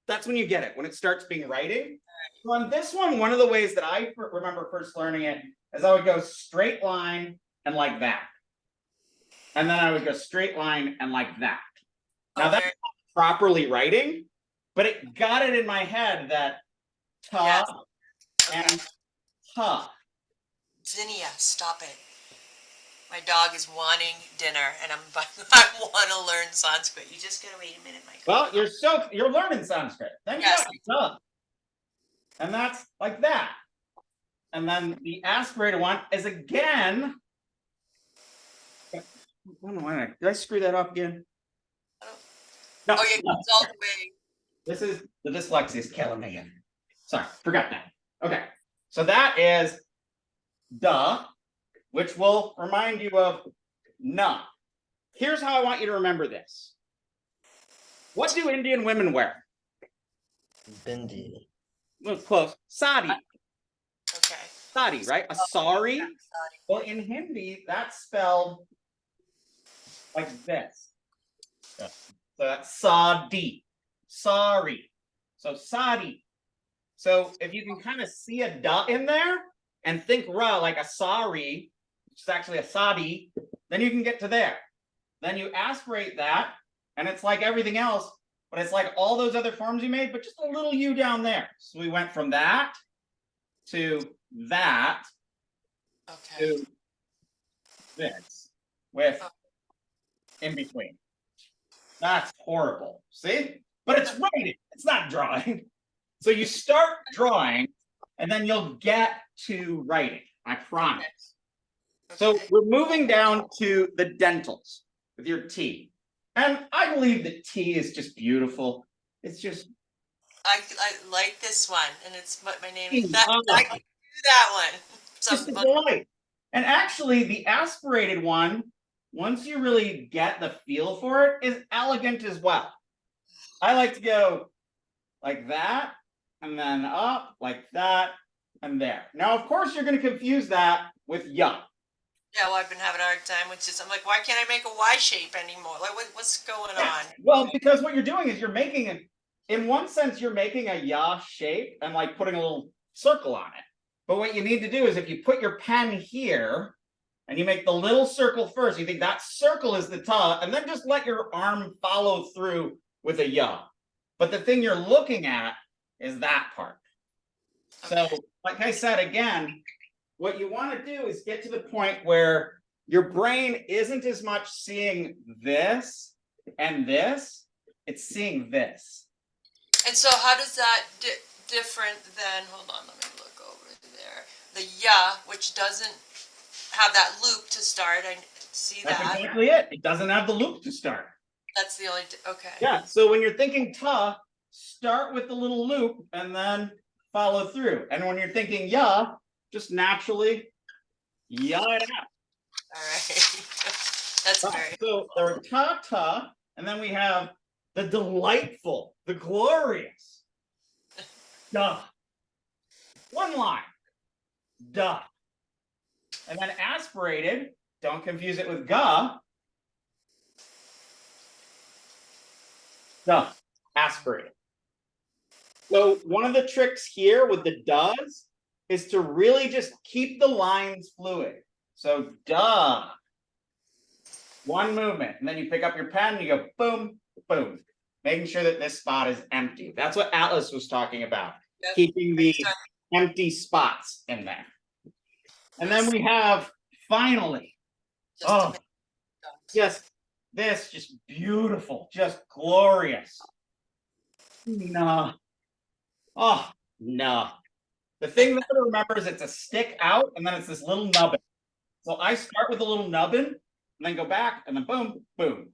That's when you get it, when it starts being writing. So on this one of the ways that I remember first learning it is I would go straight line and like that. And then I would go straight line and like that. Now that's not properly writing, but it got it in my head that ta and ta. Zinnia, stop it. My dog is wanting dinner, and I want to learn Sanskrit. You just gotta wait a minute, Mike. Well, you're learning Sanskrit. Then you got duh. And that's like that. And then the aspirated one is again. Did I screw that up again? No. Oh, yeah, it's all the way. This is the dyslexia is killing me again. Sorry, forgot that. Okay, so that is duh, which will remind you of na. Here's how I want you to remember this. What do Indian women wear? Bindi. Well, close. Sari. Okay. Sari, right? A sari. Well, in Hindi, that's spelled like this. So that's sadi. Sorry. So sari. So if you can kind of see a dot in there and think ra like a sari, which is actually a sadi, then you can get to there. Then you aspirate that, and it's like everything else, but it's like all those other forms you made, but just a little u down there. So we went from that to that to this with in between. That's horrible. See? But it's writing. It's not drawing. So you start drawing, and then you'll get to writing. I promise. So we're moving down to the dentals with your T. And I believe that T is just beautiful. It's just. I like this one, and it's what my name is. I can do that one. Just a delight. And actually, the aspirated one, once you really get the feel for it, is elegant as well. I like to go like that, and then up, like that, and there. Now, of course, you're going to confuse that with ya. Yeah, well, I've been having a hard time with just, I'm like, why can't I make a Y shape anymore? Like, what's going on? Well, because what you're doing is you're making it, in one sense, you're making a ya shape and like putting a little circle on it. But what you need to do is if you put your pen here and you make the little circle first, you think that circle is the ta, and then just let your arm follow through with a ya. But the thing you're looking at is that part. So, like I said again, what you want to do is get to the point where your brain isn't as much seeing this and this, it's seeing this. And so how does that different than, hold on, let me look over there. The ya, which doesn't have that loop to start, I see that. That's exactly it. It doesn't have the loop to start. That's the only, okay. Yeah, so when you're thinking ta, start with the little loop and then follow through. And when you're thinking ya, just naturally ya it out. All right. That's very So there are ta ta, and then we have the delightful, the glorious. Duh. One line. Duh. And then aspirated, don't confuse it with ga. Duh. Aspirated. So one of the tricks here with the does is to really just keep the lines fluid. So duh. One movement, and then you pick up your pen and you go boom, boom, making sure that this spot is empty. That's what Atlas was talking about, keeping the empty spots in there. And then we have finally, just this, just beautiful, just glorious. No. Oh, no. The thing that I remember is it's a stick out, and then it's this little nubbin. So I start with a little nubbin, and then go back, and then boom, boom.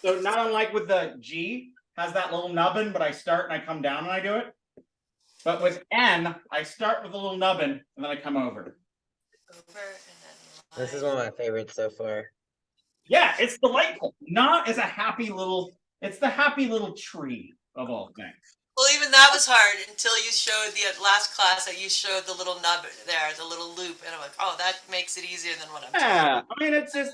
So not unlike with the G, has that little nubbin, but I start and I come down and I do it. But with N, I start with a little nubbin, and then I come over. This is one of my favorites so far. Yeah, it's delightful. Not as a happy little, it's the happy little tree of all things. Well, even that was hard until you showed the last class that you showed the little nub there, the little loop, and I'm like, oh, that makes it easier than what I'm doing. Yeah, I mean, it's just,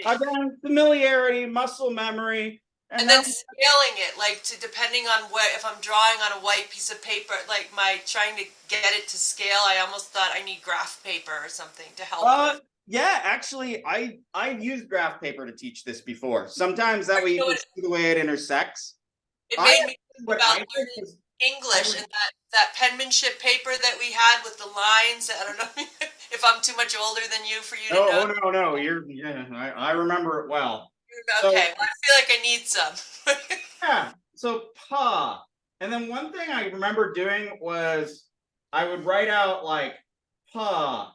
again, familiarity, muscle memory. And then scaling it, like to depending on what, if I'm drawing on a white piece of paper, like trying to get it to scale, I almost thought I need graph paper or something to help. Yeah, actually, I've used graph paper to teach this before. Sometimes that way you can see the way it intersects. It I made me think what about I think learning is- English and that penmanship paper that we had with the lines. I don't know if I'm too much older than you for you to know. No, I remember it well. Okay, well, I feel like I need some. Yeah, so pa. And then one thing I remember doing was I would write out like pa,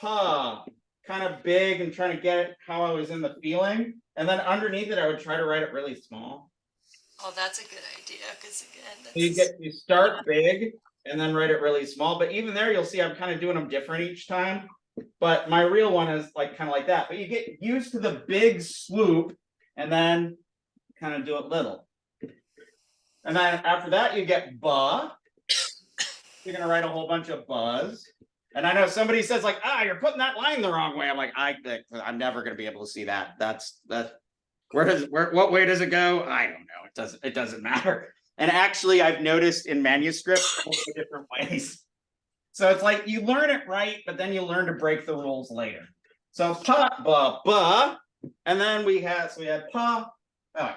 kind of big and trying to get it how I was in the feeling. And then underneath it, I would try to write it really small. Oh, that's a good idea. Because again, So you start big and then write it really small. But even there, you'll see I'm kind of doing them different each time. But my real one is like kind of like that. But you get used to the big swoop and then kind of do it little. And then after that, you get ba. You're gonna write a whole bunch of buzz. And I know somebody says like, you're putting that line the wrong way. I'm like, I'm never gonna be able to see that. What way does it go? I don't know. It doesn't matter. And actually, I've noticed in manuscripts different ways. So it's like you learn it right, but then you learn to break the rules later. So pa, ba, and then we had pa. Oh,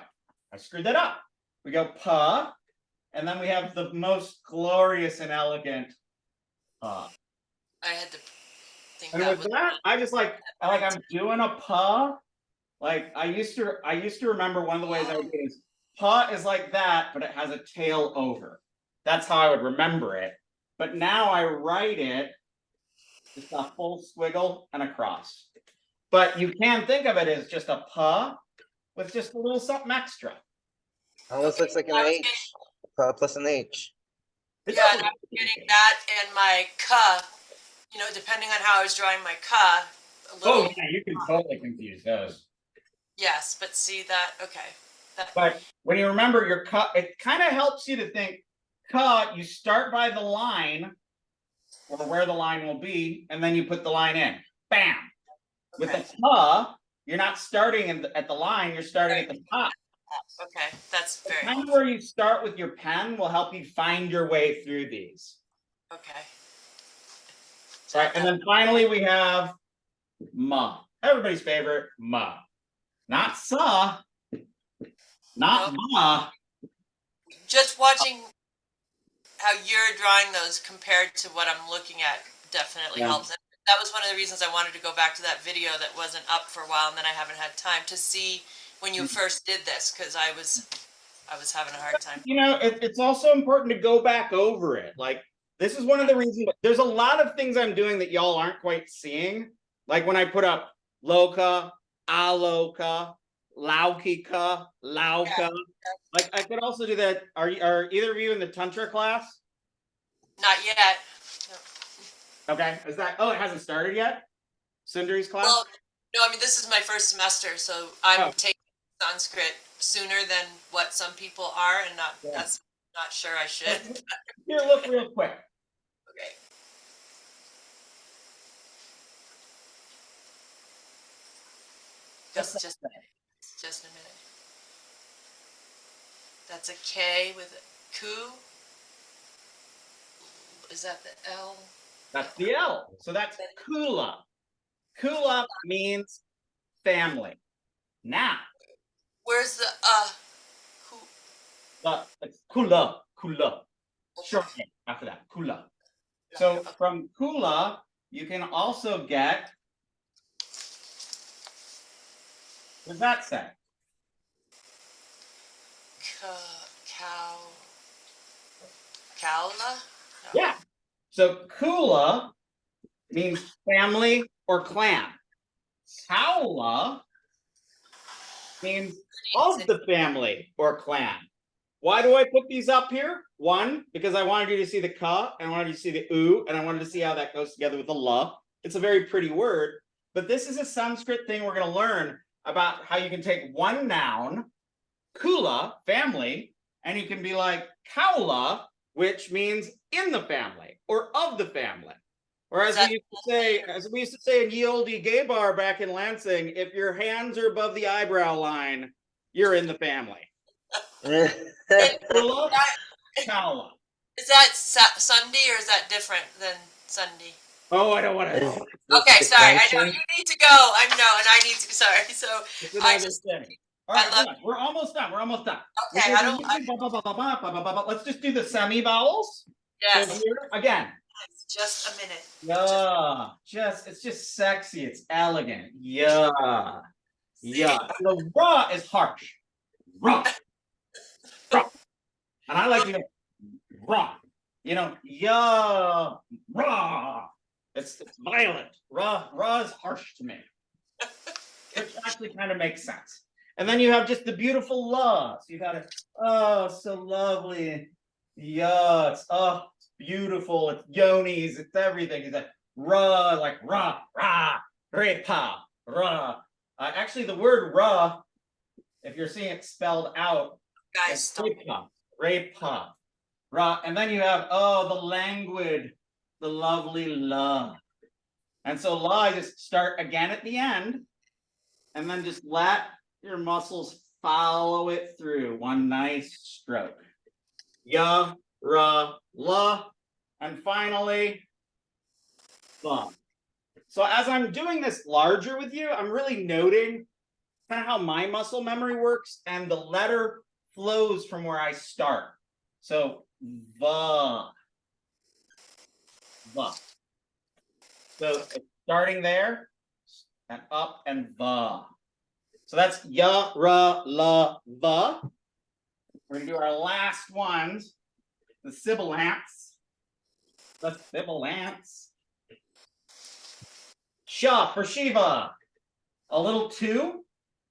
I screwed that up. We go pa, and then we have the most glorious and elegant pa. I had to think And with that, I just I'm doing a pa. Like I used to remember one of the ways I would do is pa is like that, but it has a tail over. That's how I would remember it. But now I write it just a full squiggle and a cross. But you can think of it as just a pa with just a little something extra. Almost looks like an H. Pa plus an H. Yeah, and I'm getting that and my ka. You know, depending on how I was drawing my ka. Oh yeah, you can totally confuse those. Yes, but see that, okay. But when you remember your ka, it kind of helps you to think ka, you start by the line or where the line will be, and then you put the line in. Bam. With the pa, you're not starting at the line, you're starting at the top. Okay, that's very kind of where you start with your pen will help you find your way through these. Okay. Right, and then finally we have ma. Everybody's favorite, ma. Not sa, not ma. Just watching how you're drawing those compared to what I'm looking at definitely helps. That was one of the reasons I wanted to go back to that video that wasn't up for a while, and then I haven't had time to see when you first did this, because I was having a hard time. You know, it's also important to go back over it. Like, this is one of the reasons, there's a lot of things I'm doing that y'all aren't quite seeing. Like when I put up loka, aloka, laukika, lauka. Like I could also do that. Are either of you in the Tantra class? Not yet. Okay. Is that, it hasn't started yet? Sundari's class? Well, no, I mean, this is my first semester, so I'm taking Sanskrit sooner than what some people are, and that's not sure I should. Here, look real quick. Okay. Just a minute. That's a K with a ku. Is that the L? That's the L. So that's kula. Kula means family. Now. Where's the It's kula. Short name after that. Kula. So from kula, you can also get. What does that say? Kaula? No. Yeah. So kula means family or clan. Kaula means of the family or clan. Why do I put these up here? One, because I wanted you to see the ka, and I wanted you to see the u, and I wanted to see how that goes together with the la. It's a very pretty word, but this is a Sanskrit thing we're going to learn about how you can take one noun, kula, family, and you can be like kaula, which means in the family or of the family. Or as we used to say in Ye Olde Gay Bar back in Lansing, if your hands are above the eyebrow line, you're in the family. Kula, kaula. Is that Sunday or is that different than Sunday? Oh, I don't want to. Okay, sorry. I know you need to go. I know, and I need to. Sorry. So I just. All right, hold on. We're almost done. We're almost done. Okay, Let's just do the semi vowels. Yes. So here again. Just a minute. Yeah, it's just sexy. It's elegant. Yeah. Yeah. And the ra is harsh. Ra. Ra. And I like to go ra. You know, yeah, ra. It's violent. Ra is harsh to me. Which actually kind of makes sense. And then you have just the beautiful la. So you got it. Oh, so lovely. Yeah, it's beautiful. It's yonis. It's everything. It's like ra, repa, ra. Actually, the word ra, if you're seeing it spelled out, guys, repa, ra. And then you have the languid, the lovely la. And so la, just start again at the end, and then just let your muscles follow it through one nice stroke. Ya, ra, la, and finally, ba. So as I'm doing this larger with you, I'm really noting kind of how my muscle memory works, and the letter flows from where I start. So va, va. So it's starting there and up and va. So that's ya, ra, la, va. We're gonna do our last ones, the sibilants. The sibilants. Sha for Shiva. A little two,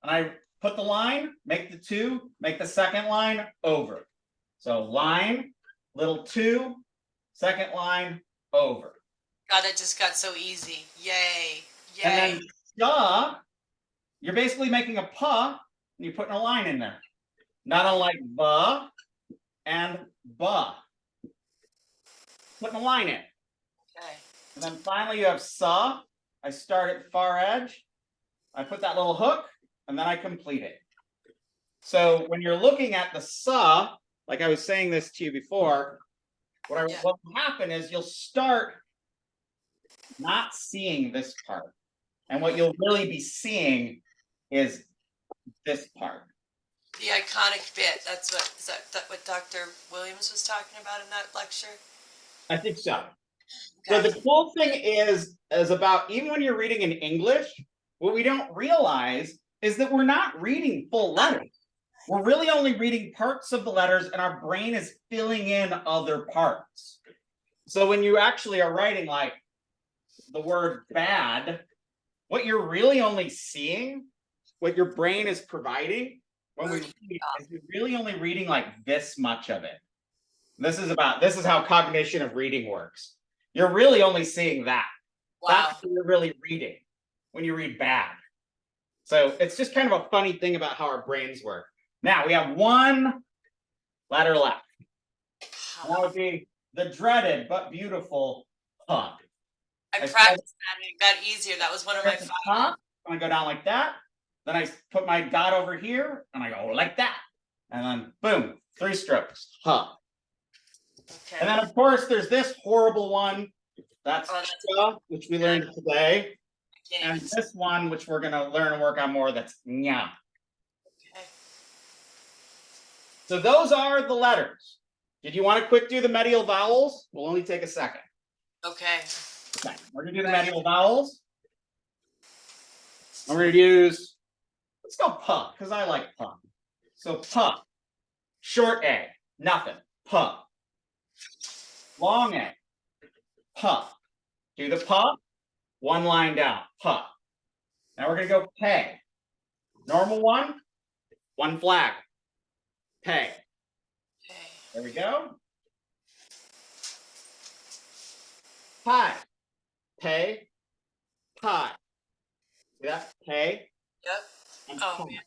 and I put the line, make the two, make the second line over. So line, little two, second line over. God, it just got so easy. Yay. Yay. And then sha, you're basically making a pa, and you're putting a line in there. Not unlike ba and ba. Putting a line in. Okay. And then finally you have sa. I start at the far edge. I put that little hook, and then I complete it. So when you're looking at the sa, like I was saying this to you before, what will happen is you'll start not seeing this part. And what you'll really be seeing is this part. The iconic bit. That's what is that what Dr. Williams was talking about in that lecture? I think so. So the cool thing is about even when you're reading in English, what we don't realize is that we're not reading full letters. We're really only reading parts of the letters, and our brain is filling in other parts. So when you actually are writing like the word bad, what you're really only seeing, what your brain is providing, when we read, is you're really only reading like this much of it. This is how cognition of reading works. You're really only seeing that. Wow. That's what you're really reading when you read bad. So it's just kind of a funny thing about how our brains work. Now we have one letter left. That would be the dreaded but beautiful huh. I practiced that and it got easier. That was one of my five. I'm gonna go down like that. Then I put my dot over here and I go like that. And then boom, 3 strokes. Huh. Okay. And then of course there's this horrible one. That's which we learned today. And this one, which we're gonna learn and work on more, that's nya. Okay. So those are the letters. Did you want to quick do the medial vowels? We'll only take a second. Okay. Okay, we're gonna do the medial vowels. And we're gonna use, let's go puh, because I like puh. So puh, short A, nothing, puh. Long A, puh. Do the puh, one line down, puh. Now we're gonna go pay. Normal one flag, pay. Okay. There we go. Pie, pay, pie. See that? Pay. Yep. And Oh pie. man.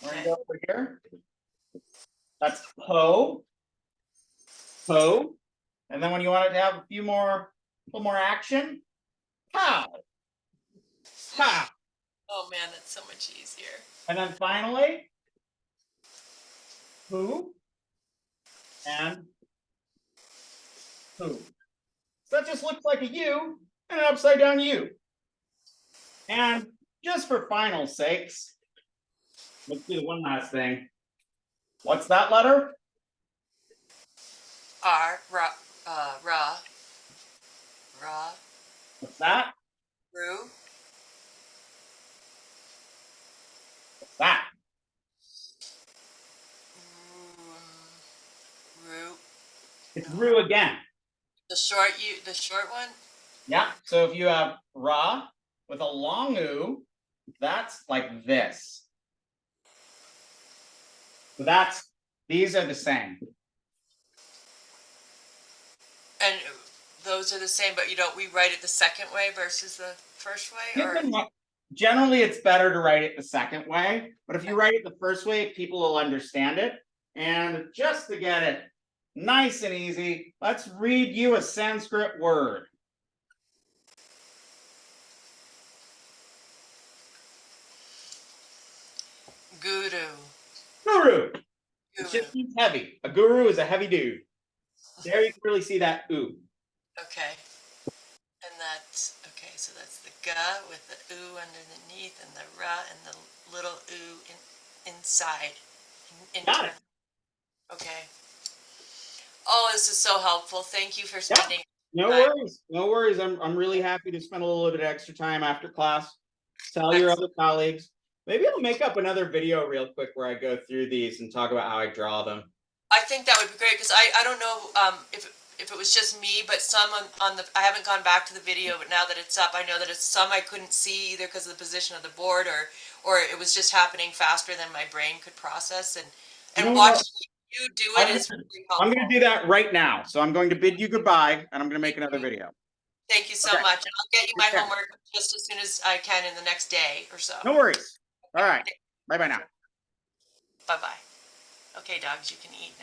We're Okay. gonna go over here. That's po, po. And then when you want it to have a little more action, pow, pow. Oh man, that's so much easier. And then finally, who and who. So that just looks like a U and an upside down U. And just for final sakes, Let's do the one last thing. What's that letter? R, ra, ra, ra, What's that? ru, What's that? ru. It's ru again. The short one? Yeah. So if you have ra with a long u, that's like this. So these are the same. And those are the same, but we write it the second way versus the first way? Or Generally, it's better to write it the second way, but if you write it the first way, people will understand it. And just to get it nice and easy, let's read you a Sanskrit word. Guru. Guru. It just means heavy. A guru is a heavy dude. There you can really see that ooh. Okay. And that's, okay, so that's the ga with the oo underneath and the ra and the little oo inside. Got it. Okay. Oh, this is so helpful. Thank you for spending No time. worries. No worries. I'm really happy to spend a little bit of extra time after class. Tell your other colleagues. Maybe I'll make up another video real quick where I go through these and talk about how I draw them. I think that would be great because I don't know if it was just me, but some on the I haven't gone back to the video, but now that it's up, I know that it's some I couldn't see either because of the position of the board or it was just happening faster than my brain could process and watching you do it is really helpful. I'm going to do that right now. So I'm going to bid you goodbye and I'm going to make another video. Thank you so much. And I'll get you my homework just as soon as I can in the next day or so. No worries. All right. Bye-bye now. Bye-bye. Okay, dogs, you can eat now.